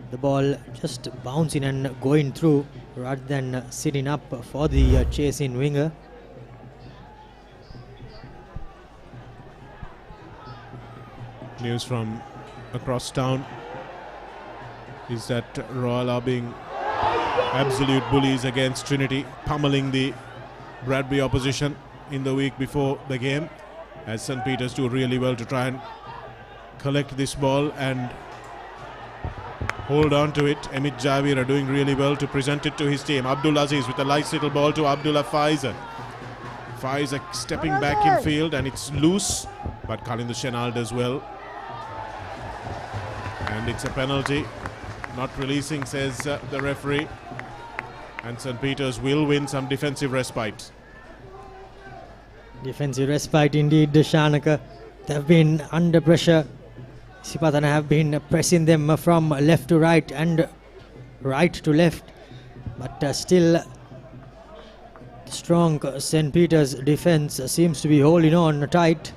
the ball just bouncing and going through rather than sitting up for the chasing winger. News from across town is that Royal are being absolute bullies against Trinity, pummeling the Bradby opposition in the week before the game, as St. Peter's do really well to try and collect this ball and hold on to it. Amit Javir are doing really well to present it to his team. Abdul Aziz with a nice little ball to Abdullah Faiza. Faiza stepping back in field and it's loose, but Kalind Chenal does well. And it's a penalty. Not releasing, says the referee. And St. Peter's will win some defensive respite. Defensive respite indeed, Shanaka. They have been under pressure. Isipathana have been pressing them from left to right and right to left. But still, strong St. Peter's defense seems to be holding on tight.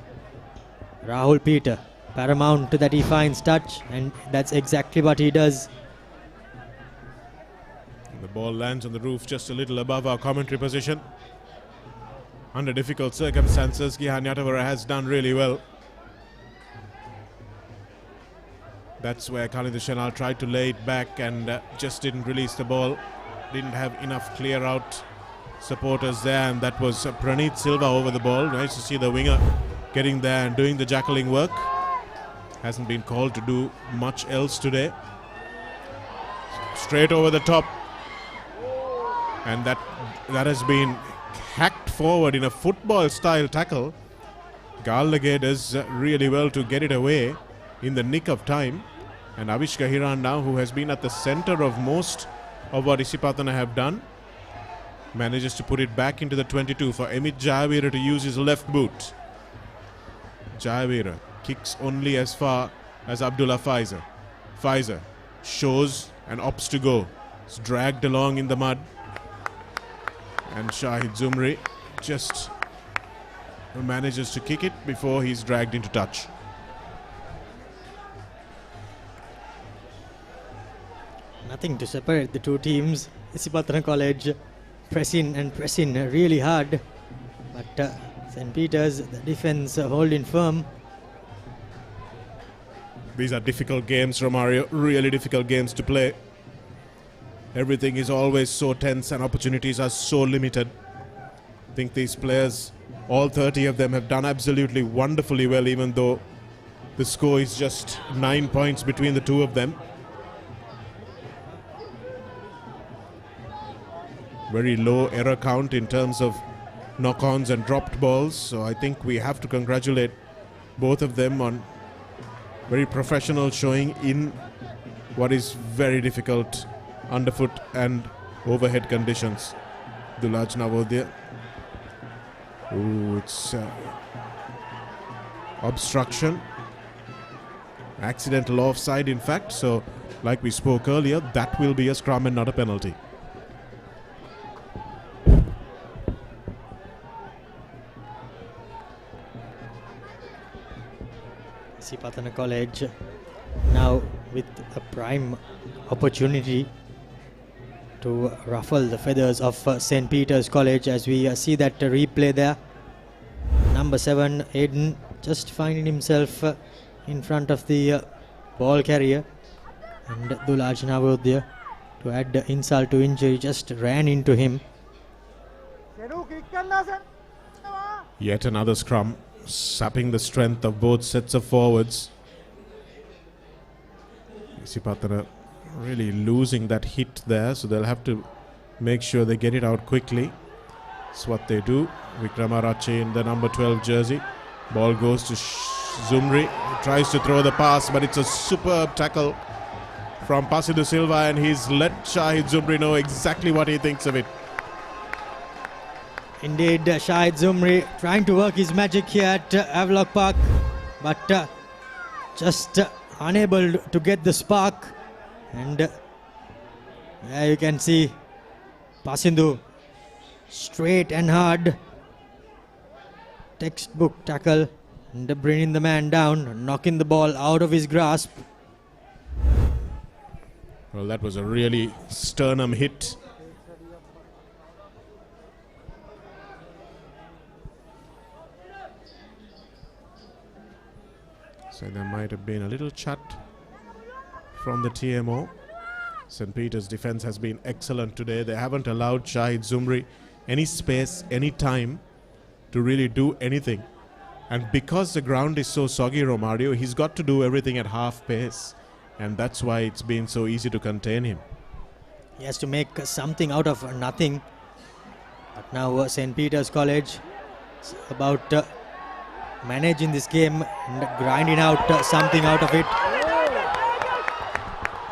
Rahul Peter, paramount that he finds touch, and that's exactly what he does. The ball lands on the roof just a little above our commentary position. Under difficult circumstances, Gihan Yatavara has done really well. That's where Kalind Chenal tried to lay it back and just didn't release the ball. Didn't have enough clear out supporters there, and that was Praneeth Silva over the ball. Nice to see the winger getting there and doing the jackling work. Hasn't been called to do much else today. Straight over the top. And that has been hacked forward in a football style tackle. Gallagher does really well to get it away in the nick of time. And Avishka Hiran now, who has been at the center of most of what Isipathana have done, manages to put it back into the 22 for Amit Jayavira to use his left boot. Jayavira kicks only as far as Abdullah Faiza. Faiza shows and opts to go. It's dragged along in the mud. And Shahid Zumri just manages to kick it before he's dragged into touch. Nothing to separate the two teams. Isipathana College pressing really hard. But St. Peter's, the defense holding firm. These are difficult games, Romario. Really difficult games to play. Everything is always so tense and opportunities are so limited. I think these players, all 30 of them, have done absolutely wonderfully well, even though the score is just 9 points between the two of them. Very low error count in terms of knock-ons and dropped balls. So I think we have to congratulate both of them on very professional showing in what is very difficult underfoot and overhead conditions. Dulaj Navodya. Ooh, it's obstruction. Accidental offside, in fact. So, like we spoke earlier, that will be a scrum and not a penalty. Isipathana College now with a prime opportunity to ruffle the feathers of St. Peter's College, as we see that replay there. Number 7, Aiden, just finding himself in front of the ball carrier, and Dulaj Navodya, to add insult to injury, just ran into him. Yet another scrum, sapping the strength of both sets of forwards. Isipathana really losing that hit there, so they'll have to make sure they get it out quickly. That's what they do. Vikramarache in the number 12 jersey. Ball goes to Zumri. He tries to throw the pass, but it's a superb tackle from Pasidu Silva, and he's let Shahid Zumri know exactly what he thinks of it. Indeed, Shahid Zumri trying to work his magic here at Havelock Park, but just unable to get the spark. And there you can see Pasindu, straight and hard, textbook tackle, and bringing the man down, knocking the ball out of his grasp. Well, that was a really sternum hit. So there might have been a little chat from the TMO. St. Peter's defense has been excellent today. They haven't allowed Shahid Zumri any space, any time to really do anything. And because the ground is so soggy, Romario, he's got to do everything at half pace. And that's why it's been so easy to contain him. He has to make something out of nothing. But now St. Peter's College is about managing this game and grinding out something out of it.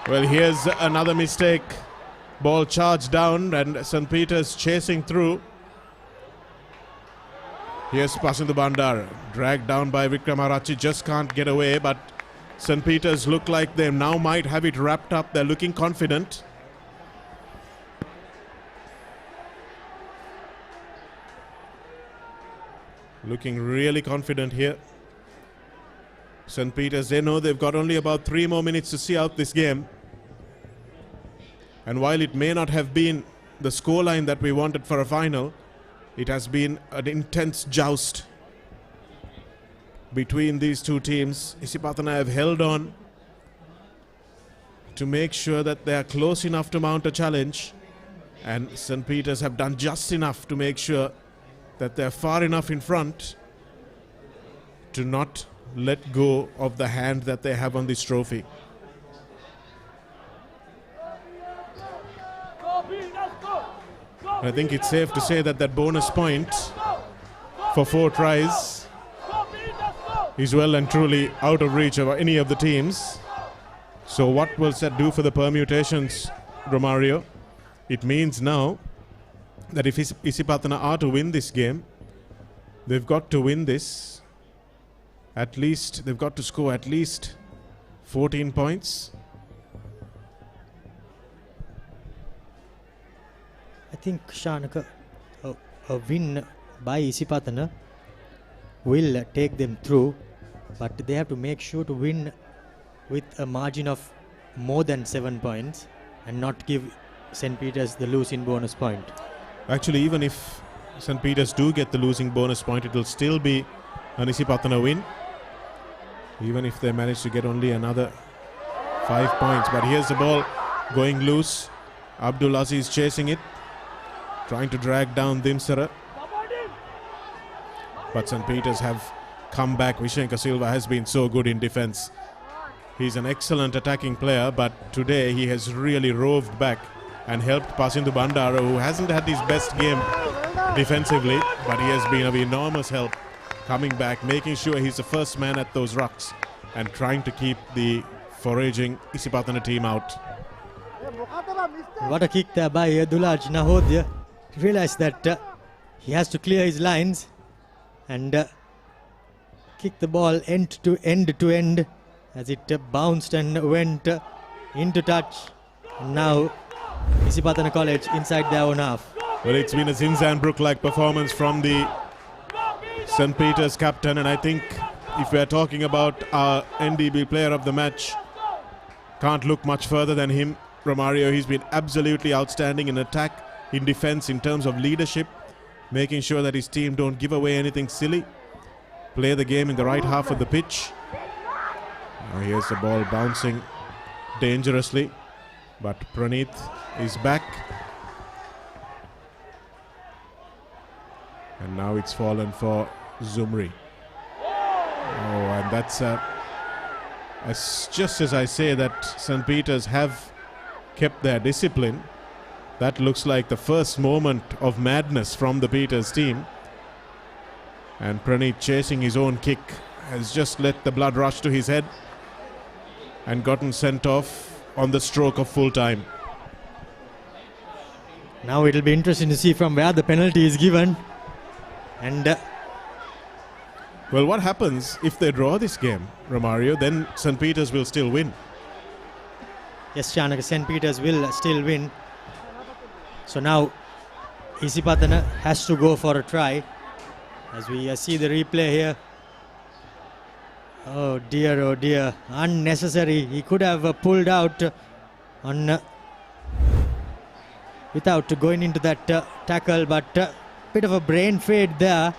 Well, here's another mistake. Ball charged down and St. Peter's chasing through. Here's Pasindu Bandar, dragged down by Vikramarachi, just can't get away, but St. Peter's look like they now might have it wrapped up. They're looking confident. Looking really confident here. St. Peter's, they know they've got only about 3 more minutes to see out this game. And while it may not have been the scoreline that we wanted for a final, it has been an intense joust between these two teams. Isipathana have held on to make sure that they are close enough to mount a challenge, and St. Peter's have done just enough to make sure that they're far enough in front to not let go of the hand that they have on this trophy. I think it's safe to say that that bonus point for 4 tries is well and truly out of reach of any of the teams. So what will that do for the permutations, Romario? It means now that if Isipathana are to win this game, they've got to win this. At least, they've got to score at least 14 points. I think, Shanaka, a win by Isipathana will take them through, but they have to make sure to win with a margin of more than 7 points and not give St. Peter's the losing bonus point. Actually, even if St. Peter's do get the losing bonus point, it will still be an Isipathana win, even if they manage to get only another 5 points. But here's the ball going loose. Abdul Aziz chasing it, trying to drag down Dimsara. But St. Peter's have come back. Vishenka Silva has been so good in defense. He's an excellent attacking player, but today he has really roved back and helped Pasindu Bandara, who hasn't had his best game defensively, but he has been of enormous help coming back, making sure he's the first man at those rucks and trying to keep the foraging Isipathana team out. What a kick there by Dulaj Nahodya. Realized that he has to clear his lines and kick the ball end to end as it bounced and went into touch. Now Isipathana College inside their own half. Well, it's been a Zinzanbrook-like performance from the St. Peter's captain, and I think if we are talking about our NDB player of the match, can't look much further than him, Romario. He's been absolutely outstanding in attack, in defense, in terms of leadership, making sure that his team don't give away anything silly, play the game in the right half of the pitch. Now here's the ball bouncing dangerously, but Praneeth is back. And now it's fallen for Zumri. Oh, and that's just as I say that St. Peter's have kept their discipline, that looks like the first moment of madness from the Peters team. And Praneeth, chasing his own kick, has just let the blood rush to his head and gotten sent off on the stroke of full time. Now it'll be interesting to see from where the penalty is given. And well, what happens if they draw this game, Romario? Then St. Peter's will still win. Yes, Chanaka, St. Peter's will still win. So now Isipathana has to go for a try. As we see the replay here. Oh dear, unnecessary. He could have pulled out on without going into that tackle, but bit of a brain fade there,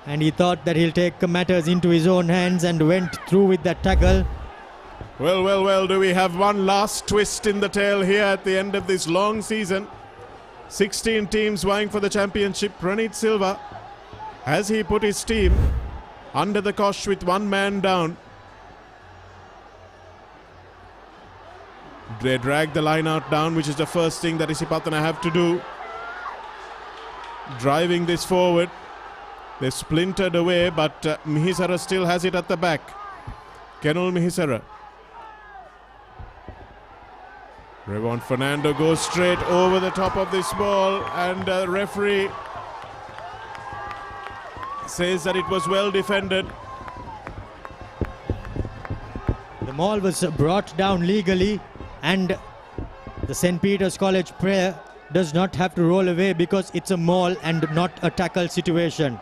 and he thought that he'll take matters into his own hands and went through with that tackle. Well, do we have one last twist in the tail here at the end of this long season? 16 teams vying for the championship. Praneeth Silva, has he put his team under the cosh with one man down? They drag the line out down, which is the first thing that Isipathana have to do. Driving this forward. They splintered away, but Mihisara still has it at the back. Kenul Mihisara. Revon Fernando goes straight over the top of this ball, and the referee says that it was well defended. The ball was brought down legally, and the St. Peter's College player does not have to roll away because it's a maul and not a tackle situation.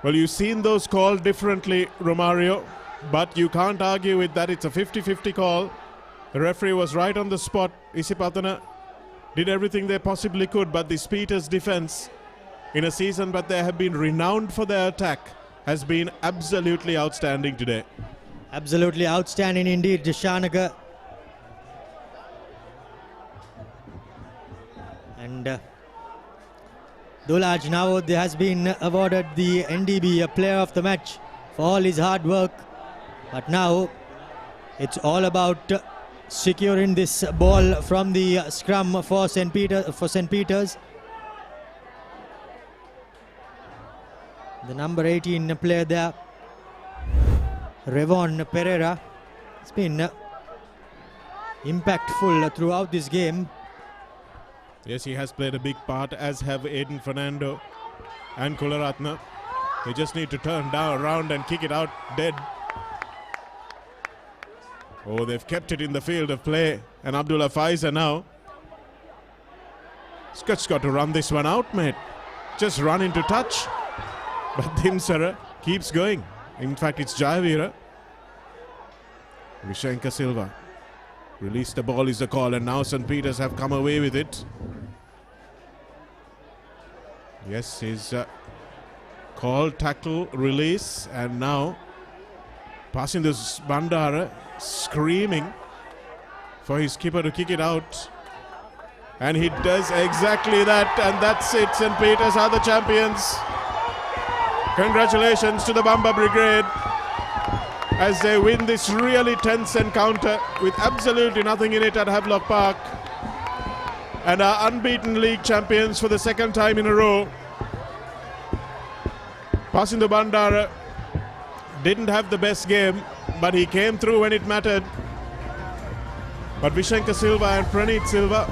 Well, you've seen those called differently, Romario, but you can't argue with that. It's a 50-50 call. The referee was right on the spot. Isipathana did everything they possibly could, but this Peters defense in a season but they have been renowned for their attack has been absolutely outstanding today. Absolutely outstanding indeed, Shanaga. And Dulaj Nawod has been awarded the NDB Player of the Match for all his hard work. But now it's all about securing this ball from the scrum for St. Peter's. The number 18 player there, Revon Pereira, has been impactful throughout this game. Yes, he has played a big part, as have Aiden Fernando and Kularatna. They just need to turn down around and kick it out dead. Oh, they've kept it in the field of play. And Abdullah Faiza now. Just got to run this one out, mate. Just run into touch. But Dimsara keeps going. In fact, it's Jayavira. Vishenka Silva. Release the ball is the call, and now St. Peter's have come away with it. Yes, his call, tackle, release, and now passing this Bandara, screaming for his keeper to kick it out. And he does exactly that, and that's it. St. Peter's are the champions. Congratulations to the Bamba Brigade as they win this really tense encounter with absolutely nothing in it at Havelock Park, and are unbeaten league champions for the second time in a row. Pasindu Bandara didn't have the best game, but he came through when it mattered. But Vishenka Silva and Praneeth Silva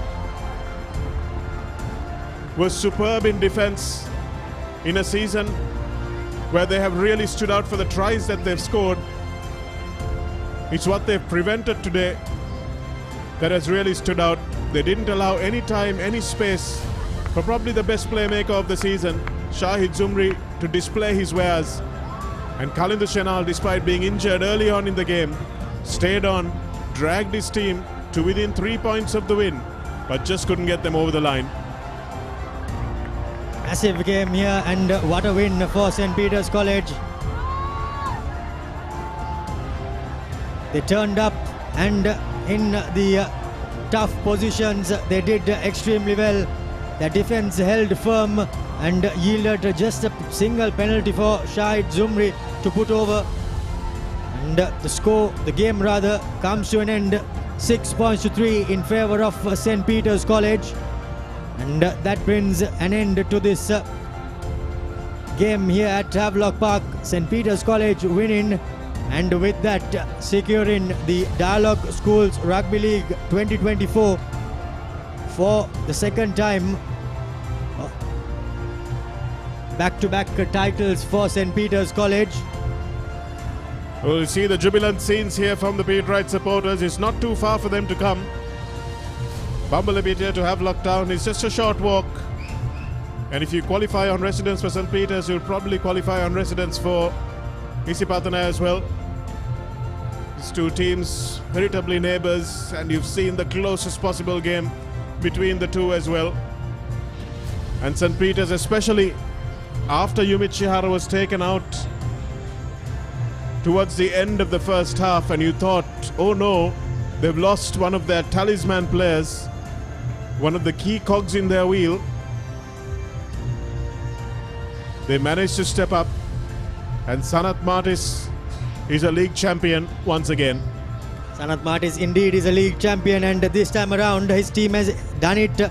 was superb in defense in a season where they have really stood out for the tries that they've scored. It's what they've prevented today that has really stood out. They didn't allow any time, any space for probably the best playmaker of the season, Shahid Zumri, to display his wares. And Kalindu Shenal, despite being injured early on in the game, stayed on, dragged his team to within 3 points of the win, but just couldn't get them over the line. Massive game here, and what a win for St. Peter's College. They turned up, and in the tough positions they did extremely well. Their defense held firm and yielded just a single penalty for Shahid Zumri to put over. And the game comes to an end 6 points to 3 in favor of St. Peter's College. And that brings an end to this game here at Havelock Park. St. Peter's College winning, and with that securing the Dialog Schools Rugby League 2024 for the second time. Back-to-back titles for St. Peter's College. We'll see the jubilant scenes here from the Peterite supporters. It's not too far for them to come. Bumblebee here to Havelock Town is just a short walk. And if you qualify on residence for St. Peter's, you'll probably qualify on residence for Isipathana as well. These two teams, veritably neighbours, and you've seen the closest possible game between the two as well. And St. Peter's, especially after Yumit Shihara was taken out, towards the end of the first half and you thought, oh no, they've lost one of their talisman players, one of the key cogs in their wheel. They managed to step up, and Sanat Martis is a league champion once again. Sanat Martis indeed is a league champion, and this time around his team has done it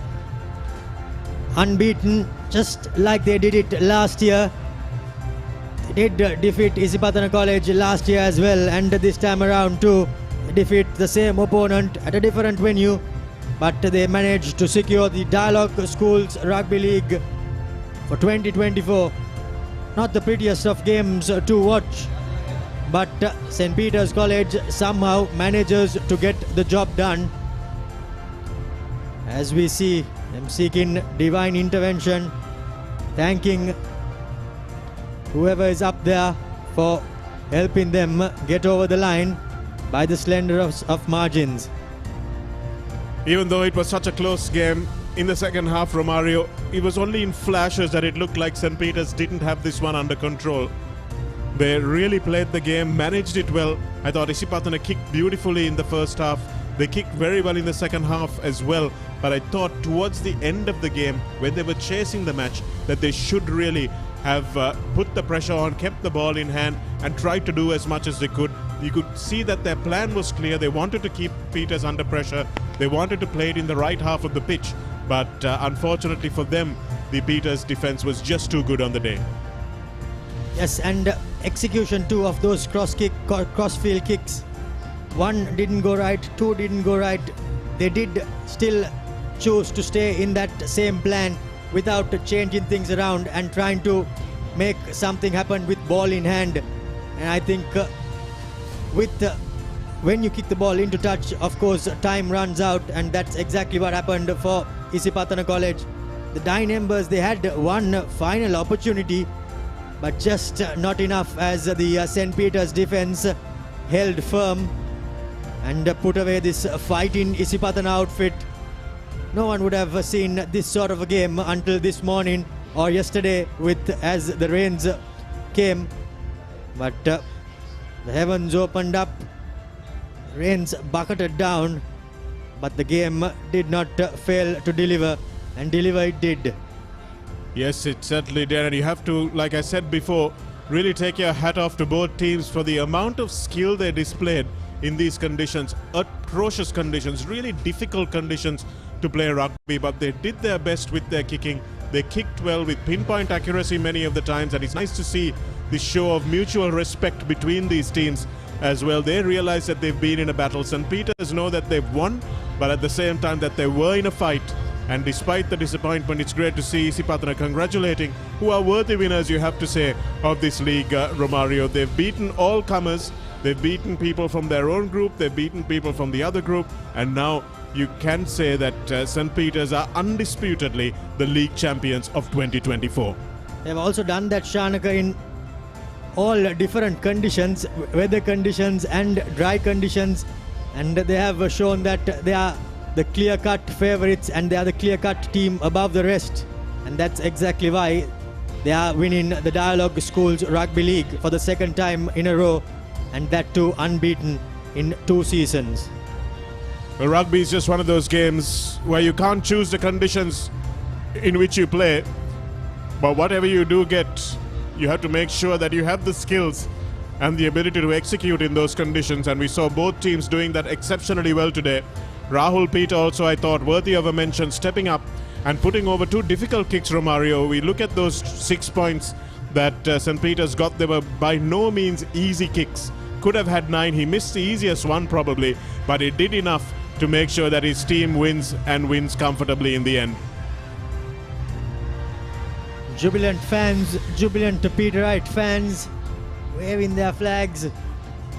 unbeaten, just like they did it last year. They did defeat Isipathana College last year as well, and this time around too defeat the same opponent at a different venue, but they managed to secure the Dialog Schools Rugby League for 2024. Not the prettiest of games to watch, but St. Peter's College somehow manages to get the job done. As we see them seeking divine intervention, thanking whoever is up there for helping them get over the line by the slenderest of margins. Even though it was such a close game, in the second half, Romario, it was only in flashes that it looked like St. Peter's didn't have this one under control. They really played the game, managed it well. I thought Isipathana kicked beautifully in the first half. They kicked very well in the second half as well. But I thought towards the end of the game, when they were chasing the match, that they should really have put the pressure on, kept the ball in hand, and tried to do as much as they could. You could see that their plan was clear. They wanted to keep Peters under pressure. They wanted to play it in the right half of the pitch. But unfortunately for them, the Peters defense was just too good on the day. Yes, and execution too of those crossfield kicks. One didn't go right, two didn't go right. They did still choose to stay in that same plan without changing things around and trying to make something happen with ball in hand. And I think when you kick the ball into touch, of course, time runs out, and that's exactly what happened for Isipathana College. The Dyne Embers, they had one final opportunity, but just not enough, as the St. Peter's defense held firm and put away this fighting Isipathana outfit. No one would have seen this sort of a game until this morning or yesterday as the rains came. But the heavens opened up, rains bucketed down, but the game did not fail to deliver, and deliver it did. Yes, it certainly did, and you have to, like I said before, really take your hat off to both teams for the amount of skill they displayed in these conditions, atrocious conditions, really difficult conditions to play rugby, but they did their best with their kicking. They kicked well with pinpoint accuracy many of the times, and it's nice to see this show of mutual respect between these teams as well. They realize that they've been in a battle. St. Peter's know that they've won, but at the same time that they were in a fight. And despite the disappointment, it's great to see Isipathana congratulating, who are worthy winners, you have to say, of this league, Romario. They've beaten all comers. They've beaten people from their own group. They've beaten people from the other group. And now you can say that St. Peter's are undisputedly the league champions of 2024. They've also done that, Shanaka, in all different conditions, weather conditions and dry conditions. And they have shown that they are the clear-cut favorites and they are the clear-cut team above the rest. And that's exactly why they are winning the Dialog Schools Rugby League for the second time in a row, and that too unbeaten in 2 seasons. Well, rugby is just one of those games where you can't choose the conditions in which you play, but whatever you do get, you have to make sure that you have the skills and the ability to execute in those conditions, and we saw both teams doing that exceptionally well today. Rahul Peter also, I thought, worthy of a mention, stepping up and putting over 2 difficult kicks, Romario. We look at those 6 points that St. Peter's got. They were by no means easy kicks. Could have had 9. He missed the easiest one probably, but he did enough to make sure that his team wins and wins comfortably in the end. Jubilant fans, jubilant Peterite fans, waving their flags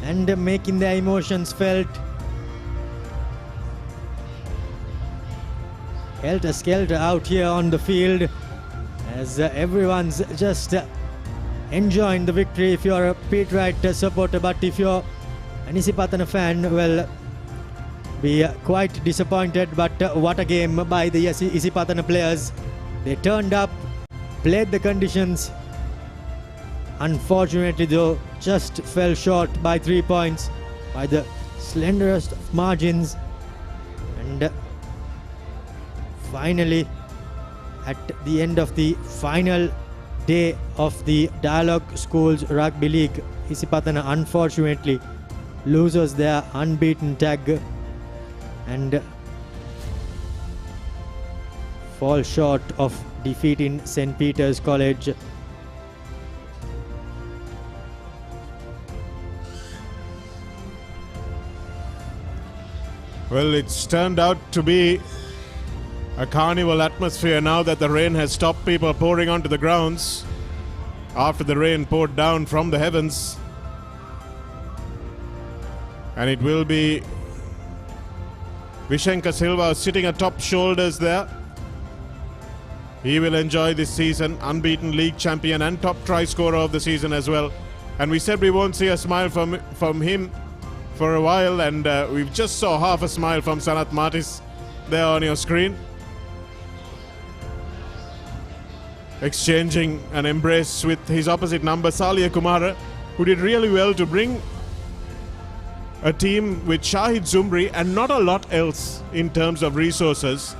and making their emotions felt. Helter-skelter out here on the field as everyone's just enjoying the victory. If you're a Peterite supporter, but if you're an Isipathana fan, well, be quite disappointed. But what a game by the Isipathana players. They turned up, played the conditions unfortunately though just fell short by 3 points by the slenderest of margins. And finally, at the end of the final day of the Dialog Schools Rugby League, Isipathana unfortunately loses their unbeaten tag and fall short of defeating St. Peter's College. Well, it's turned out to be a carnival atmosphere now that the rain has stopped. People pouring onto the grounds after the rain poured down from the heavens. And it will be Vishenka Silva sitting atop shoulders there. He will enjoy this season, unbeaten league champion and top try scorer of the season as well. And we said we won't see a smile from him for a while, and we've just saw half a smile from Sanat Martis there on your screen. Exchanging an embrace with his opposite number, Salia Kumara, who did really well to bring a team with Shahid Zumri and not a lot else in terms of resources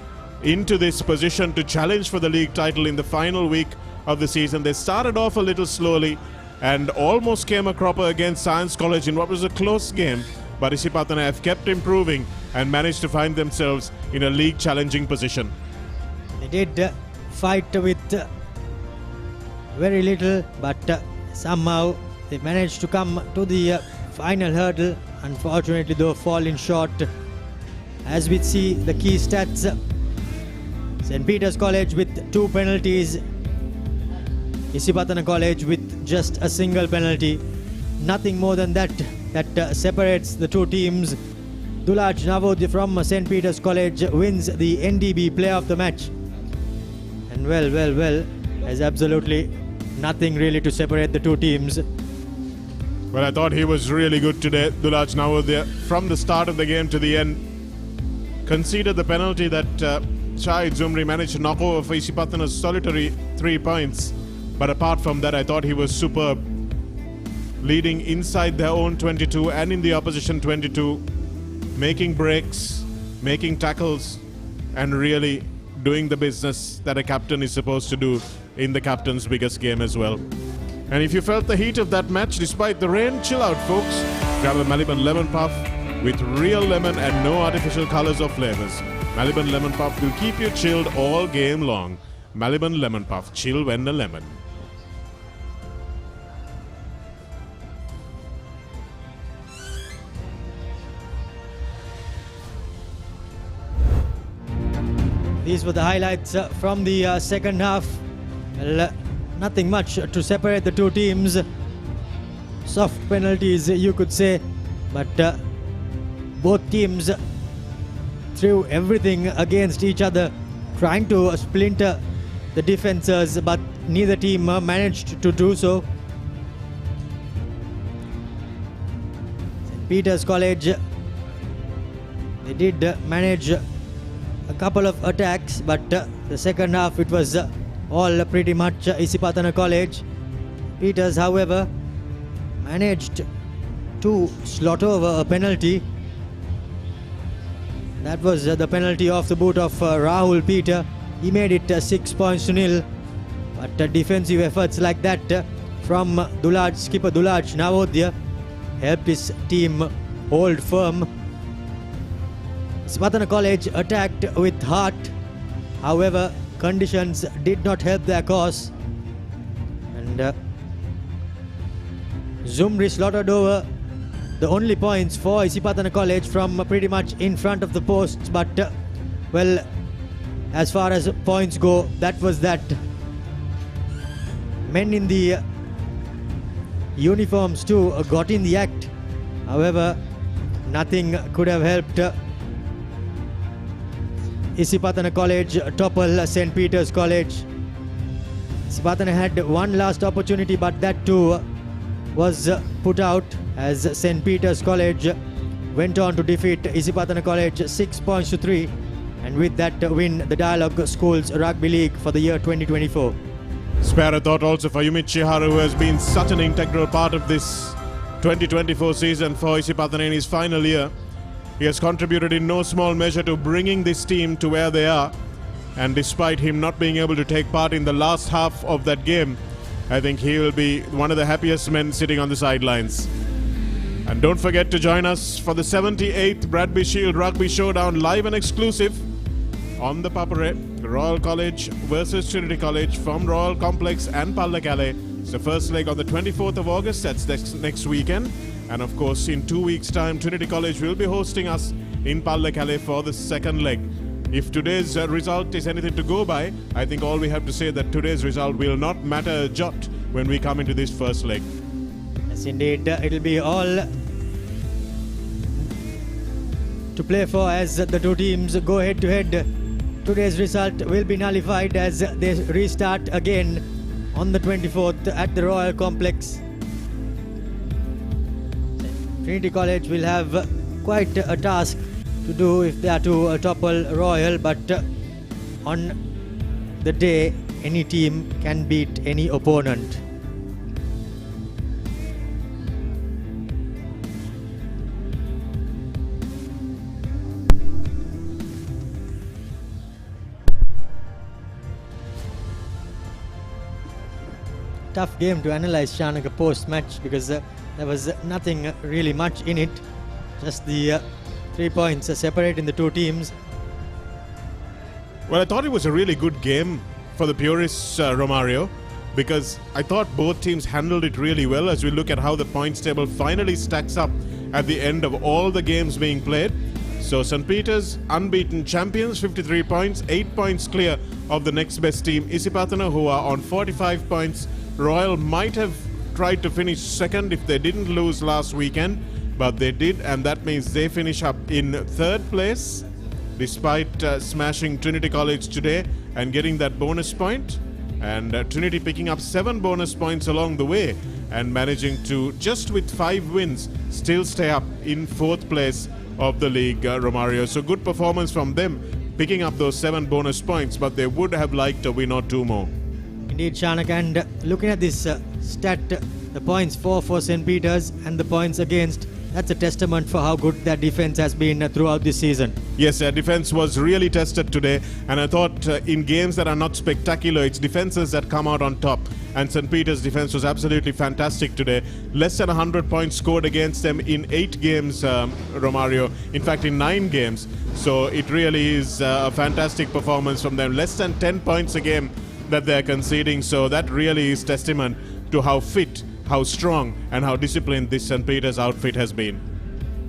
into this position to challenge for the league title in the final week of the season. They started off a little slowly and almost came a cropper against Science College in what was a close game, but Isipathana have kept improving and managed to find themselves in a league challenging position. They did fight with very little, but somehow they managed to come to the final hurdle. Unfortunately though, falling short. As we see the key stats, St. Peter's College with 2 penalties, Isipathana College with just a single penalty. Nothing more than that separates the two teams. Dulaj Navodya from St. Peter's College wins the NDB Player of the Match. And well, there's absolutely nothing really to separate the two teams. Well, I thought he was really good today, Dulaj Navodya, from the start of the game to the end. Conceded the penalty that Shahid Zumri managed to knock over for Isipathana's solitary 3 points. But apart from that, I thought he was superb. Leading inside their own 22 and in the opposition 22. Making breaks, making tackles, and really doing the business that a captain is supposed to do in the captain's biggest game as well. And if you felt the heat of that match despite the rain, chill out, folks. Grab a Maliban Lemon Puff with real lemon and no artificial colors or flavors. Maliban Lemon Puff will keep you chilled all game long. Maliban Lemon Puff, chill when the lemon. These were the highlights from the second half. Well, nothing much to separate the two teams. Soft penalties, you could say, but both teams threw everything against each other, trying to splinter the defenses, but neither team managed to do so. St. Peter's College, they did manage a couple of attacks, but the second half it was all pretty much Isipathana College. Peters, however, managed to slot over a penalty. That was the penalty off the boot of Rahul Peter. He made it 6 points to nil. But defensive efforts like that from skipper Dulaj Navodya helped his team hold firm. Isipathana College attacked with heart. However, conditions did not help their cause. And Zumri slaughtered over the only points for Isipathana College from pretty much in front of the posts. But, well, as far as points go, that was that. Men in the uniforms too got in the act. However, nothing could have helped Isipathana College topple St. Peter's College. Isipathana had one last opportunity, but that too was put out as St. Peter's College went on to defeat Isipathana College 6 points to 3, and with that win the Dialog Schools Rugby League for the year 2024. Spare a thought also for Yumit Chihara, who has been such an integral part of this 2024 season for Isipathana in his final year. He has contributed in no small measure to bringing this team to where they are. And despite him not being able to take part in the last half of that game, I think he will be one of the happiest men sitting on the sidelines. And don't forget to join us for the 78th Bradby Shield Rugby Showdown, live and exclusive on the Papare, Royal College versus Trinity College from Royal Complex and Pallakale. It's the first leg on the 24th of August, that's next weekend. And of course, in 2 weeks' time, Trinity College will be hosting us in Pallakale for the second leg. If today's result is anything to go by, I think all we have to say that today's result will not matter a jot when we come into this first leg. Yes, indeed. It'll be all to play for as the two teams go head to head. Today's result will be nullified as they restart again on the 24th at the Royal Complex. Trinity College will have quite a task to do if they are to topple Royal, but on the day, any team can beat any opponent. Tough game to analyze, Shanaka, post-match, because there was nothing really much in it. Just the 3 points separating the two teams. Well, I thought it was a really good game for the purists, Romario, because I thought both teams handled it really well as we look at how the points table finally stacks up at the end of all the games being played. So St. Peter's unbeaten champions, 53 points, 8 points clear of the next best team, Isipathana, who are on 45 points. Royal might have tried to finish second if they didn't lose last weekend, but they did, and that means they finish up in third place despite smashing Trinity College today and getting that bonus point. And Trinity picking up 7 bonus points along the way and managing to, just with 5 wins, still stay up in 4th place of the league, Romario. So good performance from them, picking up those 7 bonus points, but they would have liked a win or 2 more. Indeed, Shanak, and looking at this stat, the points for St. Peter's and the points against, that's a testament for how good their defense has been throughout this season. Yes, their defense was really tested today, and I thought in games that are not spectacular, it's defenses that come out on top, and St. Peter's defense was absolutely fantastic today. Less than 100 points scored against them in 8 games, Romario, in fact in 9 games, so it really is a fantastic performance from them. Less than 10 points a game that they're conceding, so that really is testament to how fit, how strong and how disciplined this St. Peter's outfit has been.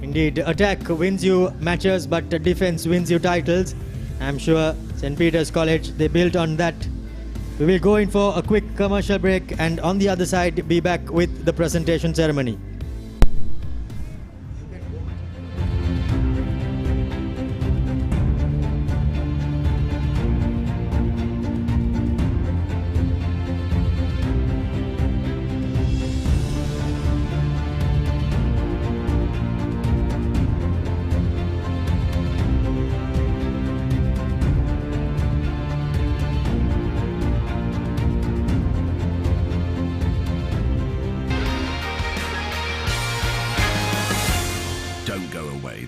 Indeed, attack wins you matches, but defense wins you titles. I'm sure St. Peter's College, they built on that. We will go in for a quick commercial break, and on the other side be back with the presentation ceremony.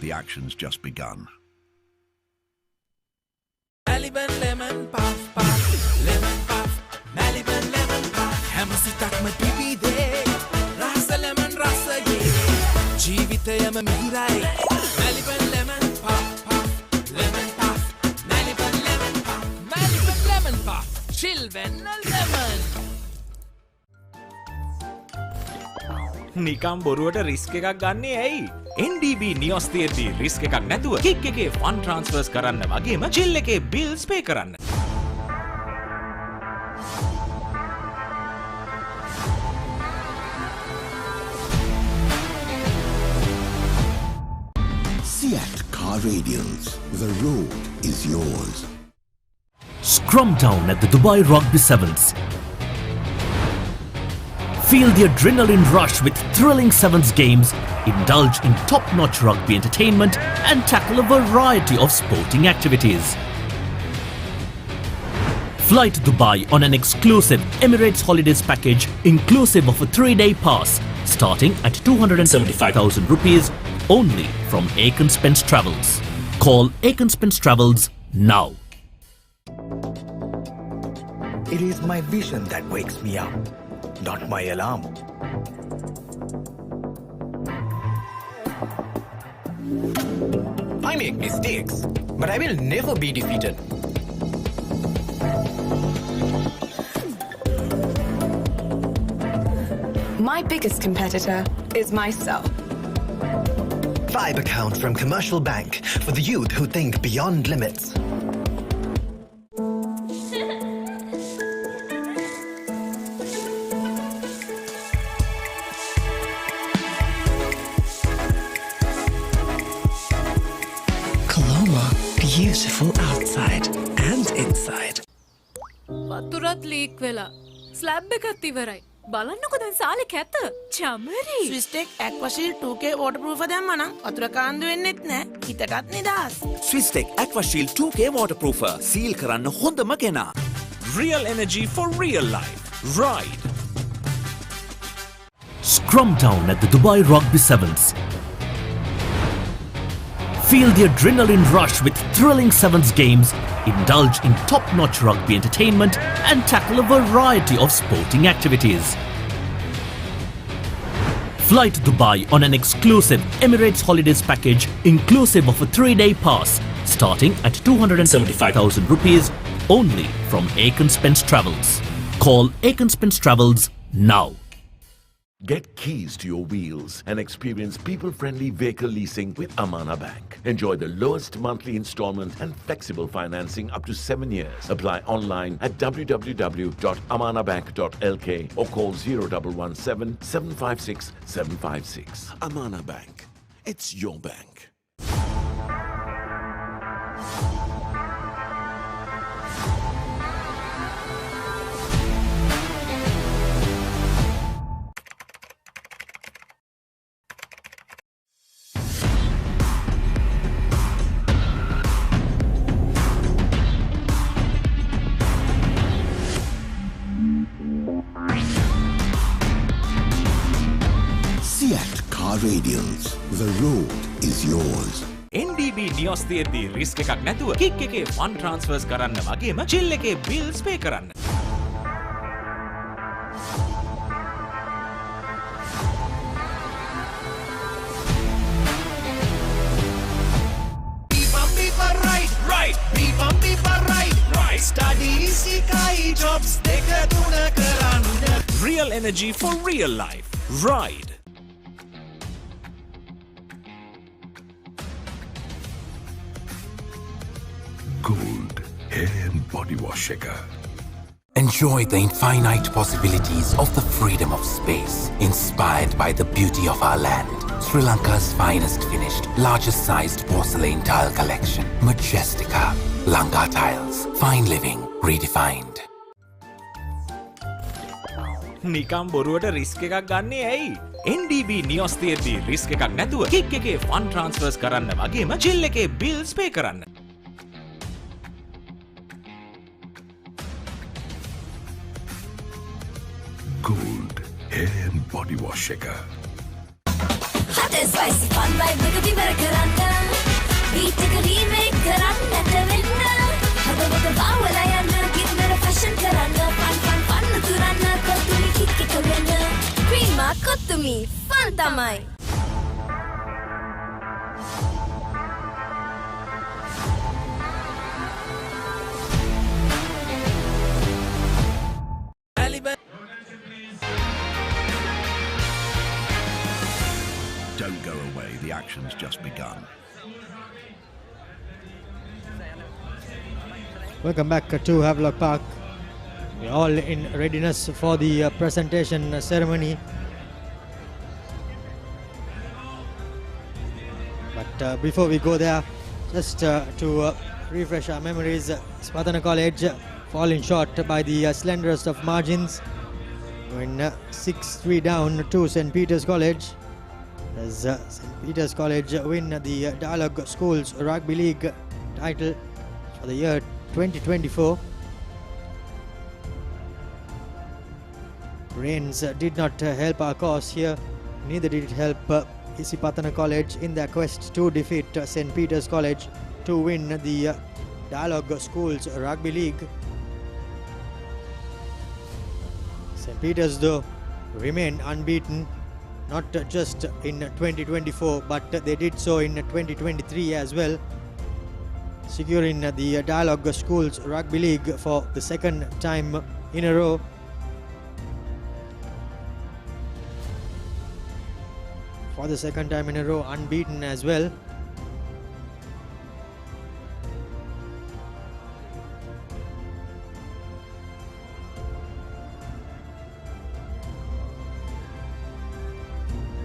The action's just begun. Maliban lemon puff puff, lemon puff, Maliban lemon puff. Hamasitakma pipide, rasa lemon rasa ye. Jeevithayama mihirai. Maliban lemon puff puff, lemon puff, Maliban lemon puff, Maliban lemon puff. Chilven lemon. නිකම් බොරුවට risk එකක් ගන්නේ ඇයි? NDB නියොස් තියෙද්දි risk එකක් නැතුව kick එකේ fun ට්‍රාන්ස්ෆර්ස් කරන්න වගේම චිල් එකේ බිල්ස් පේ කරන්න. Seat Car Radials. The road is yours. Scrum down at the Dubai Rugby Sevens. Feel the adrenaline rush with thrilling Sevens games, indulge in top-notch rugby entertainment and tackle a variety of sporting activities. Fly to Dubai on an exclusive Emirates Holidays package inclusive of a 3-day pass starting at 275,000 rupees only from Spence Travels. Call Spence Travels now. It is my vision that wakes me up, not my alarm. I make mistakes, but I will never be defeated. My biggest competitor is myself. Vibe account from Commercial Bank for the youth who think beyond limits. Colombo, beautiful outside and inside. වතුරත් leak වෙලා slab එකත් ඉවරයි. බලන්නකො දැන් සාලේ කැත. Chamari. ස්විස්ටෙක් ඇක්වාෂීල් 2K waterproof දැම්මනම් වතුර කාන්දු වෙන්නෙත් නෑ. හිතටත් නිදහස්. Swistek Aquashield 2K waterproofer. Seal කරන්න හොඳම කෙනා. Real energy for real life. Ride. Scrum down at the Dubai Rugby Sevens. Feel the adrenaline rush with thrilling Sevens games, indulge in top-notch rugby entertainment and tackle a variety of sporting activities. Fly to Dubai on an exclusive Emirates Holidays package inclusive of a 3-day pass starting at 275,000 rupees only from Spence Travels. Call Spence Travels now. Get keys to your wheels and experience people-friendly vehicle leasing with Amana Bank. Enjoy the lowest monthly installment and flexible financing up to 7 years. Apply online at www.amanabank.lk or call 0117 756 756. Amana Bank. It's your bank. Car Radials. The road is yours. NDB නියොස් තියෙද්දී risk එකක් නැතුව kick එකේ fun ට්‍රාන්ස්ෆර්ස් කරන්න වගේම chill එකේ bills පේ කරන්න. Real energy for real life. Ride. Gold hair and body wash shaker. Enjoy the infinite possibilities of the freedom of space, inspired by the beauty of our land. Sri Lanka's finest finished, largest sized porcelain tile collection. Majestica. Lanka Tiles. Fine living redefined. නිකම් බොරුවට risk එකක් ගන්නේ ඇයි? NDB නියොස් තියෙද්දී risk එකක් නැතුව kick එකේ fun ට්‍රාන්ස්ෆර්ස් කරන්න වගේම චිල් එකේ බිල්ස් පේ කරන්න. Gold hair and body wash shaker. Hot and spicy fun vibe එක විවර කරන්න. Beat එක remake කරන්නට වෙන්න. හදවත බාවලා යන්න කින්නර fashion කරන්න. Fun තුරන්න කොතුමි kick එක වෙන්න. Cream කොතුමි fun තමයි. Don't go away, the action's just begun. Welcome back to Havelock Park. We're all in readiness for the presentation ceremony. But before we go there, just to refresh our memories, Isipathana College falling short by the slenderest of margins, going 6-3 down to St. Peter's College. As St. Peter's College win the Dialog Schools Rugby League title for the year 2024. rains did not help our cause here. Neither did it help Isipathana College in their quest to defeat St. Peter's College to win the Dialog Schools Rugby League. St. Peter's, though, remain unbeaten, not just in 2024, but they did so in 2023 as well, securing the Dialog Schools Rugby League for the second time in a row. For the second time in a row, unbeaten as well.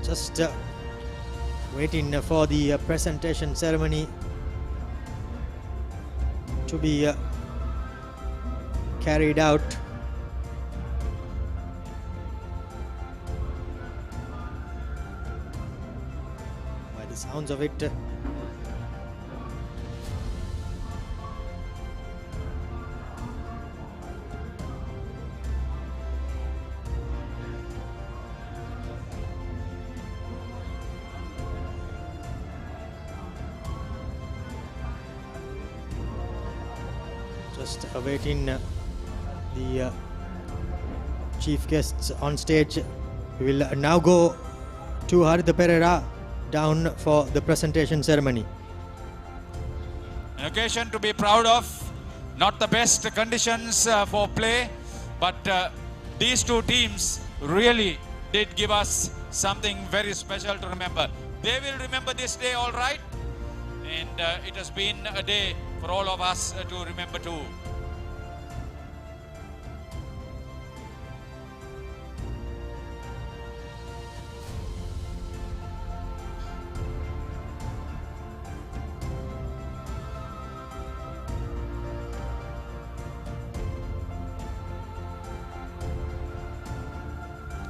Just waiting for the presentation ceremony to be carried out. By the sounds of it, just awaiting the chief guests on stage. We will now go to Papare down for the presentation ceremony. An occasion to be proud of. Not the best conditions for play, but these two teams really did give us something very special to remember. They will remember this day, all right, and it has been a day for all of us to remember too.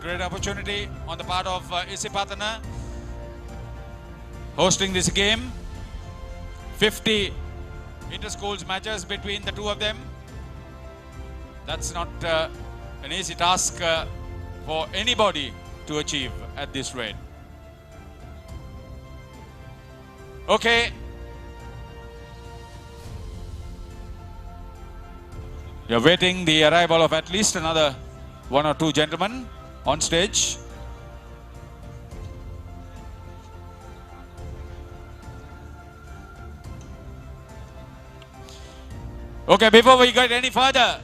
Great opportunity on the part of Isipathana hosting this game. 50 inter-schools matches between the two of them. That's not an easy task for anybody to achieve at this rate. Okay. We are waiting the arrival of at least another one or two gentlemen on stage. Okay, before we get any further,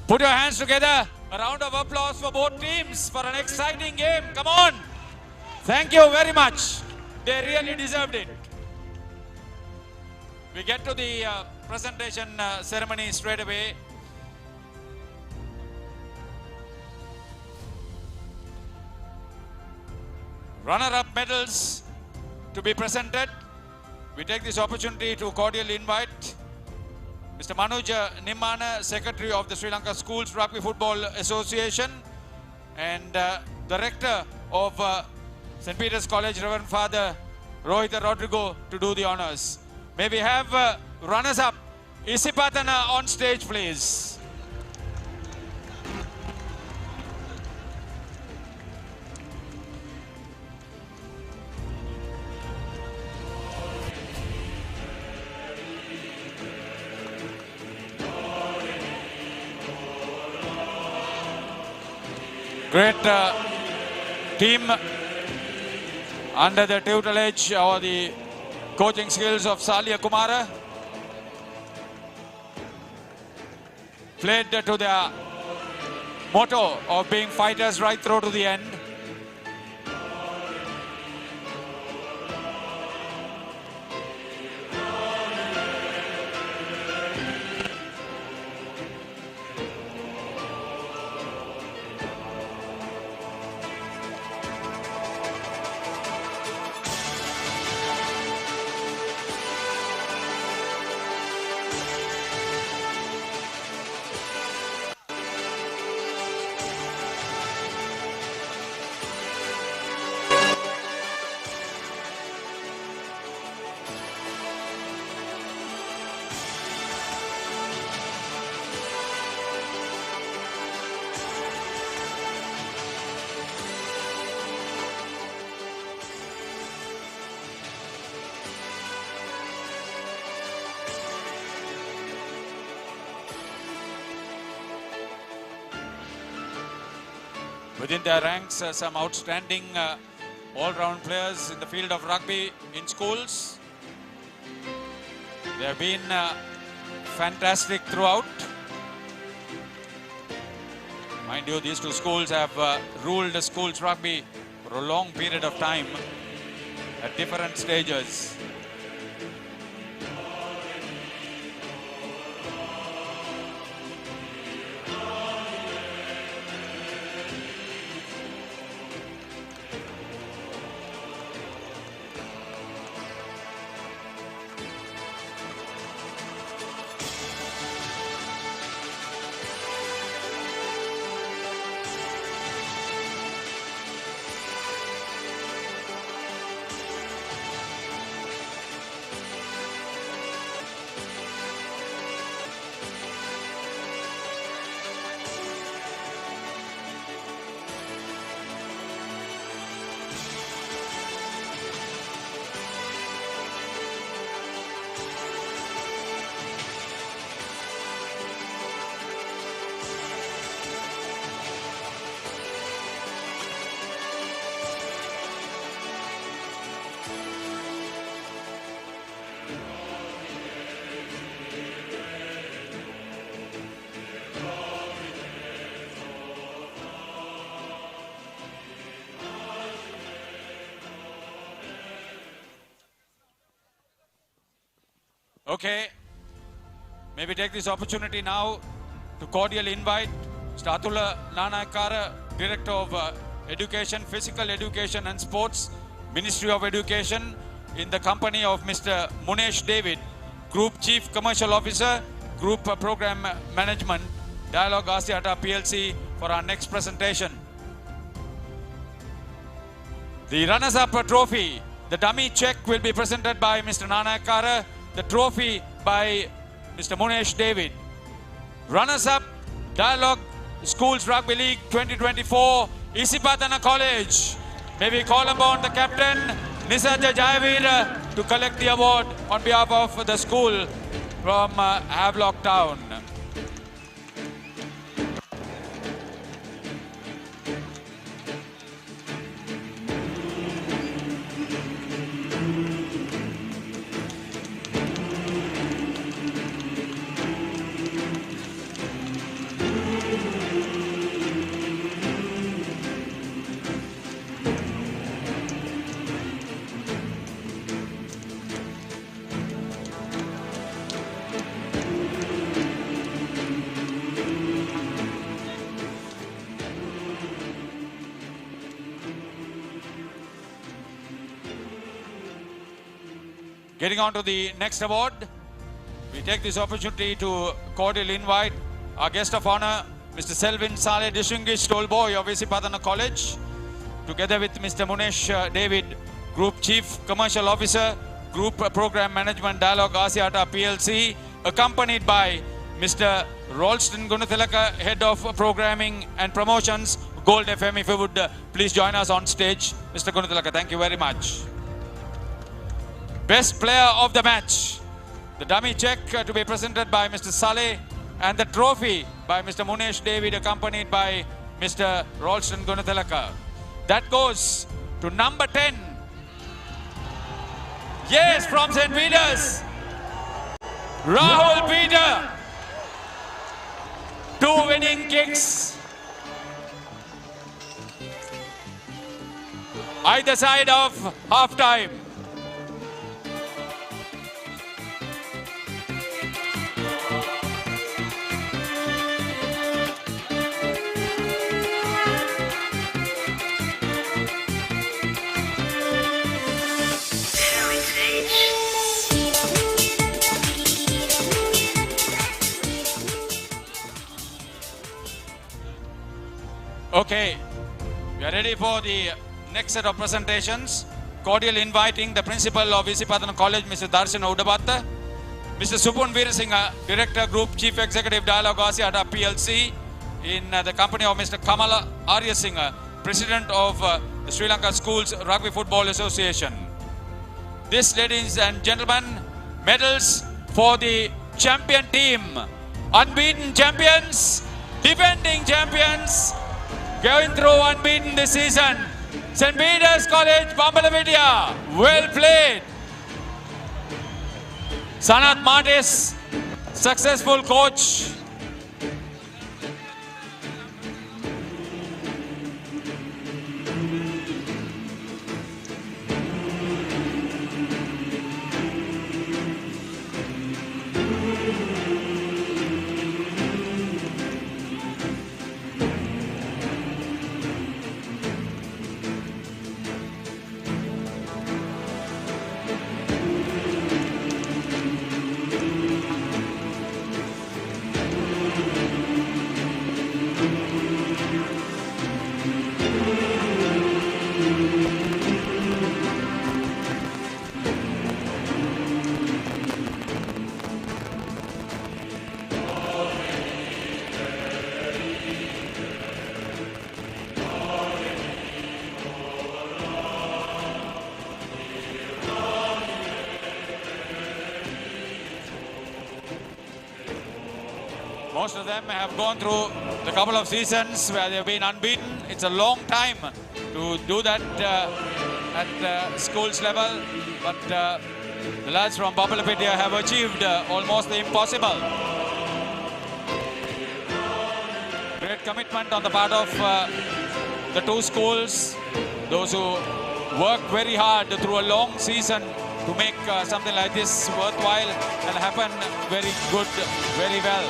put your hands together. A round of applause for both teams for an exciting game. Come on. Thank you very much. They really deserved it. We get to the presentation ceremony straight away. Runner-up medals to be presented. We take this opportunity to cordially invite Mr. Manuj Nimmana, Secretary of the Sri Lanka Schools Rugby Football Association, and Director of St. Peter's College, Reverend Father Rohitha Rodrigo, to do the honors. May we have runners-up Isipathana on stage, please. Great team under the tutelage or the coaching skills of Salia Kumara. Played to their motto of being fighters right through to the end. Within their ranks, some outstanding all-round players in the field of rugby in schools. They have been fantastic throughout. Mind you, these two schools have ruled the schools rugby for a long period of time at different stages. Okay, maybe take this opportunity now to cordially invite Statula Nanakara, Director of Education, Physical Education and Sports, Ministry of Education, in the company of Mr. Munesh David, Group Chief Commercial Officer, Group Program Management, Dialog Asiata PLC, for our next presentation. The runners-up trophy, the dummy check, will be presented by Mr. Nanakara, the trophy by Mr. Munesh David. Runners-up, Dialog Schools Rugby League 2024, Isipathana College. Maybe Colombo on the captain, Nisaja Jayavira, to collect the award on behalf of the school from Havelock Town. Getting on to the next award, we take this opportunity to cordially invite our guest of honor, Mr. Selvin Saleh, distinguished old boy of Isipathana College, together with Mr. Munesh David, Group Chief Commercial Officer, Group Program Management, Dialog Asiata PLC, accompanied by Mr. Ralston Gunathalaka, Head of Programming and Promotions, Gold FM. If you would please join us on stage, Mr. Gunathalaka. Thank you very much. Best player of the match, the dummy check to be presented by Mr. Saleh, and the trophy by Mr. Munesh David, accompanied by Mr. Ralston Gunathalaka. That goes to number 10. Yes, from St. Peter's, Rahul Peter. 2 winning kicks either side of half-time. Okay, we are ready for the next set of presentations. Cordially inviting the Principal of Isipathana College, Mr. Darshan Udabatta, Mr. Supun Veerasinghe, Director, Group Chief Executive, Dialog Asiata PLC, in the company of Mr. Kamala Aryasinghe, President of the Sri Lanka Schools Rugby Football Association. This, ladies and gentlemen, medals for the champion team, unbeaten champions, defending champions, going through unbeaten this season. St. Peter's College, Bambalapitiya, well played. Sanath Martis, successful coach. Most of them have gone through the couple of seasons where they've been unbeaten. It's a long time to do that at schools level, but the lads from Bambalapitiya have achieved almost the impossible. Great commitment on the part of the two schools, those who worked very hard through a long season to make something like this worthwhile and happen very good, very well.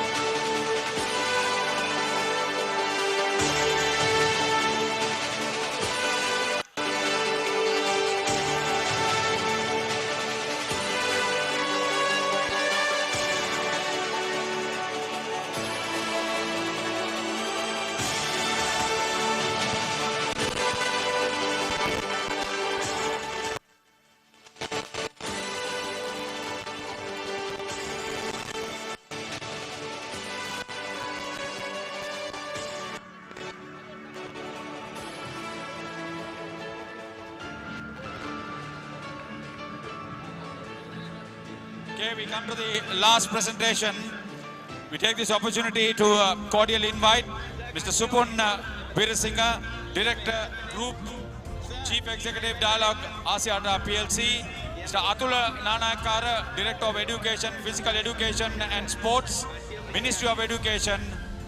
Okay, we come to the last presentation. We take this opportunity to cordially invite Mr. Supun Veerasinghe, Director, Group, Chief Executive, Dialog Asiata PLC, Mr. Atula Nanakara, Director of Education, Physical Education and Sports, Ministry of Education,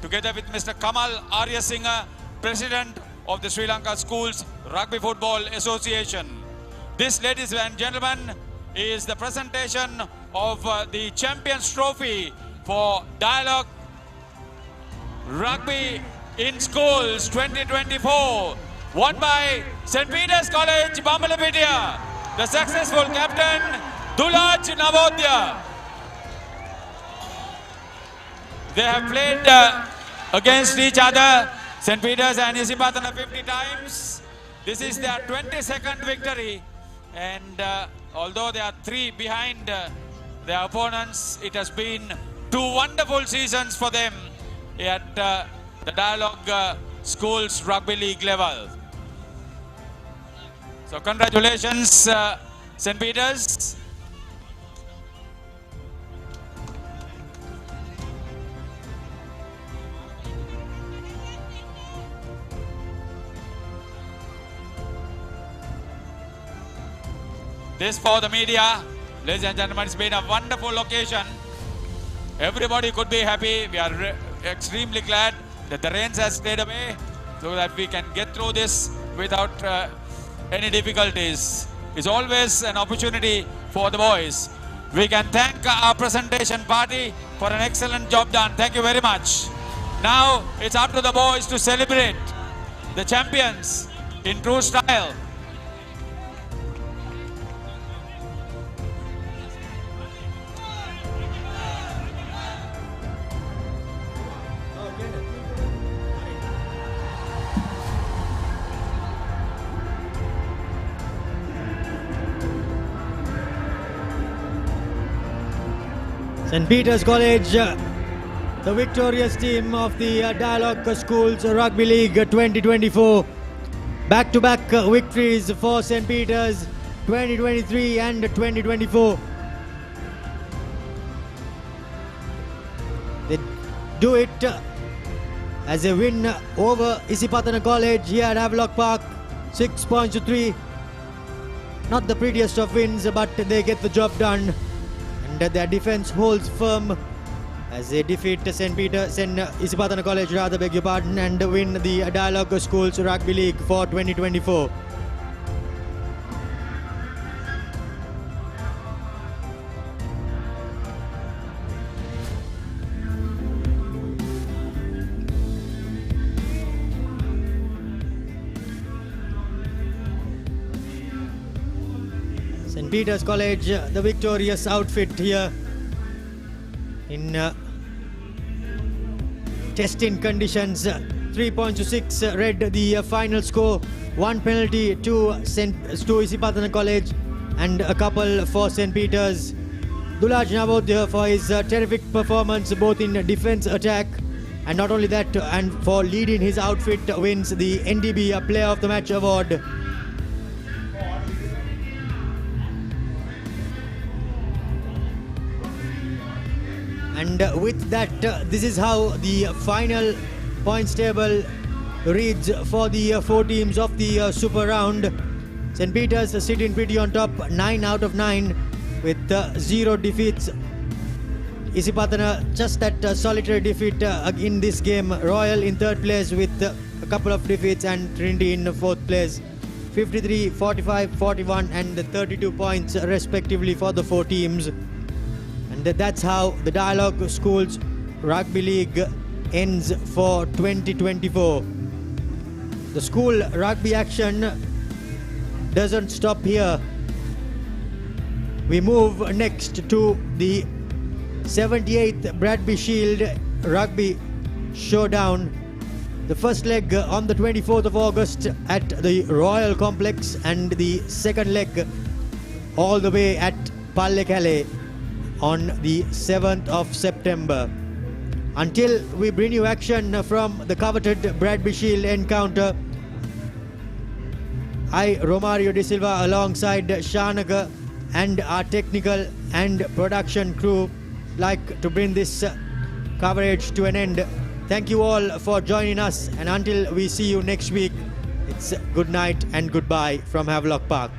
together with Mr. Kamal Aryasinghe, President of the Sri Lanka Schools Rugby Football Association. This, ladies and gentlemen, is the presentation of the Champions Trophy for Dialog Rugby in Schools 2024, won by St. Peter's College, Bambalapitiya, the successful captain, Dulaj Navodya. They have played against each other, St. Peter's and Isipathana 50 times. This is their 22nd victory, and although they are 3 behind their opponents, it has been 2 wonderful seasons for them at the Dialog Schools Rugby League level. So congratulations, St. Peter's. This for the media. Ladies and gentlemen, it's been a wonderful occasion. Everybody could be happy. We are extremely glad that the rains has stayed away so that we can get through this without any difficulties. It's always an opportunity for the boys. We can thank our presentation party for an excellent job done. Thank you very much. Now it's up to the boys to celebrate the champions in true style. St. Peter's College, the victorious team of the Dialog Schools Rugby League 2024. Back-to-back victories for St. Peter's 2023 and 2024. They do it as a win over Isipathana College here at Havelock Park, 6 points to 3. Not the prettiest of wins, but they get the job done, and their defense holds firm as they defeat Isipathana College, and win the Dialog Schools Rugby League for 2024. St. Peter's College, the victorious outfit here in testing conditions. 3 points to 6 read the final score. 1 penalty to Isipathana College and a couple for St. Peter's. Dulaj Navodya for his terrific performance both in defense, attack, and not only that, and for leading his outfit, wins the NDB Player of the Match award. And with that, this is how the final points table reads for the 4 teams of the Super Round. St. Peter's sitting pretty on top, 9 out of 9 with 0 defeats. Isipathana just that solitary defeat in this game. Royal in 3rd place with a couple of defeats, and Trinity in 4th place. 53, 45, 41 and 32 points respectively for the 4 teams. And that's how the Dialog Schools Rugby League ends for 2024. The school rugby action doesn't stop here. We move next to the 78th Bradby Shield Rugby Showdown. The first leg on the 24th of August at the Royal Complex, and the second leg all the way at Pallekele on the 7th of September. Until we bring you action from the coveted Bradby Shield encounter, I, Romario De Silva, alongside Shanaka and our technical and production crew, like to bring this coverage to an end. Thank you all for joining us, and until we see you next week, it's good night and goodbye from Havelock Park.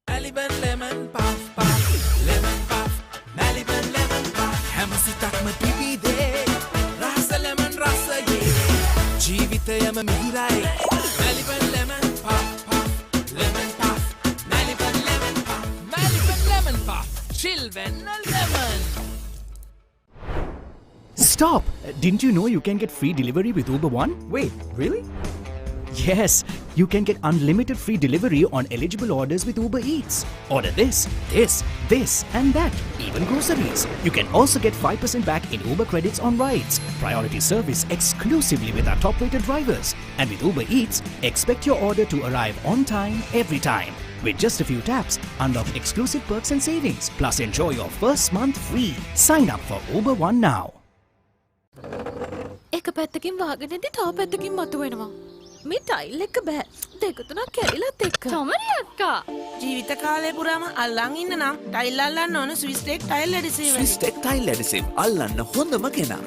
Maliban lemon puff puff, lemon puff, Maliban lemon ජීවිතයම මිහිරයි Maliban lemon puff puff lemon puff Maliban lemon puff Maliban lemon puff chill when a lemon. Stop! Didn't you know you can get free delivery with Uber One? Wait, really? Yes, you can get unlimited free delivery on eligible orders with Uber Eats. Order this, and that, even groceries. You can also get 5% back in Uber credits on rides. Priority service exclusively with our top-rated drivers. And with Uber Eats, expect your order to arrive on time, every time. With just a few taps, unlock exclusive perks and savings. Plus enjoy your first month free. Sign up for Uber One now. එක පැත්තකින් වාගෙනදී තව පැත්තකින් මතුවෙනවා. මේ tile එක බෑ. දෙක තුනක් කැරිලත් එක්ක. චොමරි අක්කා. ජීවිත කාලය පුරාම අල්ලන් ඉන්න නම් ටයිල් අල්ලන්න ඕන Swiss Tek tile adhesive. Swiss Tek tile adhesive අල්ලන්න හොඳම කෙනා.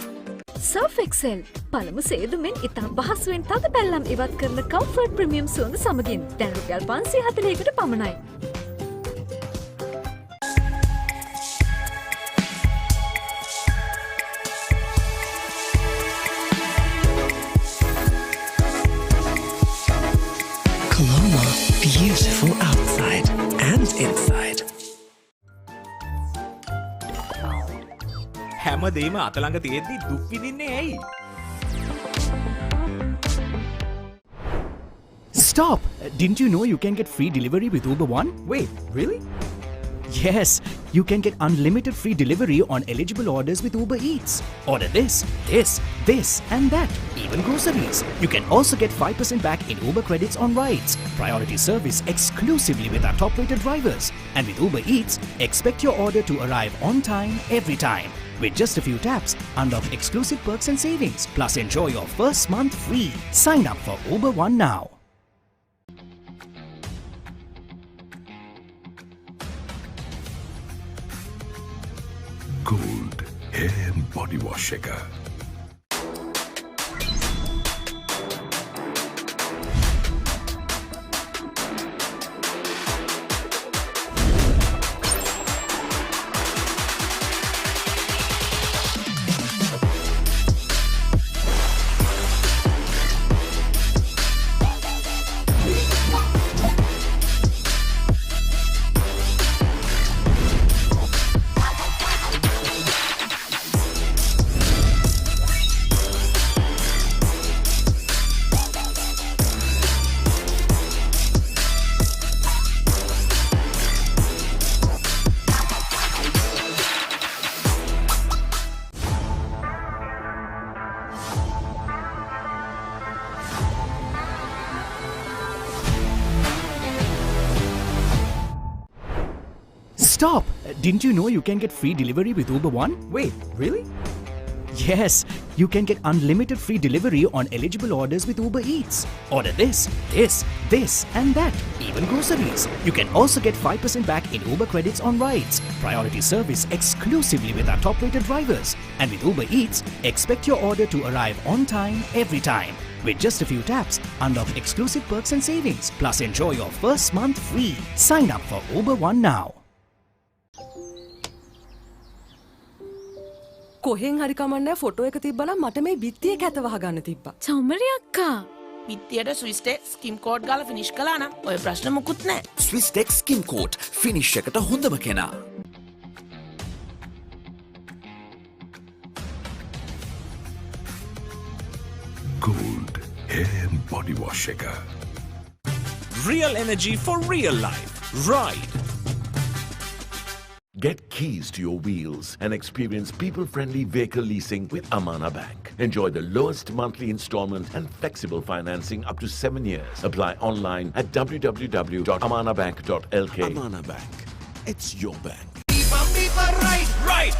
Surf Excel පළමු සේදුමෙන් ඉතා පහසුවෙන් තද පැල්ලම් ඉවත් කරන කම්ෆර්ට් ප්‍රීමියම් සුවඳ සමගින් දැන් රුපියල් 540කට පමණයි. Colombo, beautiful outside and inside. හැමදේම අතළඟ තියෙද්දි දුක් විඳින්නේ ඇයි? Stop! Didn't you know you can get free delivery with Uber One? Wait, really? Yes, you can get unlimited free delivery on eligible orders with Uber Eats. Order this, and that, even groceries. You can also get 5% back in Uber credits on rides. Priority service exclusively with our top-rated drivers. And with Uber Eats, expect your order to arrive on time, every time. With just a few taps, unlock exclusive perks and savings. Plus enjoy your first month free. Sign up for Uber One now. Gold hair and body wash shaker. Stop! Didn't you know you can get free delivery with Uber One? Wait, really? Yes, you can get unlimited free delivery on eligible orders with Uber Eats. Order this, and that, even groceries. You can also get 5% back in Uber credits on rides. Priority service exclusively with our top-rated drivers. And with Uber Eats, expect your order to arrive on time, every time. With just a few taps, unlock exclusive perks and savings. Plus enjoy your first month free. Sign up for Uber One now. කොහෙන් හරි කමන්නේ photo එක තිබ්බනම් මට මේ බිත්තිය කැත වහගන්න තිබ්බා. චොමරි අක්කා. පිටියට ස්විස් ටෙක් ස්කිම් කෝඩ් ගාලා ෆිනිෂ් කළා නම් ඔය ප්‍රශ්න මුකුත් නැහැ. ස්විස් ටෙක් ස්කිම් කෝඩ් ෆිනිෂ් එකට හොඳම කෙනා. Gold hair and body wash shaker. Real energy for real life. Ride. Get keys to your wheels and experience people-friendly vehicle leasing with Amana Bank. Enjoy the lowest monthly installment and flexible financing up to 7 years. Apply online at www.amanabank.lk. Amana Bank. It's your bank. Right.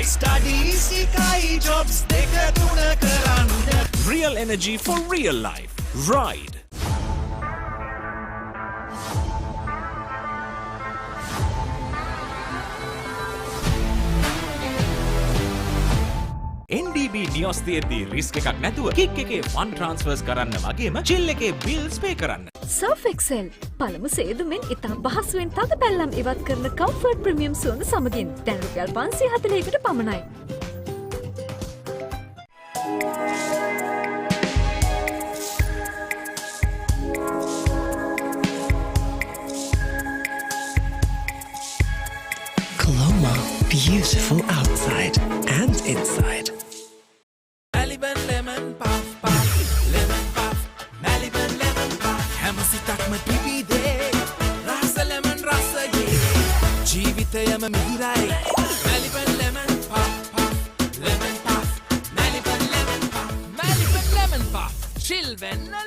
Studies, jobs, Real energy for real life. Ride. NDB නියොස් තියෙද්දී risk එකක් නැතුව kick එකේ fun ට්‍රාන්ස්ෆර්ස් කරන්න වගේම chill එකේ bills පේ කරන්න. Surf Excel පළමු සේදුමෙන් ඉතා පහසුවෙන් තද පැල්ලම් ඉවත් කරන කම්ෆර්ට් ප්‍රීමියම් සුවඳ සමගින් දැන් රුපියල් 540කට පමණයි. beautiful outside and inside. Maliban lemon puff puff, lemon puff, Maliban lemon puff. Hamasitakma pipide, rasa lemon rasa ye. Jeevithayama mihirai, Maliban lemon puff puff, lemon puff, Maliban lemon puff, Maliban lemon puff. Chill venna.